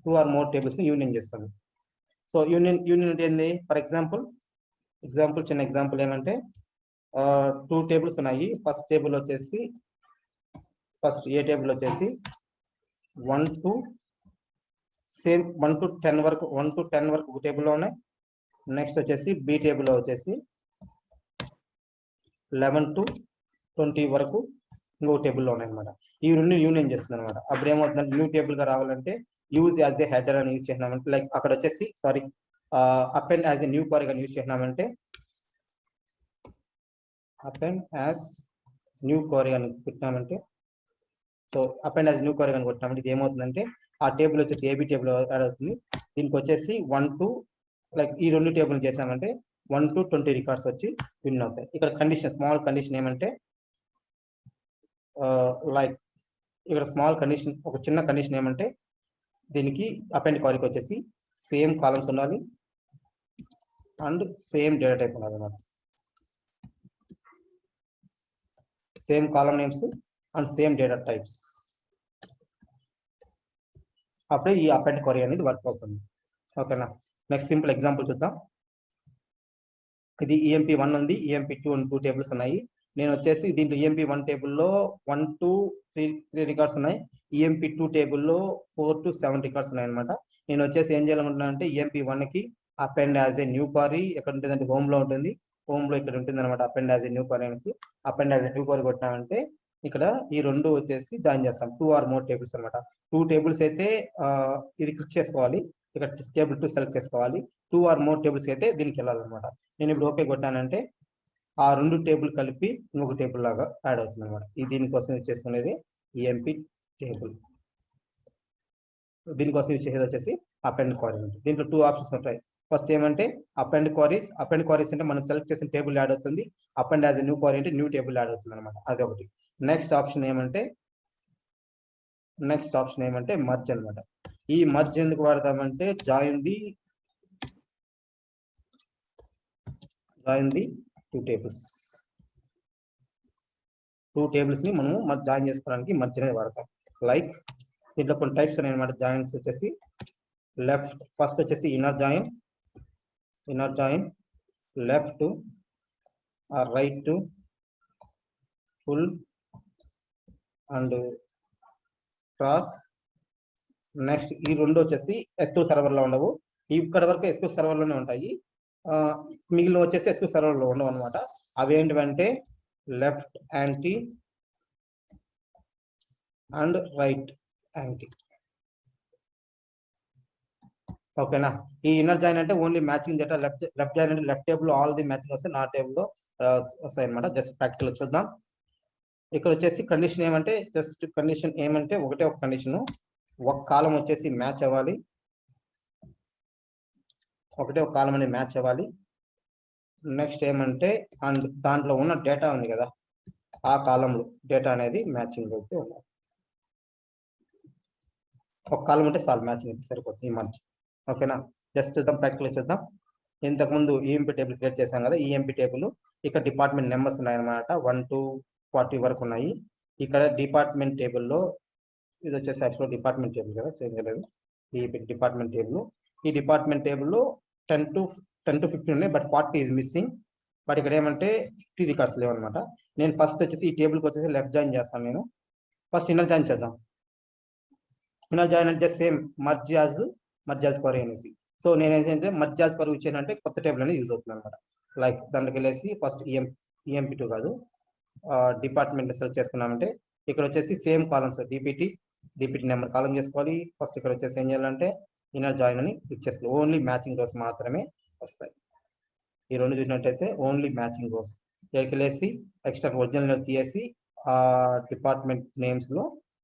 Speaker 1: 2 or more tables ని యూనియన్ చేస్తాము. సో యూనియన్ అంటే ఏంది? ఫర్ ఎగ్జాంపుల్ చిన్న ఎగ్జాంపుల్ ఏమంటే 2 టేబుల్స్ ఉన్నాయి. ఫస్ట్ ఏ టేబుల్ వచ్చేసి 1 to 10 వరకు ఒక టేబుల్లో ఉన్నాయి. నెక్స్ట్ వచ్చేసి బి టేబుల్లో వచ్చేసి 11 to 20 వరకు ఇంకో టేబుల్లో ఉన్నాయి అనమాట. ఈ రెండు యూనియన్ చేస్తుంది అనమాట. అప్పుడు ఏమవుతుందంటే న్యూ టేబుల్ గా రావాలంటే యూజ్ యాజ్ ఏ హెడర్ అని యూజ్ చేసినామంటే, లైక్ అక్కడ వచ్చేసి append as a new query అని యూజ్ చేసినామంటే, అపెండ్ యాజ్ న్యూ క్వరీ అని పెట్టినామంటే, so append as new query అని కొట్టినామంటే ఇది ఏమవుతుందంటే ఆ టేబుల్ వచ్చేసి ఏబి టేబుల్ యాడ్ అవుతుంది. దీనికి వచ్చేసి 1 to, లైక్ ఈ రెండు టేబుల్ చేసినామంటే 1 to 20 రికార్డ్స్ వచ్చి విన్ అవుతాయి. ఇక్కడ కండిషన్, స్మాల్ కండిషన్ ఏమంటే, లైక్ ఇక్కడ స్మాల్ కండిషన్, ఒక చిన్న కండిషన్ ఏమంటే, దీనికి అపెండ్ క్వరీకి వచ్చేసి సేమ్ కాలమ్స్ ఉండాలి అండ్ సేమ్ డేటా టైప్ ఉండాలి అన్నమాట. Same column names and same data types, అప్పుడే ఈ అపెండ్ క్వరీ అనేది వర్క్ అవుతుంది, ఓకేనా. నెక్స్ట్ సింపుల్ ఎగ్జాంపుల్ చూద్దాం. ఇది EMP1 ఉంది, EMP2 అని 2 టేబుల్స్ ఉన్నాయి. నేను వచ్చేసి దీంట్లో EMP1 టేబుల్లో 1 to 3 రికార్డ్స్ ఉన్నాయి. EMP2 టేబుల్లో 4 to 7 రికార్డ్స్ ఉన్నాయి అనమాట. నేను వచ్చేసి ఏం చేయాలనుకుంటున్నాను అంటే EMP1 కి append as a new query ఎక్కడ ఉంటుంది అంటే హోమ్ లో ఉంటుంది. హోమ్ లో ఇక్కడ ఉంటుంది అనమాట, append as a new query అనేసి. Append as a new query కొట్టినామంటే ఇక్కడ ఈ రెండు వచ్చేసి జాయిన్ చేస్తాం. 2 or more టేబుల్స్ అనమాట. 2 టేబుల్స్ అయితే ఇది క్లిక్ చేసుకోవాలి. ఇక్కడ టేబుల్ 2 సెలెక్ట్ చేసుకోవాలి. 2 ఆర్ మోర్ టేబుల్స్ అయితే దీనికి వెళ్ళాలన్నమాట. నేను ఇప్పుడు ఓకే కొట్టానంటే ఆ 2 టేబుల్ కలిపి ఇంకొక టేబుల్ లాగా యాడ్ అవుతుంది అనమాట. ఇది దీనికోసం యూజ్ చేసుకునేది ఈఎంపీ టేబుల్. దీనికోసం యూజ్ చేసేది వచ్చేసి అపెండ్ క్వరీ. దీంట్లో 2 ఆప్షన్స్ ఉంటాయి. ఫస్ట్ ఏమంటే అపెండ్ క్వరీస్. అపెండ్ క్వరీస్ అంటే మనం సెలెక్ట్ చేసిన టేబుల్ యాడ్ అవుతుంది. Append as a new query అంటే న్యూ టేబుల్ యాడ్ అవుతుంది అనమాట. అది ఒకటి. నెక్స్ట్ ఆప్షన్ ఏమంటే మర్జ్ అనమాట. ఈ మర్జ్ ఎందుకు వాడతామంటే జాయిన్ ది 2 టేబుల్స్. 2 టేబుల్స్ ని మనము జాయిన్ చేసుకోవడానికి మర్జ్ అనేది వాడతాం. లైక్ దీంట్లో కొన్ని టైప్స్ ఉన్నాయి అనమాట. జాయిన్స్ వచ్చేసి లెఫ్ట్, ఫస్ట్ వచ్చేసి inner join, left or right, full and cross. Next ఈ రెండు వచ్చేసి ఎస్క్యూఎల్ సర్వర్లో ఉండవు. ఇక్కడ వరకు ఎస్క్యూఎల్ సర్వర్లోనే ఉంటాయి. మిగిలిన వచ్చేసి ఎస్క్యూఎల్ సర్వర్లో ఉండవు అనమాట. అవి ఏంటివంటే left anti and right anti. ఓకేనా. ఈ ఇన్నర్ జాయిన్ అంటే only matching data. Left join అంటే left table all the matching వస్తాయి, నా టేబుల్లో వస్తాయి అనమాట. జస్ట్ ప్రాక్టికల్ చూద్దాం. ఇక్కడ వచ్చేసి కండిషన్ ఏమంటే ఒకటే ఒక కండిషన్, ఒక కాలం వచ్చేసి మ్యాచ్ అవ్వాలి. ఒకటే ఒక కాలం అనేది మ్యాచ్ అవ్వాలి. నెక్స్ట్ ఏమంటే అండ్ దాంట్లో ఉన్న డేటా ఉంది కదా, ఆ కాలంలో డేటా అనేది మ్యాచింగ్ అయితే ఉండాలి. ఒక కాలం ఉంటే చాలు, మ్యాచింగ్ అయితే సరిపోతుంది ఈ మర్జ్. ఓకేనా. జస్ట్ చూద్దాం, ప్రాక్టికల్ చూద్దాం. ఇంతకుముందు ఈఎంపీ టేబుల్ క్రియేట్ చేశాం కదా. ఈఎంపీ టేబుల్ ఇక్కడ డిపార్ట్మెంట్ నెంబర్స్ ఉన్నాయన్నమాట. 1 to 40 వరకు ఉన్నాయి. ఇక్కడ డిపార్ట్మెంట్ టేబుల్లో ఇది వచ్చేసి యాక్చువల్ డిపార్ట్మెంట్ టేబుల్ కదా, చేయలేదు. ఈ డిపార్ట్మెంట్ టేబుల్, ఈ డిపార్ట్మెంట్ టేబుల్లో 10 to 15 ఉన్నాయి, బట్ 40 is మిస్సింగ్. బట్ ఇక్కడ ఏమంటే 50 రికార్డ్స్ లేవన్నమాట. నేను ఫస్ట్ వచ్చేసి ఈ టేబుల్కి వచ్చేసి లెఫ్ట్ జాయిన్ చేస్తాను. నేను ఫస్ట్ ఇన్నర్ జాయిన్ చేద్దాం. ఇన్నర్ జాయిన్ అంటే సేమ్ మర్జ్ యాజ్ క్వరీ అనేసి. సో నేను ఏంటంటే మర్జ్ యాజ్ క్వరీ ఇచ్చానంటే కొత్త టేబుల్ అనేది యూజ్ అవుతుంది అనమాట. లైక్ దాంట్లోకి వెళ్ళేసి ఫస్ట్ EMP2 కాదు, డిపార్ట్మెంట్ సెలెక్ట్ చేసుకున్నామంటే ఇక్కడ వచ్చేసి సేమ్ కాలమ్స్ డిపిటి నెంబర్ కాలం చేసుకోవాలి. ఫస్ట్ ఇక్కడ వచ్చేసి ఏం చేయాలంటే ఇన్నర్ జాయిన్ అని క్లిక్ చేసుకోవాలి. ఓన్లీ మ్యాచింగ్ రోస్ మాత్రమే వస్తాయి. ఈ రెండు చూసినట్టయితే ఓన్లీ మ్యాచింగ్ రోస్. ఇక్కడికి వెళ్ళేసి ఎక్స్ట్రా ఒరిజినల్ తీసేసి ఆ డిపార్ట్మెంట్ నేమ్స్ లో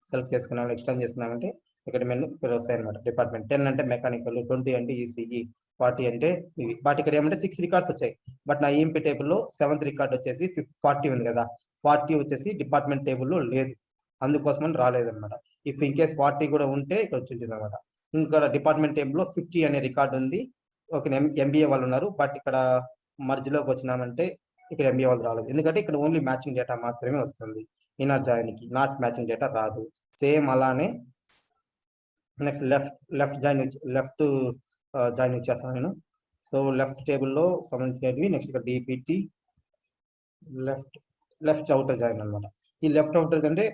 Speaker 1: సెలెక్ట్ చేసుకున్నాం, ఎక్స్టెండ్ చేసుకున్నామంటే ఇక్కడ మెను ఇక్కడ వస్తాయి అనమాట. డిపార్ట్మెంట్ 10 అంటే మెకానికల్, 20 అంటే ఈసీఈ, 40 అంటే ఇవి. వాటి ఇక్కడ ఏమంటే 6 రికార్డ్స్ వచ్చాయి. బట్ నా ఈఎంపీ టేబుల్లో 7th రికార్డ్ వచ్చేసి 40 ఉంది కదా, 40 వచ్చేసి డిపార్ట్మెంట్ టేబుల్లో లేదు, అందుకోసమని రాలేదన్నమాట. ఇఫ్ ఇన్ కేస్ 40 కూడా ఉంటే ఇక్కడ వచ్చింది అనమాట. ఇంకా డిపార్ట్మెంట్ టేబుల్లో 50 అనే రికార్డు ఉంది. ఒక ఎంబీఏ వాళ్ళు ఉన్నారు, బట్ ఇక్కడ మర్జ్లోకి వచ్చినామంటే ఇక్కడ ఎంబీఏ వాళ్ళు రాలేదు, ఎందుకంటే ఇక్కడ ఓన్లీ మ్యాచింగ్ డేటా మాత్రమే వస్తుంది. ఇన్నర్ జాయిన్కి నాట్ మ్యాచింగ్ డేటా రాదు. సేమ్ అలానే నెక్స్ట్ లెఫ్ట్ జాయిన్ ఇచ్చేస్తాను నేను. సో లెఫ్ట్ టేబుల్లో సంబంధించినవి నెక్స్ట్ ఇక్కడ డిపిటి లెఫ్ట్ అవుటర్ జాయిన్ అనమాట. ఈ లెఫ్ట్ అవుటర్ అంటే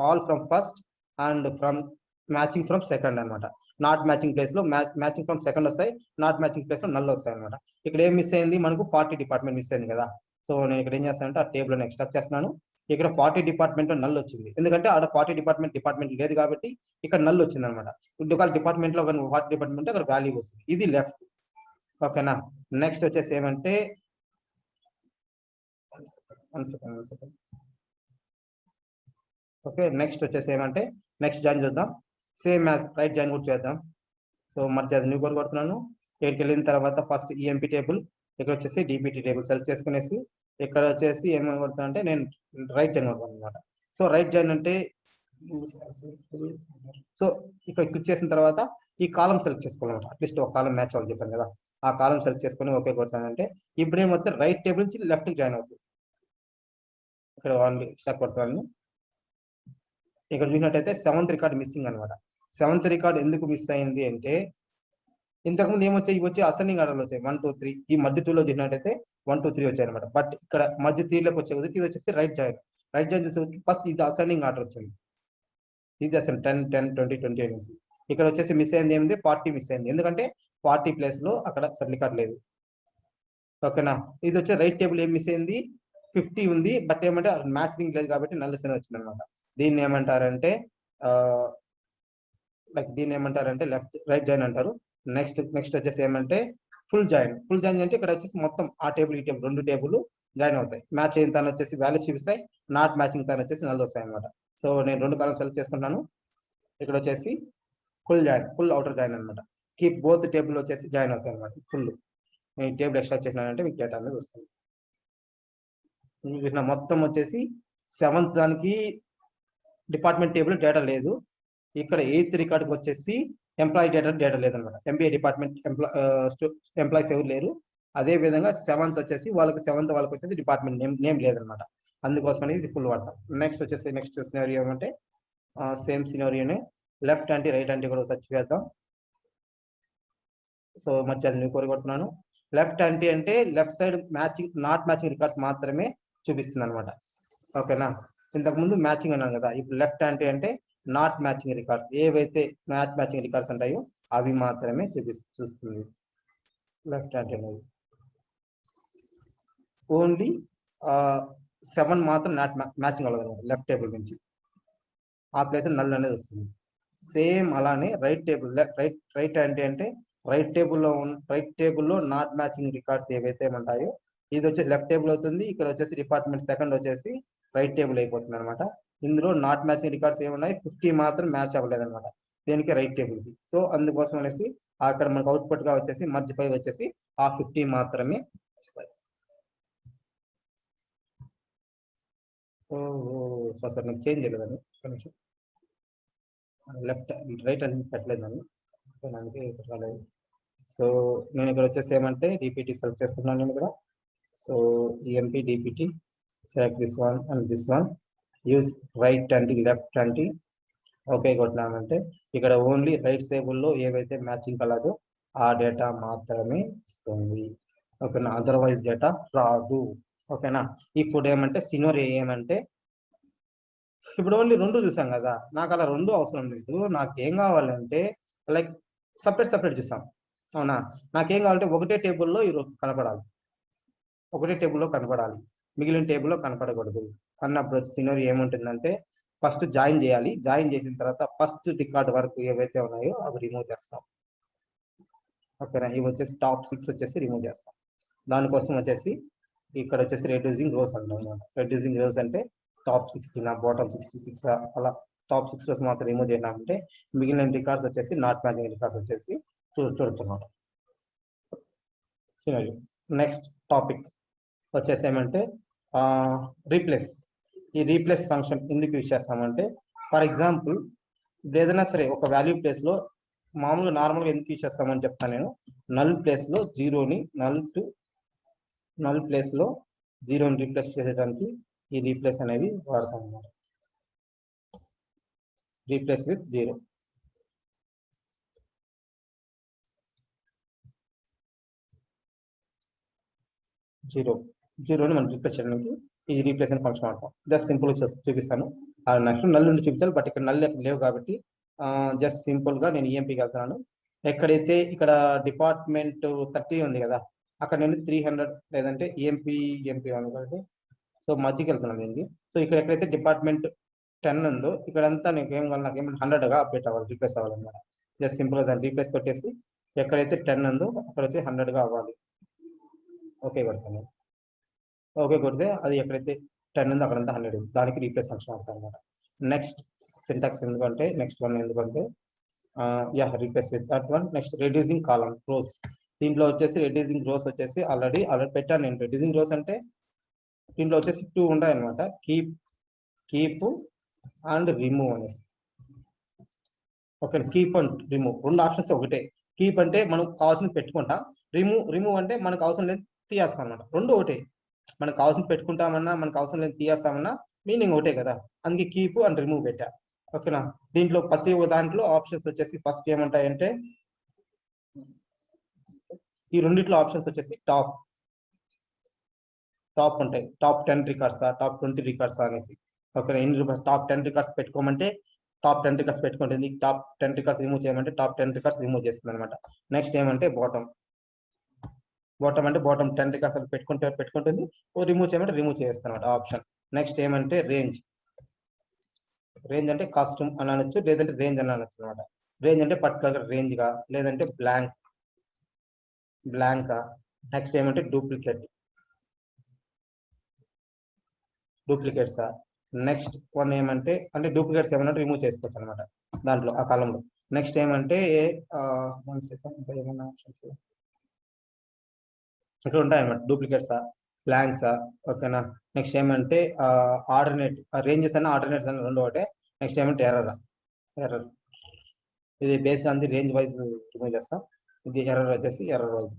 Speaker 1: all from first and from matching from second అనమాట. నాట్ మ్యాచింగ్ ప్లేస్ లో మ్యాచింగ్ ఫ్రమ్ సెకండ్ వస్తాయి, నాట్ మ్యాచింగ్ ప్లేస్ లో నల్ వస్తాయి అనమాట. ఇక్కడ ఏం మిస్ అయింది, మనకు 40 డిపార్ట్మెంట్ మిస్ అయింది కదా. సో నేను ఇక్కడ ఏం చేస్తానంటే ఆ టేబుల్ అని ఎక్స్ట్రాక్ట్ చేస్తున్నాను. ఇక్కడ 40 డిపార్ట్మెంట్ లో నల్ వచ్చింది, ఎందుకంటే ఆడ 40 డిపార్ట్మెంట్ లేదు కాబట్టి ఇక్కడ నల్ వచ్చింది అనమాట. ఒక డిపార్ట్మెంట్ లో 40 డిపార్ట్మెంట్ అక్కడ వాల్యూ వస్తుంది. ఇది లెఫ్ట్. ఓకేనా. నెక్స్ట్ వచ్చేసి ఏమంటే ఓకే, నెక్స్ట్ వచ్చేసి ఏమంటే నెక్స్ట్ జాయిన్ చూద్దాం. సేమ్ యాజ్ రైట్ జాయిన్ కూడా చేద్దాం. So merge as new core కొడుతున్నాను. ఇక్కడికి వెళ్ళిన తర్వాత ఫస్ట్ ఈఎంపీ టేబుల్, ఇక్కడ వచ్చేసి డిపిటి టేబుల్ సెలెక్ట్ చేసుకునేసి ఇక్కడ వచ్చేసి ఏమని కొడుతున్నా అంటే నేను రైట్ జాయిన్ కొడతాను అనమాట. సో రైట్ జాయిన్ అంటే సో ఇక్కడ క్లిక్ చేసిన తర్వాత ఈ కాలం సెలెక్ట్ చేసుకోవాలన్నమాట. అట్లీస్ట్ ఒక కాలం మ్యాచ్ అవ్వాలి చెప్పాను కదా, ఆ కాలం సెలెక్ట్ చేసుకుని ఓకే కొడతానంటే ఇప్పుడు ఏమవుతుంది, రైట్ టేబుల్ నుంచి లెఫ్ట్కి జాయిన్ అవుతుంది. ఇక్కడ ఓన్లీ స్టాక్ కొడతాను. ఇక్కడ చూసినట్టయితే 7th రికార్డ్ మిస్సింగ్ అనమాట. 7th రికార్డ్ ఎందుకు మిస్ అయింది అంటే ఇంతకుముందు ఏమొచ్చాయి, ఇవి వచ్చి అసెండింగ్ ఆర్డర్లో వచ్చాయి 1 2 3. ఈ మధ్య 2లో చూసినట్టయితే 1 2 3 వచ్చాయి అనమాట. బట్ ఇక్కడ మధ్య 3లోకి వచ్చే ఇది వచ్చేసి రైట్ జాయిన్ చేసే ఫస్ట్ ఇది అసెండింగ్ ఆర్డర్ వచ్చింది. ఇది అసలు 10 10 20 20 అనేసి. ఇక్కడ వచ్చేసి మిస్ అయింది ఏమిటి, 40 మిస్ అయింది, ఎందుకంటే 40 ప్లేస్ లో అక్కడ సబ్ రికార్డ్ లేదు. ఓకేనా. ఇది వచ్చే రైట్ టేబుల్ ఏం మిస్ అయింది, 50 ఉంది, బట్ ఏమంటే మ్యాచింగ్ లేదు కాబట్టి నల్లసన వచ్చింది అనమాట. దీన్ని ఏమంటారంటే లైక్ దీన్ని ఏమంటారంటే రైట్ జాయిన్ అంటారు. నెక్స్ట్ వచ్చేసి ఏమంటే ఫుల్ జాయిన్ అంటే ఇక్కడ వచ్చేసి మొత్తం ఆ టేబుల్ ఈ టేబుల్ 2 టేబుల్ జాయిన్ అవుతాయి. మ్యాచ్ అయిన తను వచ్చేసి వాల్యూ చూపిస్తాయి, నాట్ మ్యాచింగ్ తను వచ్చేసి నల్ వస్తాయి అనమాట. సో నేను 2 కాలం సెలెక్ట్ చేసుకుంటాను. ఇక్కడ వచ్చేసి ఫుల్ అవుటర్ జాయిన్ అనమాట. కీప్ బోత్ టేబుల్ వచ్చేసి జాయిన్ అవుతాయి అనమాట. ఫుల్ నేను టేబుల్ ఎక్స్ట్రా చేసినానంటే మీకు డేటా అనేది వస్తుంది. మొత్తం వచ్చేసి 7th దానికి డిపార్ట్మెంట్ టేబుల్ డేటా లేదు. ఇక్కడ 8th రికార్డుకి వచ్చేసి ఎంప్లాయీ డేటా లేదనమాట. ఎంబీఏ డిపార్ట్మెంట్ ఎంప్లాయీస్ ఎవరు లేరు. అదే విధంగా 7th వచ్చేసి వాళ్ళకి వచ్చేసి డిపార్ట్మెంట్ నేమ్ లేదనమాట. అందుకోసం అనేది ఇది ఫుల్ వాడతాం. నెక్స్ట్ సినారియో ఏమంటే సేమ్ సినారియోనే లెఫ్ట్ యాంటీ రైట్ యాంటీ కూడా సెర్చ్ చేద్దాం. సో మధ్య అది నేను కోరుకుంటున్నాను. లెఫ్ట్ యాంటీ అంటే left side not matching records మాత్రమే చూపిస్తుంది అనమాట. ఓకేనా, ఇంతకుముందు మ్యాచింగ్ అన్నాను కదా, ఇప్పుడు లెఫ్ట్ యాంటీ అంటే నాట్ మ్యాచింగ్ రికార్డ్స్, ఏవైతే మ్యాచింగ్ రికార్డ్స్ ఉంటాయో అవి మాత్రమే చూస్తుంది లెఫ్ట్ యాంటీ అనేది. ఓన్లీ 7 మాత్రం నాట్ మ్యాచింగ్ అవ్వదు అనమాట. లెఫ్ట్ టేబుల్ నుంచి ఆ ప్లేస్ నల్ అనేది వస్తుంది. సేమ్ అలానే రైట్ టేబుల్ రైట్ అంటే రైట్ టేబుల్లో నాట్ మ్యాచింగ్ రికార్డ్స్ ఏవైతే ఉంటాయో ఇది వచ్చేసి లెఫ్ట్ టేబుల్ అవుతుంది. ఇక్కడ వచ్చేసి డిపార్ట్మెంట్ సెకండ్ వచ్చేసి రైట్ టేబుల్ అయిపోతుంది అనమాట. ఇందులో నాట్ మ్యాచింగ్ రికార్డ్స్ ఏమున్నాయి, 50 మాత్రం మ్యాచ్ అవ్వలేదు అనమాట. దేనికి రైట్ టేబుల్కి. సో అందుకోసం అనేసి అక్కడ మనకు అవుట్పుట్ గా వచ్చేసి మర్జ్ 5 వచ్చేసి ఆ 50 మాత్రమే వస్తాయి. సార్ నాకు చేంజ్ చేయలేదండి, కొంచెం రైట్ అని పెట్టలేదండి, అందుకే రాలేదు. సో నేను ఇక్కడ వచ్చేసి ఏమంటే డిపిటి సెలెక్ట్ చేసుకున్నాను నేను ఇక్కడ. సో ఎంపీ డిపిటి select this one and this one, use right anti left anti okay కొట్టినామంటే ఇక్కడ ఓన్లీ రైట్ టేబుల్లో ఏవైతే మ్యాచింగ్ కలదో ఆ డేటా మాత్రమే ఇస్తుంది. ఓకేనా, అదర్వైజ్ డేటా రాదు. ఓకేనా, ఇప్పుడు ఏమంటే సినోరియో ఏమంటే ఇప్పుడు ఓన్లీ 2 చూసాం కదా, నాకు అలా 2 అవసరం లేదు. నాకు ఏం కావాలంటే లైక్ సపరేట్ చూసాం. అవునా, నాకేం కావాలంటే ఒకటే టేబుల్లో కనపడాలి, మిగిలిన టేబుల్లో కనపడకూడదు అన్నప్పుడు సినోరియో ఏముంటుందంటే ఫస్ట్ జాయిన్ చేయాలి. జాయిన్ చేసిన తర్వాత ఫస్ట్ రికార్డ్ వరకు ఏవైతే ఉన్నాయో అవి రిమూవ్ చేస్తాం. ఓకేనా, ఇవి వచ్చేసి టాప్ 6 వచ్చేసి రిమూవ్ చేస్తాం. దానికోసం వచ్చేసి ఇక్కడ వచ్చేసి రెడ్యూసింగ్ రోస్ అంటాం. రెడ్యూసింగ్ రోస్ అంటే టాప్ 60 బాటమ్ 66 అలా టాప్ 6 రోస్ మాత్రం రిమూవ్ చేసినామంటే మిగిలిన రికార్డ్స్ వచ్చేసి నాట్ మ్యాచింగ్ రికార్డ్స్ వచ్చేసి చూడుతున్నాం. నెక్స్ట్ టాపిక్ వచ్చేసి ఏమంటే రీప్లేస్. ఈ రీప్లేస్ ఫంక్షన్ ఎందుకు యూజ్ చేస్తామంటే ఫర్ ఎగ్జాంపుల్ ఏదైనా సరే ఒక వాల్యూ ప్లేస్ లో మామూలుగా నార్మల్గా ఎందుకు యూజ్ చేస్తామని చెప్తాను నేను. నల్ ప్లేస్ లో జీరోని నల్ ప్లేస్ లో జీరోని రీప్లేస్ చేసేటానికి ఈ రీప్లేస్ అనేది వాడతాం అన్నమాట. రీప్లేస్ విత్ జీరోని మనం రీప్లేస్ చేయడానికి ఈ రీప్లేస్ అనే ఫంక్షన్ వాడతాం. జస్ట్ సింపుల్ చూపిస్తాను. నెక్స్ట్ నల్ నుండి చూపించాలి, బట్ ఇక్కడ నల్ లేవు కాబట్టి జస్ట్ సింపుల్ గా నేను ఈఎంపీకి వెళ్తున్నాను. ఎక్కడైతే ఇక్కడ డిపార్ట్మెంట్ 30 ఉంది కదా, అక్కడ నేను 300 లేదంటే ఈఎంపీ కాబట్టి సో మధ్యకి వెళ్తున్నాను దీనికి. సో ఇక్కడ ఎక్కడైతే డిపార్ట్మెంట్ 10 ఉందో ఇక్కడంతా నాకు ఏమన్నా 100గా అప్డేట్ అవ్వాలి, రీప్లేస్ అవ్వాలన్నమాట. జస్ట్ సింపుల్గా దాన్ని రీప్లేస్ కొట్టేసి ఎక్కడైతే 10 ఉందో అక్కడైతే 100గా అవ్వాలి. ఓకే కొడతాను. ఓకే కొడితే అది ఎక్కడైతే 10 ఉందో అక్కడంతా 100, దానికి రీప్లేస్ ఫంక్షన్ అవుతాయి అనమాట. నెక్స్ట్ సింటాక్స్ ఎందుకంటే నెక్స్ట్ వన్ ఎందుకంటే replace with that one. Next reducing column rows. దీంట్లో వచ్చేసి రెడ్యూసింగ్ రోస్ వచ్చేసి ఆల్రెడీ పెట్టాను నేను. రెడ్యూసింగ్ రోస్ అంటే దీంట్లో వచ్చేసి 2 ఉంటాయి అనమాట. కీప్ అండ్ రిమూవ్ అనేసి. Okay, keep and remove 2 options ఒకటే. కీప్ అంటే మనకు కావాల్సింది పెట్టుకుంటాం, రిమూవ్ అంటే మనకు అవసరం లేదు తీయేస్తాం అనమాట. 2 ఒకటే, మనకు కావాల్సింది పెట్టుకుంటామన్నా మనకు అవసరం లేదు తీయేస్తామన్నా మీనింగ్ ఒకటే కదా, అందుకే కీప్ అండ్ రిమూవ్ పెట్టా. ఓకేనా, దీంట్లో ప్రతి దాంట్లో ఆప్షన్స్ వచ్చేసి ఫస్ట్ ఏముంటాయంటే ఈ రెండిట్లో ఆప్షన్స్ వచ్చేసి టాప్ ఉంటాయి. టాప్ 10 రికార్డ్సా, టాప్ 20 రికార్డ్సా అనేసి. ఓకే, టాప్ 10 రికార్డ్స్ పెట్టుకోమంటే టాప్ 10 రికార్డ్స్ పెట్టుకుంటుంది, టాప్ 10 రికార్డ్స్ రిమూవ్ చేయమంటే టాప్ 10 రికార్డ్స్ రిమూవ్ చేస్తుంది అనమాట. నెక్స్ట్ ఏమంటే బాటమ్ అంటే బాటమ్ 10 రికార్డ్స్ పెట్టుకుంటుంది, రిమూవ్ చేయమంటే రిమూవ్ చేస్తుంది అనమాట ఆప్షన్. నెక్స్ట్ ఏమంటే రేంజ్ అంటే కాస్ట్యూమ్ అని అనొచ్చు, లేదంటే రేంజ్ అని అనొచ్చు అనమాట. రేంజ్ అంటే పర్టికులర్ రేంజ్గా, లేదంటే బ్లాంకా. నెక్స్ట్ ఏమంటే డూప్లికేట్సా. నెక్స్ట్ వన్ ఏమంటే అంటే డూప్లికేట్స్ ఏమన్నా రిమూవ్ చేసుకోవచ్చు అనమాట దాంట్లో ఆ కాలంలో. నెక్స్ట్ ఏమంటే ఇక్కడ ఉంటాయి అనమాట డూప్లికేట్సా, బ్లాంక్సా. ఓకేనా. నెక్స్ట్ ఏమంటే ఆల్టర్నేట్ రేంజెస్ అన్న ఆల్టర్నేట్స్ అన్న రెండు ఒకటే. నెక్స్ట్ ఏమంటే ఎర్రర్ ఇది based on the range wise remove చేస్తాం. ఇది ఎర్రర్ వచ్చేసి error wise.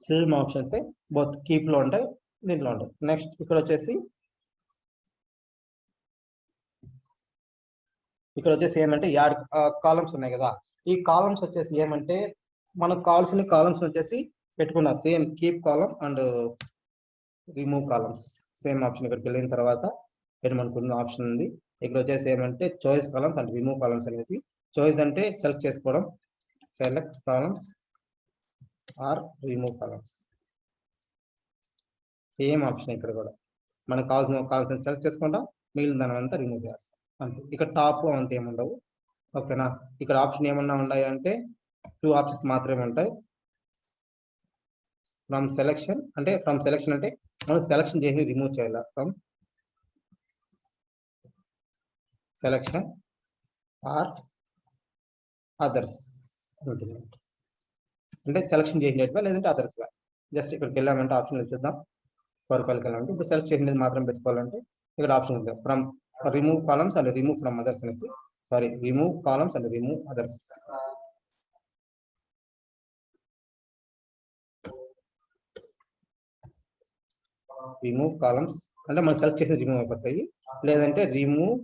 Speaker 1: Same options both keep లో ఉంటాయి, దీంట్లో ఉంటాయి. నెక్స్ట్ ఇక్కడ వచ్చేసి ఏమంటే యాడ్ కాలమ్స్ ఉన్నాయి కదా. ఈ కాలమ్స్ వచ్చేసి ఏమంటే మనకు కావాల్సిన కాలమ్స్ వచ్చేసి పెట్టుకున్నా. Same keep column and remove columns same option. ఇక్కడికి వెళ్ళిన తర్వాత మనకు ఆప్షన్ ఉంది. ఇక్కడ వచ్చేసి ఏమంటే choice columns and remove columns అనేసి. చాయిస్ అంటే సెలెక్ట్ చేసుకోవడం, select columns or remove columns. Same option ఇక్కడ కూడా మనకు కావాల్సిన సెలెక్ట్ చేసుకుంటాం, మిగిలిన దాని అంతా రిమూవ్ చేస్తాం అంతే. ఇక్కడ టాప్ అంత ఏముండవు. ఓకేనా. ఇక్కడ ఆప్షన్ ఏమన్నా ఉన్నాయి అంటే 2 ఆప్షన్స్ మాత్రమే ఉంటాయి. ఫ్రమ్ సెలెక్షన్ అంటే మనం సెలెక్షన్ చేసి రిమూవ్ చేయాలి. ఫ్రమ్ సెలెక్షన్ ఆర్ అదర్స్ ఉంటుంది. అంటే సెలెక్షన్ చేసినట్టుగా లేదంటే అదర్స్గా. జస్ట్ ఇక్కడికి వెళ్ళామంటే ఆప్షన్ చూద్దాం. వరకు వెళ్ళామంటే ఇప్పుడు సెలెక్ట్ చేసినది మాత్రం పెట్టుకోవాలంటే ఇక్కడ ఆప్షన్ ఉంటుంది. From remove columns and remove from others అనేసి. Sorry, remove columns and remove others. Remove columns అంటే మనం సెలెక్ట్ చేసి రిమూవ్ అయిపోతాయి, లేదంటే రిమూవ్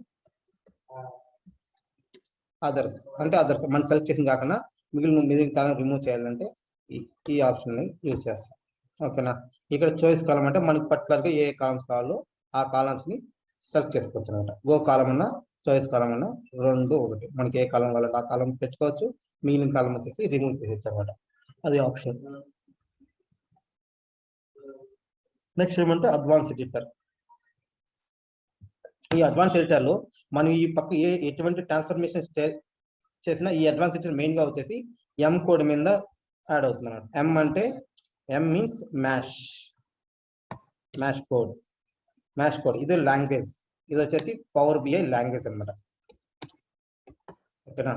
Speaker 1: అదర్స్ అంటే మనం సెలెక్ట్ చేసిన కాకుండా మిగిలిన కాలం రిమూవ్ చేయాలంటే ఈ ఆప్షన్ ని యూజ్ చేస్తాం. ఓకేనా. ఇక్కడ చాయిస్ కాలం అంటే మనకి పర్టికులర్గా ఏ కాలమ్స్ కావాలో ఆ కాలమ్స్ ని సెలెక్ట్ చేసుకోవచ్చు అనమాట. గో కాలం అన్నా చాయిస్ కాలం అన్నా రెండు ఒకటి. మనకి ఏ కాలం కావాలో ఆ కాలం పెట్టుకోవచ్చు, మిగిలిన కాలం వచ్చేసి రిమూవ్ చేసేయచ్చు అనమాట. అది ఆప్షన్. నెక్స్ట్ ఏమంటే అడ్వాన్స్ ఎడిటర్. ఈ అడ్వాన్స్ ఎడిటర్ లో మనం ఈ పక్క ఎటువంటి ట్రాన్స్ఫర్మేషన్ చేసినా ఈ అడ్వాన్స్ ఎడిటర్ మెయిన్ గా వచ్చేసి ఎం కోడ్ మీద యాడ్ అవుతుంది అన్నమాట. ఎం అంటే ఎం మీన్స్ మ్యాష్ కోడ్. ఇది లాంగ్వేజ్, ఇది వచ్చేసి పవర్ బిఐ లాంగ్వేజ్ అనమాట. ఓకేనా.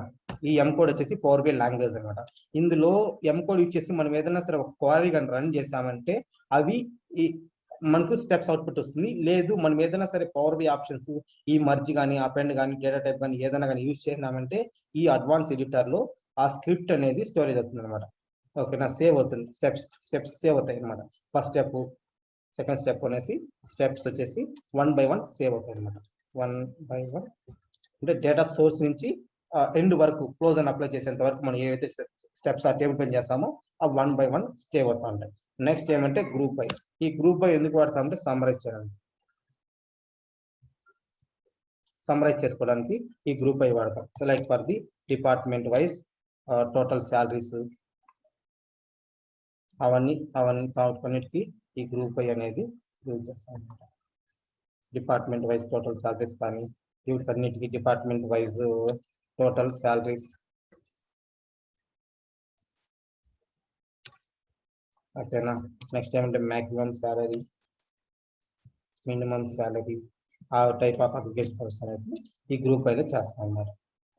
Speaker 1: ఈ ఎం కోడ్ వచ్చేసి పవర్ బిఐ లాంగ్వేజ్ అనమాట. ఇందులో ఎం కోడ్ యూజ్ చేసి మనం ఏదైనా సరే ఒక క్వరీ కానీ రన్ చేసామంటే అవి మనకు స్టెప్స్ అవుట్పుట్ వస్తుంది. లేదు మనం ఏదైనా సరే పవర్ బి ఆప్షన్స్ ఈ మర్జ్ కానీ అపెండ్ కానీ డేటా టైప్ కానీ ఏదైనా కానీ యూజ్ చేసినామంటే ఈ అడ్వాన్స్ ఎడిటర్ లో ఆ స్క్రిప్ట్ అనేది స్టోరేజ్ అవుతుంది అనమాట. ఓకేనా. సేవ్ అవుతుంది, స్టెప్స్ సేవ్ అవుతాయి అనమాట. ఫస్ట్ స్టెప్, సెకండ్ స్టెప్ అనేసి స్టెప్స్ వచ్చేసి 1 by 1 సేవ్ అవుతాయి అనమాట. 1 by 1 అంటే డేటా సోర్స్ నుంచి ఎండ్ వరకు క్లోజ్ అని అప్లై చేసేంత వరకు మనం ఏవైతే స్టెప్స్ ఆ టేబుల్ పైన చేస్తామో ఆ 1 by 1 సేవ్ అవుతా ఉంటాయి. నెక్స్ట్ ఏమంటే గ్రూప్ బై. ఈ గ్రూప్ బై ఎందుకు వాడతామంటే సమ్మరైజ్ చేయడానికి, సమ్మరైజ్ చేసుకోవడానికి ఈ గ్రూప్ బై వాడతాం. So like for the department wise total salaries అవన్నీ కొన్నిటికి ఈ గ్రూప్ బై అనేది యూజ్ చేస్తాం. డిపార్ట్మెంట్ వైజ్ టోటల్ శాలరీస్ కానీ వీటన్నిటికి డిపార్ట్మెంట్ వైజ్ టోటల్ శాలరీస్. ఓకేనా. నెక్స్ట్ ఏమంటే మ్యాక్సిమం శాలరీ, మినిమం శాలరీ, ఆ టైప్ ఆఫ్ అప్లికేషన్ అనేసి ఈ గ్రూప్ అయితే చేస్తాం అన్నమాట.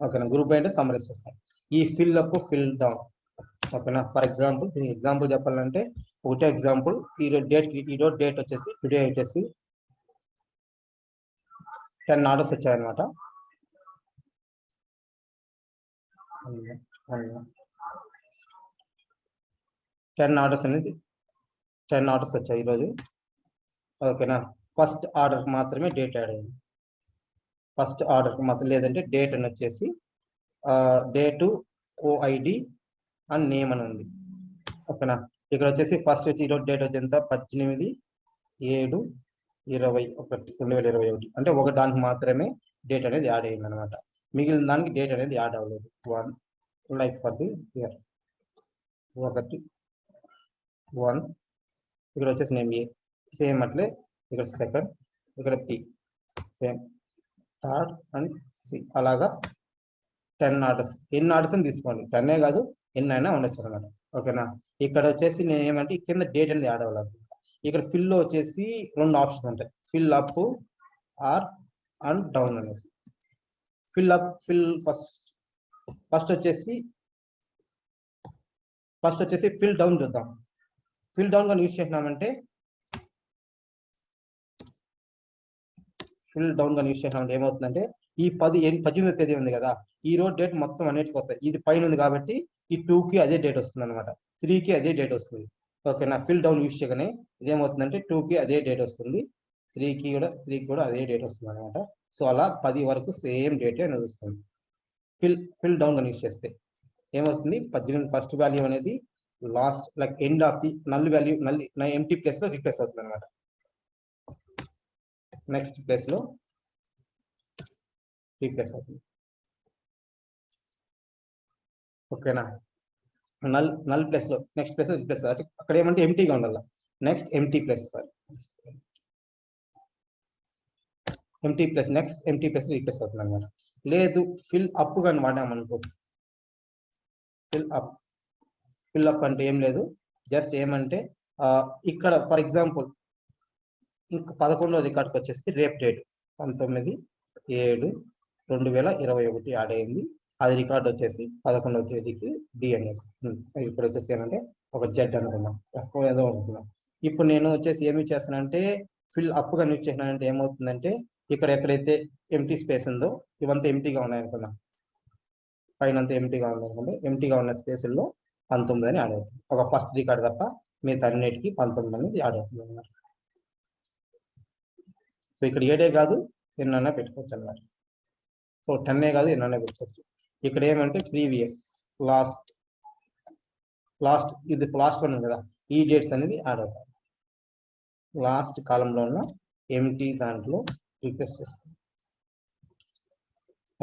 Speaker 1: ఓకేనా. గ్రూప్ అయితే సమ్మరైజ్ చేస్తాం. ఈ ఫిల్ అప్, ఫిల్ డౌన్. ఓకేనా. ఫర్ ఎగ్జాంపుల్ దీనికి ఎగ్జాంపుల్ చెప్పాలంటే ఒకటే ఎగ్జాంపుల్. ఈరోజు డేట్ వచ్చేసి టుడే వచ్చేసి 10 ఆర్డర్స్ వచ్చాయన్నమాట. 10 ఆర్డర్స్ అనేది 10 ఆర్డర్స్ వచ్చాయి ఈరోజు. ఓకేనా. ఫస్ట్ ఆర్డర్ మాత్రమే డేట్ యాడ్ అయింది. ఫస్ట్ ఆర్డర్కి మాత్రం, లేదంటే డేట్ అని వచ్చేసి డేటు ఓఐడి అని నేమ్ అని ఉంది. ఓకేనా. ఇక్కడ వచ్చేసి ఫస్ట్ వచ్చి ఈరోజు డేట్ వచ్చి ఎంత 18/7/2021 అంటే ఒక దానికి మాత్రమే డేట్ అనేది యాడ్ అయింది అనమాట. మిగిలిన దానికి డేట్ అనేది యాడ్ అవ్వలేదు. 1 లైక్ ఫర్ ది ఇయర్ 1 ఇక్కడ వచ్చేసి నేమ్ ఏ సేమ్ అట్లే ఇక్కడ సెకండ్ ఇక్కడ P same third and C అలాగా 10 ఆర్డర్స్. ఎన్ని ఆర్డర్స్ అని తీసుకోండి, 10 కాదు ఎన్ని అయినా ఉండొచ్చు అనమాట. ఓకేనా. ఇక్కడ వచ్చేసి నేను ఏమంటే కింద డేట్ అనేది యాడ్ అవ్వాలి. ఇక్కడ ఫిల్ లో వచ్చేసి 2 ఆప్షన్స్ ఉంటాయి, fill up or and down అనేసి. ఫిల్ అప్ ఫిల్ ఫస్ట్ వచ్చేసి ఫిల్ డౌన్ చూద్దాం. ఫిల్ డౌన్ గా యూజ్ చేసినామంటే ఏమవుతుందంటే ఈ 18వ తేదీ ఉంది కదా, ఈ రోజు డేట్ మొత్తం అన్నిటికి వస్తాయి. ఇది పైన ఉంది కాబట్టి ఈ 2కి అదే డేట్ వస్తుంది అనమాట, 3కి అదే డేట్ వస్తుంది. ఓకేనా. ఫిల్ డౌన్ యూజ్ చేయగానే ఇదేమవుతుందంటే 2కి అదే డేట్ వస్తుంది, 3కి కూడా అదే డేట్ వస్తుంది అనమాట. సో అలా 10 వరకు సేమ్ డేట్ అనేది వస్తుంది. ఫిల్ డౌన్ గా యూజ్ చేస్తే ఏమొస్తుంది, 18 ఫస్ట్ వాల్యూ అనేది last like end of the null value, empty place లో రీప్లేస్ అవుతుంది అనమాట. నెక్స్ట్ ప్లేస్ లో రీప్లేస్ అవుతుంది. ఓకేనా. నల్ ప్లేస్ లో నెక్స్ట్ ప్లేస్ లో రీప్లేస్ అవుతుంది. అక్కడ ఏమంటే ఎంటీగా ఉండాలి. Next empty place next empty place replace అవుతుంది అనమాట. లేదు ఫిల్ అప్ కానీ వాడామనుకో, ఫిల్ అప్ అంటే ఏం లేదు, జస్ట్ ఏమంటే ఇక్కడ ఫర్ ఎగ్జాంపుల్ ఇంకా 11వ రికార్డ్కి వచ్చేసి రేప్ డేట్ 19/7/2021 యాడ్ అయింది. అది రికార్డ్ వచ్చేసి 11వ తేదీకి డిఎన్ఎస్. ఇప్పుడు వచ్చేసి ఏమంటే ఒక జెడ్ అనుకున్నాం, ఎఫ్ ఏదో అనుకున్నాం. ఇప్పుడు నేను వచ్చేసి ఏమి చేస్తానంటే ఫిల్ అప్ గా యూజ్ చేసినానంటే ఏమవుతుందంటే ఇక్కడ ఎక్కడైతే ఎంటీ స్పేస్ ఉందో ఇవంతా ఎంటీగా ఉన్నాయనుకున్నాం, పైన అంతా ఎంటీగా ఉన్నాయనుకుంటే ఎంటీగా ఉన్న స్పేసుల్లో 19 అని యాడ్ అవుతుంది. ఒక ఫస్ట్ రికార్డ్ తప్ప మిగతా అన్నిటికీ 19 అనేది యాడ్ అవుతుంది అన్నమాట. సో ఇక్కడ 7 కాదు ఎన్నైనా పెట్టుకోవచ్చు అన్నమాట. సో 10 కాదు ఎన్నైనా పెట్టుకోవచ్చు. ఇక్కడ ఏమంటే ప్రీవియస్ లాస్ట్ ఇది లాస్ట్ వన్ కదా, ఈ డేట్స్ అనేది యాడ్ అవుతాయి. లాస్ట్ కాలంలో ఉన్న ఎంటీ దాంట్లో రిక్వెస్ట్ చేస్తుంది.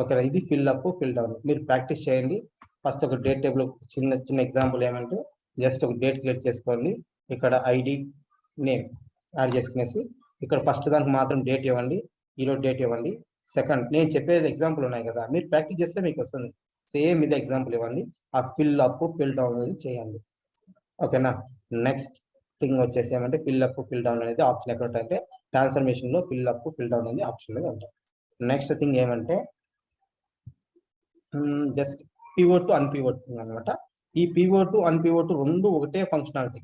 Speaker 1: ఓకే, ఇది ఫిల్ అప్ ఫిల్ డౌన్. మీరు ప్రాక్టీస్ చేయండి. ఫస్ట్ ఒక డేట్ టేబుల్ చిన్న ఎగ్జాంపుల్ ఏమంటే జస్ట్ ఒక డేట్ క్రియేట్ చేసుకోండి. ఇక్కడ ఐడి నేమ్ యాడ్ చేసుకునేసి ఇక్కడ ఫస్ట్ దానికి మాత్రం డేట్ ఇవ్వండి, ఈరోజు డేట్ ఇవ్వండి. సెకండ్ నేను చెప్పేది ఎగ్జాంపుల్ ఉన్నాయి కదా, మీరు ప్రాక్టీస్ చేస్తే మీకు వస్తుంది. సేమ్ ఇదే ఎగ్జాంపుల్ ఇవ్వండి, ఆ ఫిల్ అప్ ఫిల్ డౌన్ అనేది చేయండి. ఓకేనా. నెక్స్ట్ థింగ్ వచ్చేసి ఏమంటే ఫిల్ అప్ ఫిల్ డౌన్ అనేది ఆప్షన్ ఎక్కడ ఉంటాయంటే ట్రాన్స్ఫర్మేషన్ లో ఫిల్ అప్ ఫిల్ డౌన్ అనేది ఆప్షన్ మీద ఉంటాయి. నెక్స్ట్ థింగ్ ఏమంటే జస్ట్ పివోట్ టు అన్పివోట్ అనమాట. ఈ పివోట్ టు అన్పివోట్ రెండు ఒకటే ఫంక్షనాలిటీ.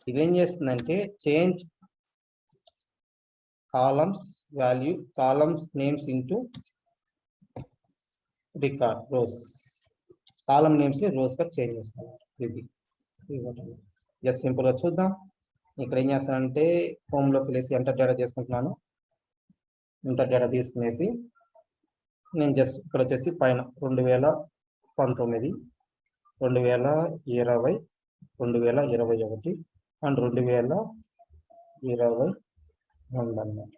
Speaker 1: ఇదేం చేస్తుందంటే change columns value columns names into record rows. Column names ని రోస్ గా చేంజ్ చేస్తాను. ఇది జస్ట్ సింపుల్ గా చూద్దాం. ఇక్కడ ఏం చేస్తానంటే హోమ్ లోకి వెళ్ళేసి ఎంటర్ డేటా చేసుకుంటున్నాను. ఎంటర్ డేటా తీసుకునేసి నేను జస్ట్ ఇక్కడ వచ్చేసి పైన 2019 2020 2021 అండ్ 2022 అన్నమాట.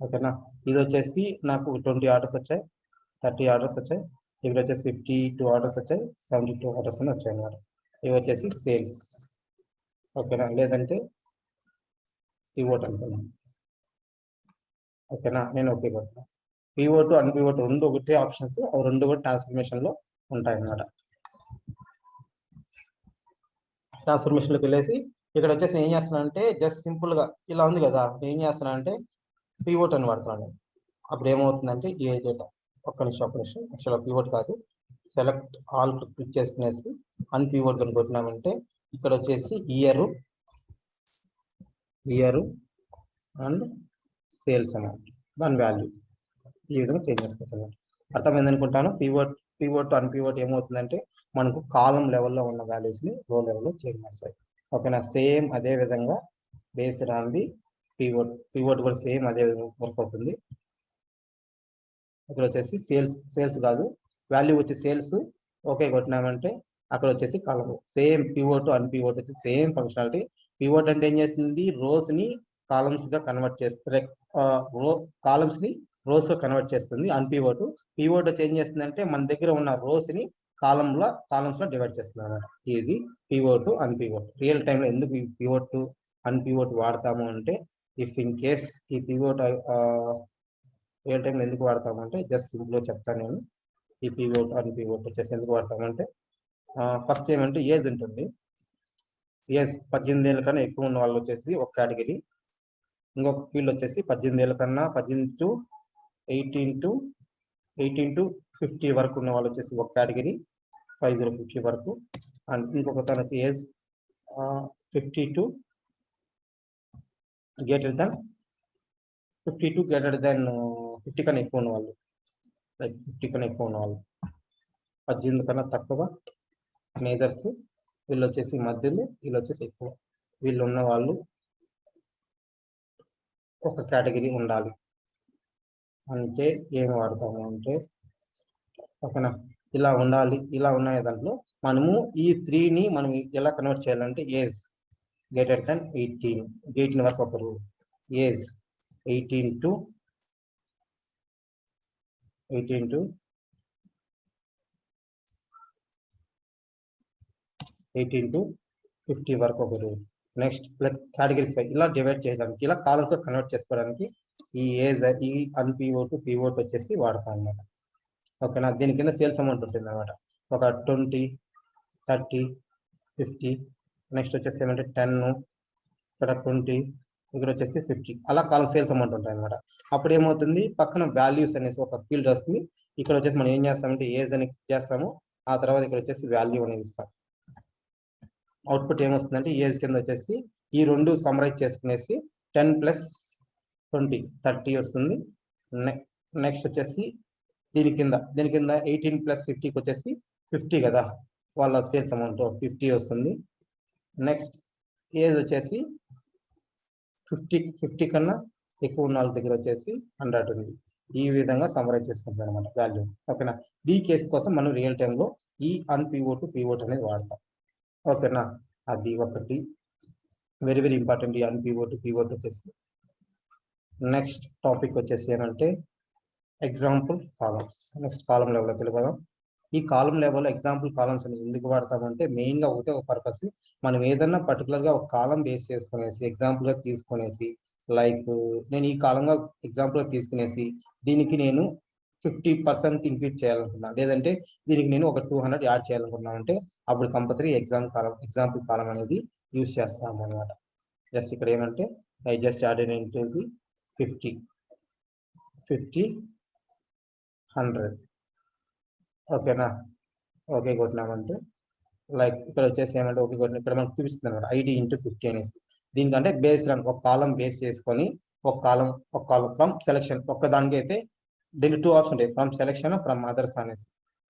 Speaker 1: ఓకేనా. ఇది వచ్చేసి నాకు 20 ఆర్డర్స్ వచ్చాయి, 30 ఆర్డర్స్ వచ్చాయి, ఇక్కడ వచ్చేసి 52 ఆర్డర్స్ వచ్చాయి, 72 ఆర్డర్స్ అని వచ్చాయి అన్నమాట. ఇవి వచ్చేసి సేల్స్. ఓకేనా. లేదంటే పివోట్ అనుకున్నాను. ఓకేనా. నేను ఓకే కొడుతున్నాను. పివోట్ అన్పివోట్ రెండు ఒకటే ఆప్షన్స్, అవి రెండు కూడా ట్రాన్స్ఫర్మేషన్ లో ఉంటాయి అన్నమాట. ట్రాన్స్ఫర్మేషన్ లోకి వెళ్ళేసి ఇక్కడ వచ్చేసి ఏం చేస్తున్నానంటే జస్ట్ సింపుల్ గా ఇలా ఉంది కదా, ఏం చేస్తున్నానంటే పివోట్ అని వాడుతున్నాను. అప్పుడు ఏమవుతుందంటే ఏ డేటా ఒక్క నిమిషం యాక్చువల్గా పివోట్ కాదు, సెలెక్ట్ ఆల్ క్లిక్ చేసుకునేసి అన్పివోట్ అని కొట్టినామంటే ఇక్కడ వచ్చేసి ఇయర్ అండ్ సేల్స్ అమౌంట్ దాని వాల్యూ ఈ విధంగా చేంజ్ చేసుకుంటున్నాను. అర్థమైంది అనుకుంటాను. పివోట్ అన్పివోట్ ఏమవుతుందంటే మనకు కాలం లెవెల్లో ఉన్న వాల్యూస్ ని రో లెవెల్లో చేంజ్ చేస్తాయి. ఓకేనా. సేమ్ అదే విధంగా బేస్డ్ ఆన్ ది పివోట్ కూడా సేమ్ అదే విధంగా వర్క్ అవుతుంది. ఇక్కడ వచ్చేసి సేల్స్ కాదు వాల్యూ వచ్చి సేల్స్ ఓకే కొట్టినామంటే అక్కడ వచ్చేసి కాలం సేమ్ పివోట్ అన్పివోట్ వచ్చి సేమ్ ఫంక్షనాలిటీ. పివోట్ అంటే ఏం చేస్తుంది, రోస్ ని కాలమ్స్ గా కన్వర్ట్ చేస్తుంది, కాలమ్స్ ని రోస్ గా కన్వర్ట్ చేస్తుంది. అన్పివోట్ వచ్చి ఏం చేస్తుంది అంటే మన దగ్గర ఉన్న రోస్ ని కాలమ్స్ లో డివైడ్ చేస్తుంది అన్నమాట. ఇది పివోట్ అన్పివోట్. రియల్ టైమ్ లో ఎందుకు పివోట్ అన్పివోట్ వాడతాము అంటే ఇఫ్ ఇన్ కేస్ ఈ పివోట్ రియల్ టైంలో ఎందుకు వాడతామంటే జస్ట్ సింపుల్గా చెప్తాను నేను. ఈ పివోట్ అన్పివోట్ వచ్చేసి ఎందుకు వాడతామంటే ఫస్ట్ ఏమంటే ఏజ్ ఉంటుంది. ఏజ్ 18 ఏళ్ళ కన్నా ఎక్కువ ఉన్న వాళ్ళు వచ్చేసి ఒక కేటగిరీ. ఇంకొక ఫీల్డ్ వచ్చేసి 18 ఏళ్ళ కన్నా 18 to 18 to 50 వరకు ఉన్న వాళ్ళు వచ్చేసి ఒక కేటగిరీ, 50 వరకు. అండ్ ఇంకొక తన ఏజ్ 50 to గ్రేటర్ దెన్ 50 కన్నా ఎక్కువ ఉన్న వాళ్ళు, లైక్ 50 కన్నా ఎక్కువ ఉన్న వాళ్ళు. 18 కన్నా తక్కువ మేజర్స్, వీళ్ళు వచ్చేసి మధ్యలో, వీళ్ళు వచ్చేసి ఎక్కువ. వీళ్ళు ఉన్న వాళ్ళు ఒక కేటగిరీ ఉండాలి. అంటే ఏం వాడతాము అంటే ఓకేనా, ఇలా ఉండాలి. ఇలా ఉన్నాయి దాంట్లో మనము ఈ 3ని మనం ఎలా కన్వర్ట్ చేయాలంటే ఏజ్ గ్రేటర్ దెన్ 18 వరకు ఒకరు, ఏజ్ 18 to 50 వరకు ఒకరు. నెక్స్ట్ కేటగిరీస్ ఇలా డివైడ్ చేయడానికి, ఇలా కాలమ్స్ కన్వర్ట్ చేసుకోవడానికి ఈ ఏజ్, ఈ అన్పివోట్ పివోట్ వచ్చేసి వాడతాం అన్నమాట. ఓకేనా, దీని కింద సేల్స్ అమౌంట్ ఉంటుంది అనమాట. ఒక 20, 30, 50, నెక్స్ట్ వచ్చేసి ఏమంటే 10, ఇక్కడ 20, ఇక్కడ వచ్చేసి 50, అలా కాలం సేల్స్ అమౌంట్ ఉంటాయి అనమాట. అప్పుడు ఏమవుతుంది, పక్కన వాల్యూస్ అనేసి ఒక ఫీల్డ్ వస్తుంది. ఇక్కడ వచ్చేసి మనం ఏం చేస్తామంటే ఏజ్ అని చేస్తాము, ఆ తర్వాత ఇక్కడ వచ్చేసి వాల్యూ అనేది ఇస్తాం. అవుట్పుట్ ఏమొస్తుందంటే ఏజ్ కింద వచ్చేసి ఈ రెండు సమ్మరైజ్ చేసుకునేసి 10 + 20 30 వస్తుంది. నెక్స్ట్ వచ్చేసి దీని కింద 18 + 50కి వచ్చేసి 50 కదా, వాళ్ళ సేల్స్ అమౌంట్ 50 వస్తుంది. నెక్స్ట్ ఏజ్ వచ్చేసి 50 కన్నా ఎక్కువ ఉన్న వాళ్ళ దగ్గర వచ్చేసి 100 ఉంది. ఈ విధంగా సమ్మరైజ్ చేసుకుంటాం అనమాట వాల్యూ. ఓకేనా, ఈ కేసు కోసం మనం రియల్ టైంలో ఈ అన్పివోట్ పివోట్ అనేది వాడతాం. ఓకేనా, అది ఒకటి వెరీ వెరీ ఇంపార్టెంట్, ఈ అన్పివోట్ పివోట్ వచ్చేసి. నెక్స్ట్ టాపిక్ వచ్చేసి ఏమంటే ఎగ్జాంపుల్ కాలమ్స్. నెక్స్ట్ కాలం లెవెల్లోకి వెళ్ళిపోదాం. ఈ కాలం లెవెల్లో ఎగ్జాంపుల్ కాలమ్స్ అనేది ఎందుకు వాడతామంటే మెయిన్గా ఒకటే ఒక పర్పస్, మనం ఏదన్నా పర్టికులర్గా ఒక కాలం బేస్ చేసుకునేసి ఎగ్జాంపుల్గా తీసుకునేసి, లైక్ నేను ఈ కాలంగా ఎగ్జాంపుల్గా తీసుకునేసి దీనికి నేను 50% ఇంక్రీజ్ చేయాలనుకున్నాను, లేదంటే దీనికి నేను ఒక 200 యాడ్ చేయాలనుకున్నాను అంటే అప్పుడు కంపల్సరీ ఎగ్జాంపుల్ కాలం అనేది యూజ్ చేస్తాం అనమాట. జస్ట్ ఇక్కడ ఏమంటే ఐ జస్ట్ యాడెడ్ ఇంటూ 50, 100. ఓకేనా, ఓకే కొట్టినామంటే లైక్ ఇక్కడ వచ్చేసి ఏమంటే ఓకే కొట్టిన ఇక్కడ మనకు చూపిస్తుంది అనమాట ID × 50 అనేసి. దీనికంటే బేస్డ్ అని ఒక కాలం బేస్ చేసుకొని ఒక కాలం ఫ్రమ్ సెలెక్షన్, ఒక్క దానికి అయితే దీనికి 2 ఆప్షన్ ఉంటాయి, ఫ్రమ్ సెలెక్షన్, ఫ్రమ్ అదర్స్ అనేసి.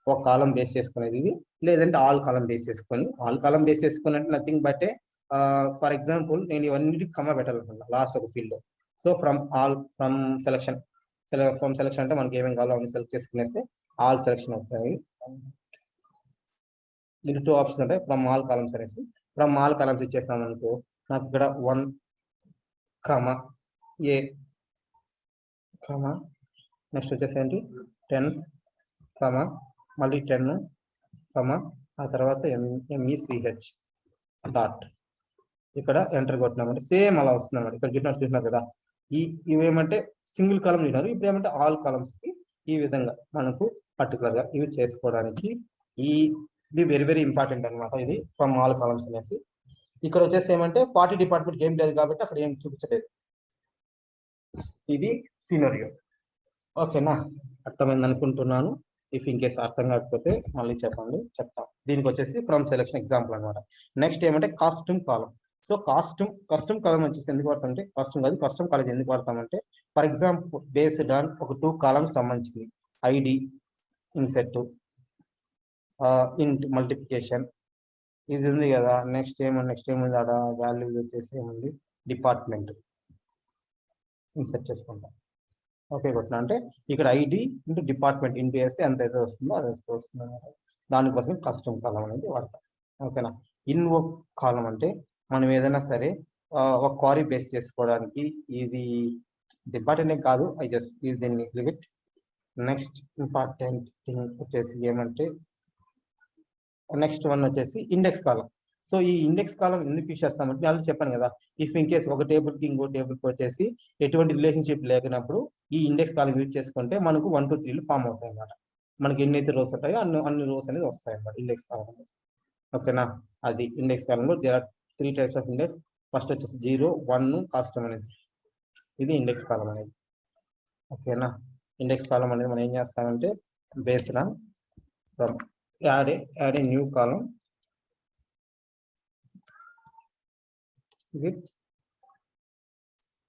Speaker 1: ఒక కాలం బేస్ చేసుకునేది ఇది, లేదంటే ఆల్ కాలం బేస్ చేసుకొని. ఆల్ కాలం బేస్ చేసుకుని అంటే నథింగ్ బట్ ఫర్ ఎగ్జాంపుల్ నేను ఇవన్నీ కమ్మ పెట్టాలనుకున్నా లాస్ట్ ఒక ఫీల్డ్. సో ఫ్రమ్ సెలెక్షన్ అంటే మనకి ఏమేమి కావాలో అన్ని సెలెక్ట్ చేసుకునేస్తే ఆల్ సెలెక్షన్ అవుతాయి. దీనికి 2 ఆప్షన్స్ ఉంటాయి, ఫ్రమ్ ఆల్ కాలమ్స్ అనేసి. ఫ్రమ్ ఆల్ కాలమ్స్ ఇచ్చేస్తాం అనుకో, నాకు ఇక్కడ 1, A, నెక్స్ట్ వచ్చేసి ఏంటి 10, మళ్ళీ 10, ఆ తర్వాత MECH డాట్. ఇక్కడ ఎంటర్ కొట్టినామంటే సేమ్ అలా వస్తుంది అన్నమాట. ఇక్కడ చూసినారు కదా, ఇవేమంటే సింగిల్ కాలం చూసినారు, ఇప్పుడు ఏమంటే ఆల్ కాలమ్స్కి ఈ విధంగా మనకు పర్టికులర్గా ఇవి చేసుకోవడానికి ఇది వెరీ వెరీ ఇంపార్టెంట్ అనమాట. ఇది ఫ్రమ్ ఆల్ కాలమ్స్ అనేసి. ఇక్కడ వచ్చేసి ఏమంటే పార్టీ డిపార్ట్మెంట్ ఏం లేదు కాబట్టి అక్కడ ఏం చూపించలేదు. ఇది సినారియో. ఓకేనా, అర్థమైంది అనుకుంటున్నాను. ఇఫ్ ఇన్ కేస్ అర్థం కాకపోతే మళ్ళీ చెప్తాం. దీనికి వచ్చేసి ఫ్రమ్ సెలెక్షన్ ఎగ్జాంపుల్ అనమాట. నెక్స్ట్ ఏమంటే కాస్ట్యూమ్ కాలం. సో కస్టమ్ కాలం వచ్చేసి ఎందుకు వాడతామంటే, కస్టమ్ కాలేజ్ ఎందుకు వాడతామంటే, ఫర్ ఎగ్జాంపుల్ బేస్డ్ ఆన్ ఒక 2 కాలమ్స్ సంబంధించింది, ID, ఇన్సెట్, ఇంట్, మల్టిప్లికేషన్, ఇది ఉంది కదా. నెక్స్ట్ ఏముంది ఆడ వాల్యూ వచ్చేసి ఏముంది, డిపార్ట్మెంట్ ఇన్సెట్ చేసుకుంటాం. ఓకే కొట్టినా అంటే ఇక్కడ ID × డిపార్ట్మెంట్ ఇంటూ వేస్తే ఎంత అయితే వస్తుందో అది వస్తుంది అన్నమాట. దానికోసం కస్టమ్ కాలం అనేది వాడతాం. ఓకేనా, ఇన్వోక్ కాలం అంటే మనం ఏదైనా సరే ఒక క్వారీ బేస్ చేసుకోవడానికి, ఇది ఇంపార్టెంట్ కాదు, ఐ జస్ట్ యూజ్ దీన్ని లిమిట్. నెక్స్ట్ ఇంపార్టెంట్ థింగ్ వచ్చేసి ఏమంటే నెక్స్ట్ వన్ వచ్చేసి ఇండెక్స్ కాలం. సో ఈ ఇండెక్స్ కాలం ఎందుకు యూస్ చేస్తామంటే నేను ఆల్రెడీ చెప్పాను కదా, ఇఫ్ ఇన్ కేస్ ఒక టేబుల్కి ఇంకో టేబుల్కి వచ్చేసి ఎటువంటి రిలేషన్షిప్ లేకున్నప్పుడు ఈ ఇండెక్స్ కాలం యూజ్ చేసుకుంటే మనకు 1 2 3 ఫామ్ అవుతాయి అన్నమాట. మనకి ఎన్నైతే రోస్ ఉంటాయో అన్ని రోస్ అనేది వస్తాయి అన్నమాట ఇండెక్స్ కాలంలో. ఓకేనా, అది ఇండెక్స్ కాలంలో there are 3 types of index. First వచ్చేసి 0 1 కాస్టమ్ అనేది, ఇది ఇండెక్స్ కాలం అనేది. ఓకేనా, ఇండెక్స్ కాలం అనేది మనం ఏం చేస్తామంటే based on from add a new column with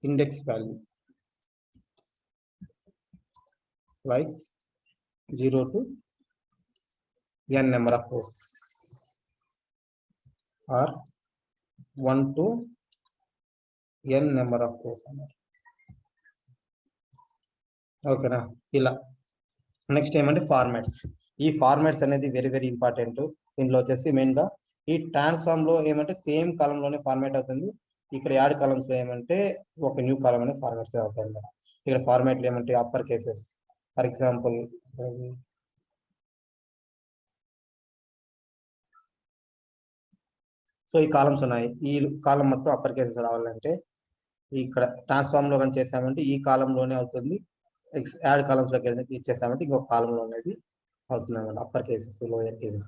Speaker 1: index value like 0 to n number of rows or 1 to n number of rows అన్నారు. ఓకేనా, ఇలా. నెక్స్ట్ ఏమంటే ఫార్మాట్స్. ఈ ఫార్మాట్స్ అనేది వెరీ వెరీ ఇంపార్టెంట్. దీంట్లో వచ్చేసి మెయిన్గా ఈ ట్రాన్స్ఫార్మ్ లో ఏమంటే సేమ్ కాలం లోనే ఫార్మాట్ అవుతుంది. ఇక్కడ యాడ్ కాలమ్స్ లో ఏమంటే ఒక న్యూ కాలం అనే ఫార్మాట్స్ అవుతాయి. ఇక్కడ ఫార్మాట్లు ఏమంటే upper cases, for example so ఈ కాలమ్స్ ఉన్నాయి, ఈ కాలం మొత్తం అప్పర్ కేసెస్ రావాలంటే ఇక్కడ ట్రాన్స్ఫార్మ్ లో కానీ చేసామంటే ఈ కాలంలోనే అవుతుంది. యాడ్ కాలమ్స్ లోకి ఇచ్చేసామంటే ఇంకొక కాలంలో అనేది అవుతుంది అన్నమాట, అప్పర్ కేసెస్ లోయర్ కేసెస్.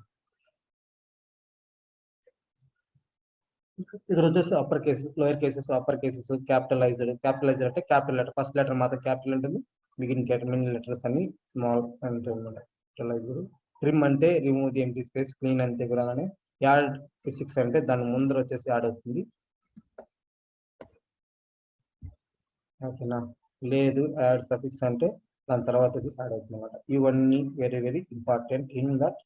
Speaker 1: ఇక్కడ వచ్చేసి upper cases lower cases, upper cases, capitalised అంటే క్యాపిటల్ లెటర్, ఫస్ట్ లెటర్ మాత్రం క్యాపిటల్ ఉంటుంది, మిగిలిన లెటర్స్ అన్ని స్మాల్ అంటే క్యాపిటలైజ్డ్. ట్రిమ్ అంటే remove the empty space, clean అంటే కూడా యాడ్ ఫిజిక్స్ అంటే దాని ముందర వచ్చేసి యాడ్ అవుతుంది. ఓకేనా, లేదు యాడ్ సఫిక్స్ అంటే దాని తర్వాత వచ్చేసి యాడ్ అవుతుంది అనమాట. ఇవన్నీ very very important in that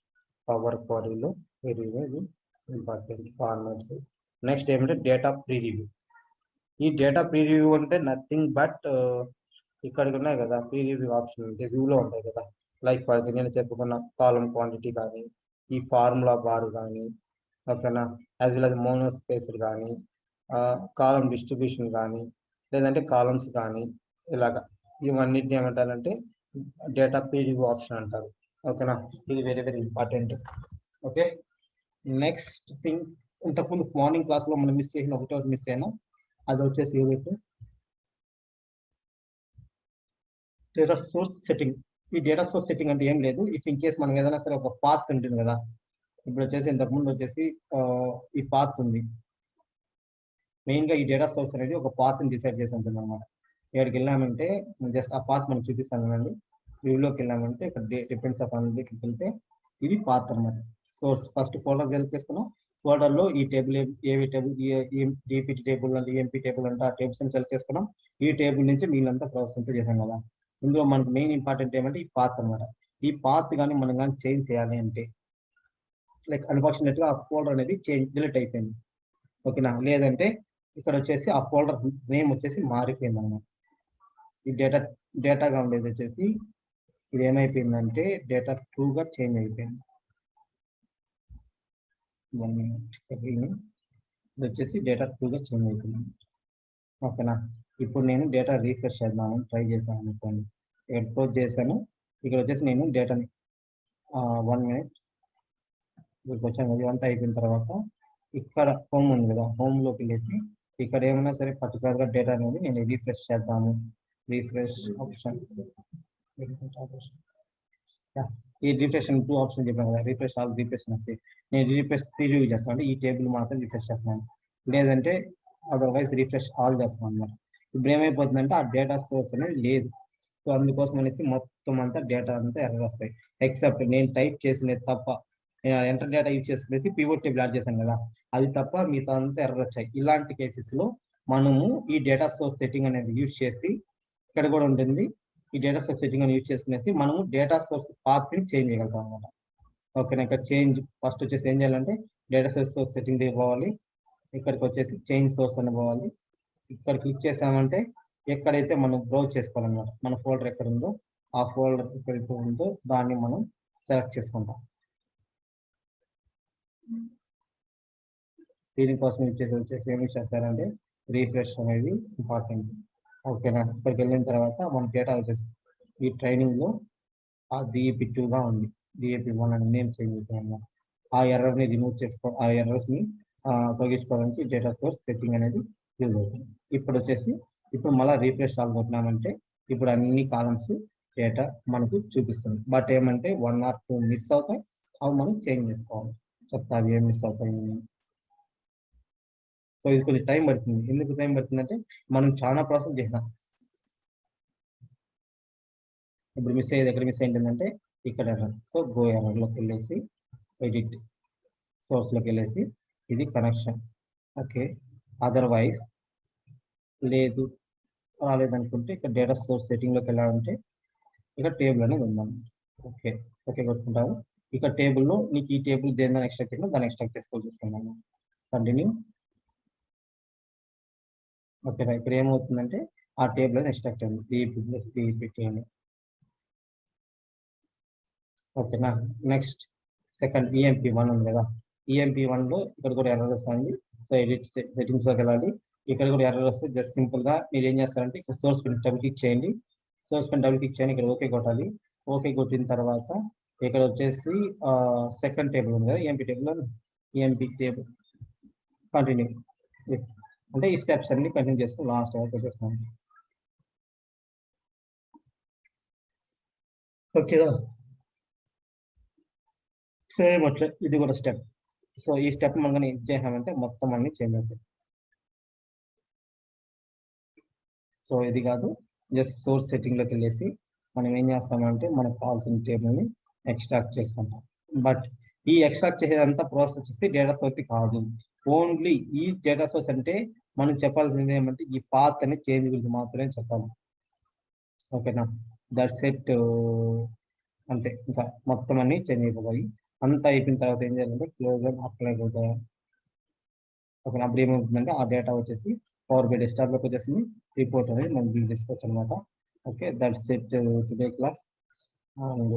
Speaker 1: power క్వరీలో, very very important formats. Next ఏమంటే డేటా ప్రీ రివ్యూ. ఈ డేటా ప్రీ రివ్యూ అంటే నథింగ్ బట్ ఇక్కడికి ఉన్నాయి కదా ప్రీ రివ్యూ ఆప్షన్ అంటే వ్యూలో ఉంటాయి కదా, లైక్ నేను చెప్పుకున్న కాలం క్వాంటిటీ కానీ, ఈ ఫార్ములా బార్ కానీ, ఓకేనా, as well as mono spaced కానీ, కాలం డిస్ట్రిబ్యూషన్ కానీ, లేదంటే కాలమ్స్ కానీ, ఇలాగా ఇవన్నిటిని ఏమంటారంటే డేటా ప్రీ రివ్యూ ఆప్షన్ అంటారు. ఓకేనా, ఇది very very important. Okay, next thing, ఇంతకుముందు మార్నింగ్ క్లాస్ లో మనం మిస్ చేసిన ఒకటి మిస్ అయినా, అది వచ్చేసి ఏదైతే డేటా సోర్స్ సెట్టింగ్. ఈ డేటా సోర్స్ సెట్టింగ్ అంటే ఏం లేదు, ఇఫ్ ఇన్ కేస్ మనం ఏదైనా సరే ఒక పాత్ ఉంటుంది కదా, ఇప్పుడు వచ్చేసి ఇంతకుముందు వచ్చేసి ఈ పాత్ ఉంది. మెయిన్ గా ఈ డేటా సోర్స్ అనేది ఒక పాత్ ని డిసైడ్ చేసి ఉంటుంది అనమాట. ఇక్కడికి వెళ్ళామంటే జస్ట్ ఆ పాత్ మనం చూపిస్తాను కదండి, వ్యూలోకి వెళ్ళామంటే ఇక్కడ డిపెండ్స్ ఆఫ్ అన్నిటికి వెళ్తే ఇది పాత్ అనమాట. సోర్స్ ఫస్ట్ ఫోల్డర్ సెలెక్ట్ చేసుకున్నాం, ఫోల్డర్ లో ఈ టేబుల్ ఏవి టేబుల్, డిపిటి టేబుల్ అంటే ఎంపీ టేబుల్ అంటే ఆ టేబుల్స్ అని సెలెక్ట్ చేసుకున్నాం. ఈ టేబుల్ నుంచి మీరంతా ప్రాసెస్ అంతా చేసాం కదా. ఇందులో మనకు మెయిన్ ఇంపార్టెంట్ ఏమంటే ఈ పాత్ అనమాట. ఈ పాత్ కానీ మనం కానీ చేంజ్ చేయాలి అంటే, లైక్ అన్ఫార్చునేట్ గా ఆ ఫోల్డర్ అనేది డిలీట్ అయిపోయింది. ఓకేనా, లేదంటే ఇక్కడ వచ్చేసి ఆ ఫోల్డర్ నేమ్ వచ్చేసి మారిపోయింది అనమాట. ఈ డేటాగా ఉండేది వచ్చేసి ఇది ఏమైపోయిందంటే డేటా 2 గా చేంజ్ అయిపోయింది. ఇది వచ్చేసి డేటా 2 గా చేంజ్ అయిపోయింది. ఓకేనా, ఇప్పుడు నేను డేటా రీఫ్రెష్ చేద్దామని ట్రై చేశాను అనుకోండి, ఇక్కడ క్లోజ్ చేశాను. ఇక్కడ వచ్చేసి నేను డేటాని 1 మినిట్ ఇక్కడికి వచ్చాను. ఇదంతా అయిపోయిన తర్వాత ఇక్కడ హోమ్ ఉంది కదా, హోమ్ లోకి వెళ్ళేసి ఇక్కడ ఏమైనా సరే పర్టికులర్ గా డేటా అనేది నేను రీఫ్రెష్ చేద్దాము. రీఫ్రెష్ ఆప్షన్, ఈ రిఫ్రెష్ 2 ఆప్షన్ చెప్పాను కదా, రిఫ్రెష్ ఆల్ రిఫ్రెష్ వస్తాయి. నేను రిఫ్రెష్ ప్రివ్యూ చేస్తాను అంటే ఈ టేబుల్ మాత్రం రిఫ్రెష్ చేస్తున్నాను, లేదంటే అదర్వైజ్ రిఫ్రెష్ ఆల్ చేస్తాను అనమాట. ఇప్పుడు ఏమైపోతుందంటే ఆ డేటా సోర్స్ అనేది లేదు. సో అందుకోసం అనేసి మొత్తం అంతా డేటా అంతా ఎర్రర్ వస్తాయి. ఎక్సెప్ట్ నేను టైప్ చేసినది తప్ప, నేను ఎంటర్ డేటా యూజ్ చేసుకునేసి పివోట్ టేబుల్ యాడ్ చేశాను కదా, అది తప్ప మిగతా అంతా ఎర్రర్ వచ్చాయి. ఇలాంటి కేసెస్ లో మనము ఈ డేటా సోర్స్ సెట్టింగ్ అనేది యూజ్ చేసి, ఇక్కడ కూడా ఉంటుంది ఈ డేటా సోర్స్ సెట్టింగ్ అని యూజ్ చేసుకునేసి మనము డేటా సోర్స్ పాత్ ని చేంజ్ చేయగలుగుతాం అనమాట. ఓకేనా, ఇక్కడ చేంజ్ ఫస్ట్ వచ్చేసి ఏం చేయాలంటే డేటా సోర్స్ సెట్టింగ్ దగ్గర పోవాలి, ఇక్కడికి వచ్చేసి చేంజ్ సోర్స్ అని పోవాలి. ఇక్కడ క్లిక్ చేసామంటే ఎక్కడైతే మనం బ్రౌజ్ చేసుకోవాలన్నమాట, మన ఫోల్డర్ ఎక్కడ ఉందో ఆ ఫోల్డర్ ఎక్కడైతే ఉందో దాన్ని మనం సెలెక్ట్ చేసుకుంటాం. దీనికోసం వచ్చేసి ఏమి చేస్తారంటే రీఫ్రెష్ అనేది ఇంపార్టెంట్. ఓకేనా, ఇక్కడికి వెళ్ళిన తర్వాత మన డేటా వచ్చేసి ఈ ట్రైనింగ్ లో ఆ DEP 2 గా ఉంది, DEP 1 అని నేమ్ చేంజ్ చేయాలి. ఆ ఎర్రర్ ని రిమూవ్ చేసుకో, ఆ ఎర్రర్స్ ని తొలగించుకోవడానికి డేటా సోర్స్ సెట్టింగ్ అనేది యూజ్ అవుతుంది. ఇప్పుడు మళ్ళీ రీఫ్రెష్ అనుకుంటున్నామంటే ఇప్పుడు అన్ని కాలమ్స్ డేటా మనకు చూపిస్తుంది. బట్ ఏమంటే 1 or 2 మిస్ అవుతాయి, అవి మనం చేంజ్ చేసుకోవాలి. చెప్తా అవి ఏం మిస్ అవుతాయి. సో ఇది కొంచెం టైం పడుతుంది. ఎందుకు టైం పడుతుందంటే మనం చాలా ప్రాసెస్ చేసినాం. ఇప్పుడు మిస్ అయ్యేది ఎక్కడ మిస్ అయిందంటే ఇక్కడ ఎర్రర్. సో గో ఎర్రర్లోకి వెళ్ళేసి ఎడిట్ సోర్స్లోకి వెళ్ళేసి ఇది కనెక్షన్. ఓకే, అదర్వైజ్ లేదు రాలేదనుకుంటే ఇక్కడ డేటా సోర్స్ సెట్టింగ్లోకి వెళ్ళాలంటే ఇక్కడ టేబుల్ అనేది ఉందాం. ఓకే ఓకే కొట్టుకుంటారు. ఇక్కడ టేబుల్లో నీకు ఈ టేబుల్ దేని దాన్ని ఎక్స్ట్రాక్ట్ చేసినా దాన్ని ఎక్స్ట్రాక్ట్ చేసుకోవాలి చూస్తున్నాను. కంటిన్యూ. ఓకే, ఇక్కడ ఏమవుతుందంటే ఆ టేబుల్ అనేది ఎక్స్ట్రాక్ట్ అయింది. డిపి అని. ఓకేనా. నెక్స్ట్ సెకండ్ EMP1 ఉంది కదా, EMP1లో ఇక్కడ కూడా ఎర్రర్ వస్తుంది. సో ఎడిట్ సెట్టింగ్స్లోకి వెళ్ళాలి. ఇక్కడ కూడా ఎర్రర్ వస్తే జస్ట్ సింపుల్గా మీరు ఏం చేస్తారంటే ఇక్కడ సోర్స్ పైన డబుల్ క్లిక్ చేయండి. సోర్స్ పైన డబుల్ క్లిక్ చేయండి, ఇక్కడ ఓకే కొట్టాలి. ఓకే కొట్టిన తర్వాత ఇక్కడ వచ్చేసి సెకండ్ టేబుల్ ఉంది కదా, EMP టేబుల్ కంటిన్యూ. అంటే ఈ స్టెప్స్ అన్ని కంటిన్యూ చేసుకుని లాస్ట్ వరకు వచ్చేస్తాను. ఓకేనా. సేమ్ అట్లా ఇది కూడా స్టెప్. సో ఈ స్టెప్ మనం ఏం చేసామంటే మొత్తం అన్ని చేంజ్ అవుతాయి. సో ఇది కాదు, జస్ట్ సోర్స్ సెట్టింగ్లోకి వెళ్ళేసి మనం ఏం చేస్తామంటే మనకు కావాల్సిన టేబుల్ని ఎక్స్ట్రాక్ట్ చేసుకుంటాం. బట్ ఈ ఎక్స్ట్రాక్ట్ చేసేదంతా ప్రాసెస్ వచ్చేసి డేటా సోర్స్ కాదు. ఓన్లీ ఈ డేటా సోర్స్ అంటే మనం చెప్పాల్సింది ఏమంటే ఈ పాత్ అనే చేంజ్ గురించి మాత్రమే చెప్పాలి. ఓకేనా, దట్ సెట్ అంతే. ఇంకా మొత్తం అన్ని చేంజ్ అయిపోతాయి. అంతా అయిపోయిన తర్వాత ఏం చేయాలంటే క్లోజ్ అప్లై అవుతాయి. ఓకే, అప్పుడు ఏమవుతుందంటే ఆ డేటా వచ్చేసి పవర్ BI డెస్క్టాప్లోకి వచ్చేసింది. రిపోర్ట్ అనేది మనం బిల్డ్ చేసుకోవచ్చు అనమాట. Okay, that's it today class. And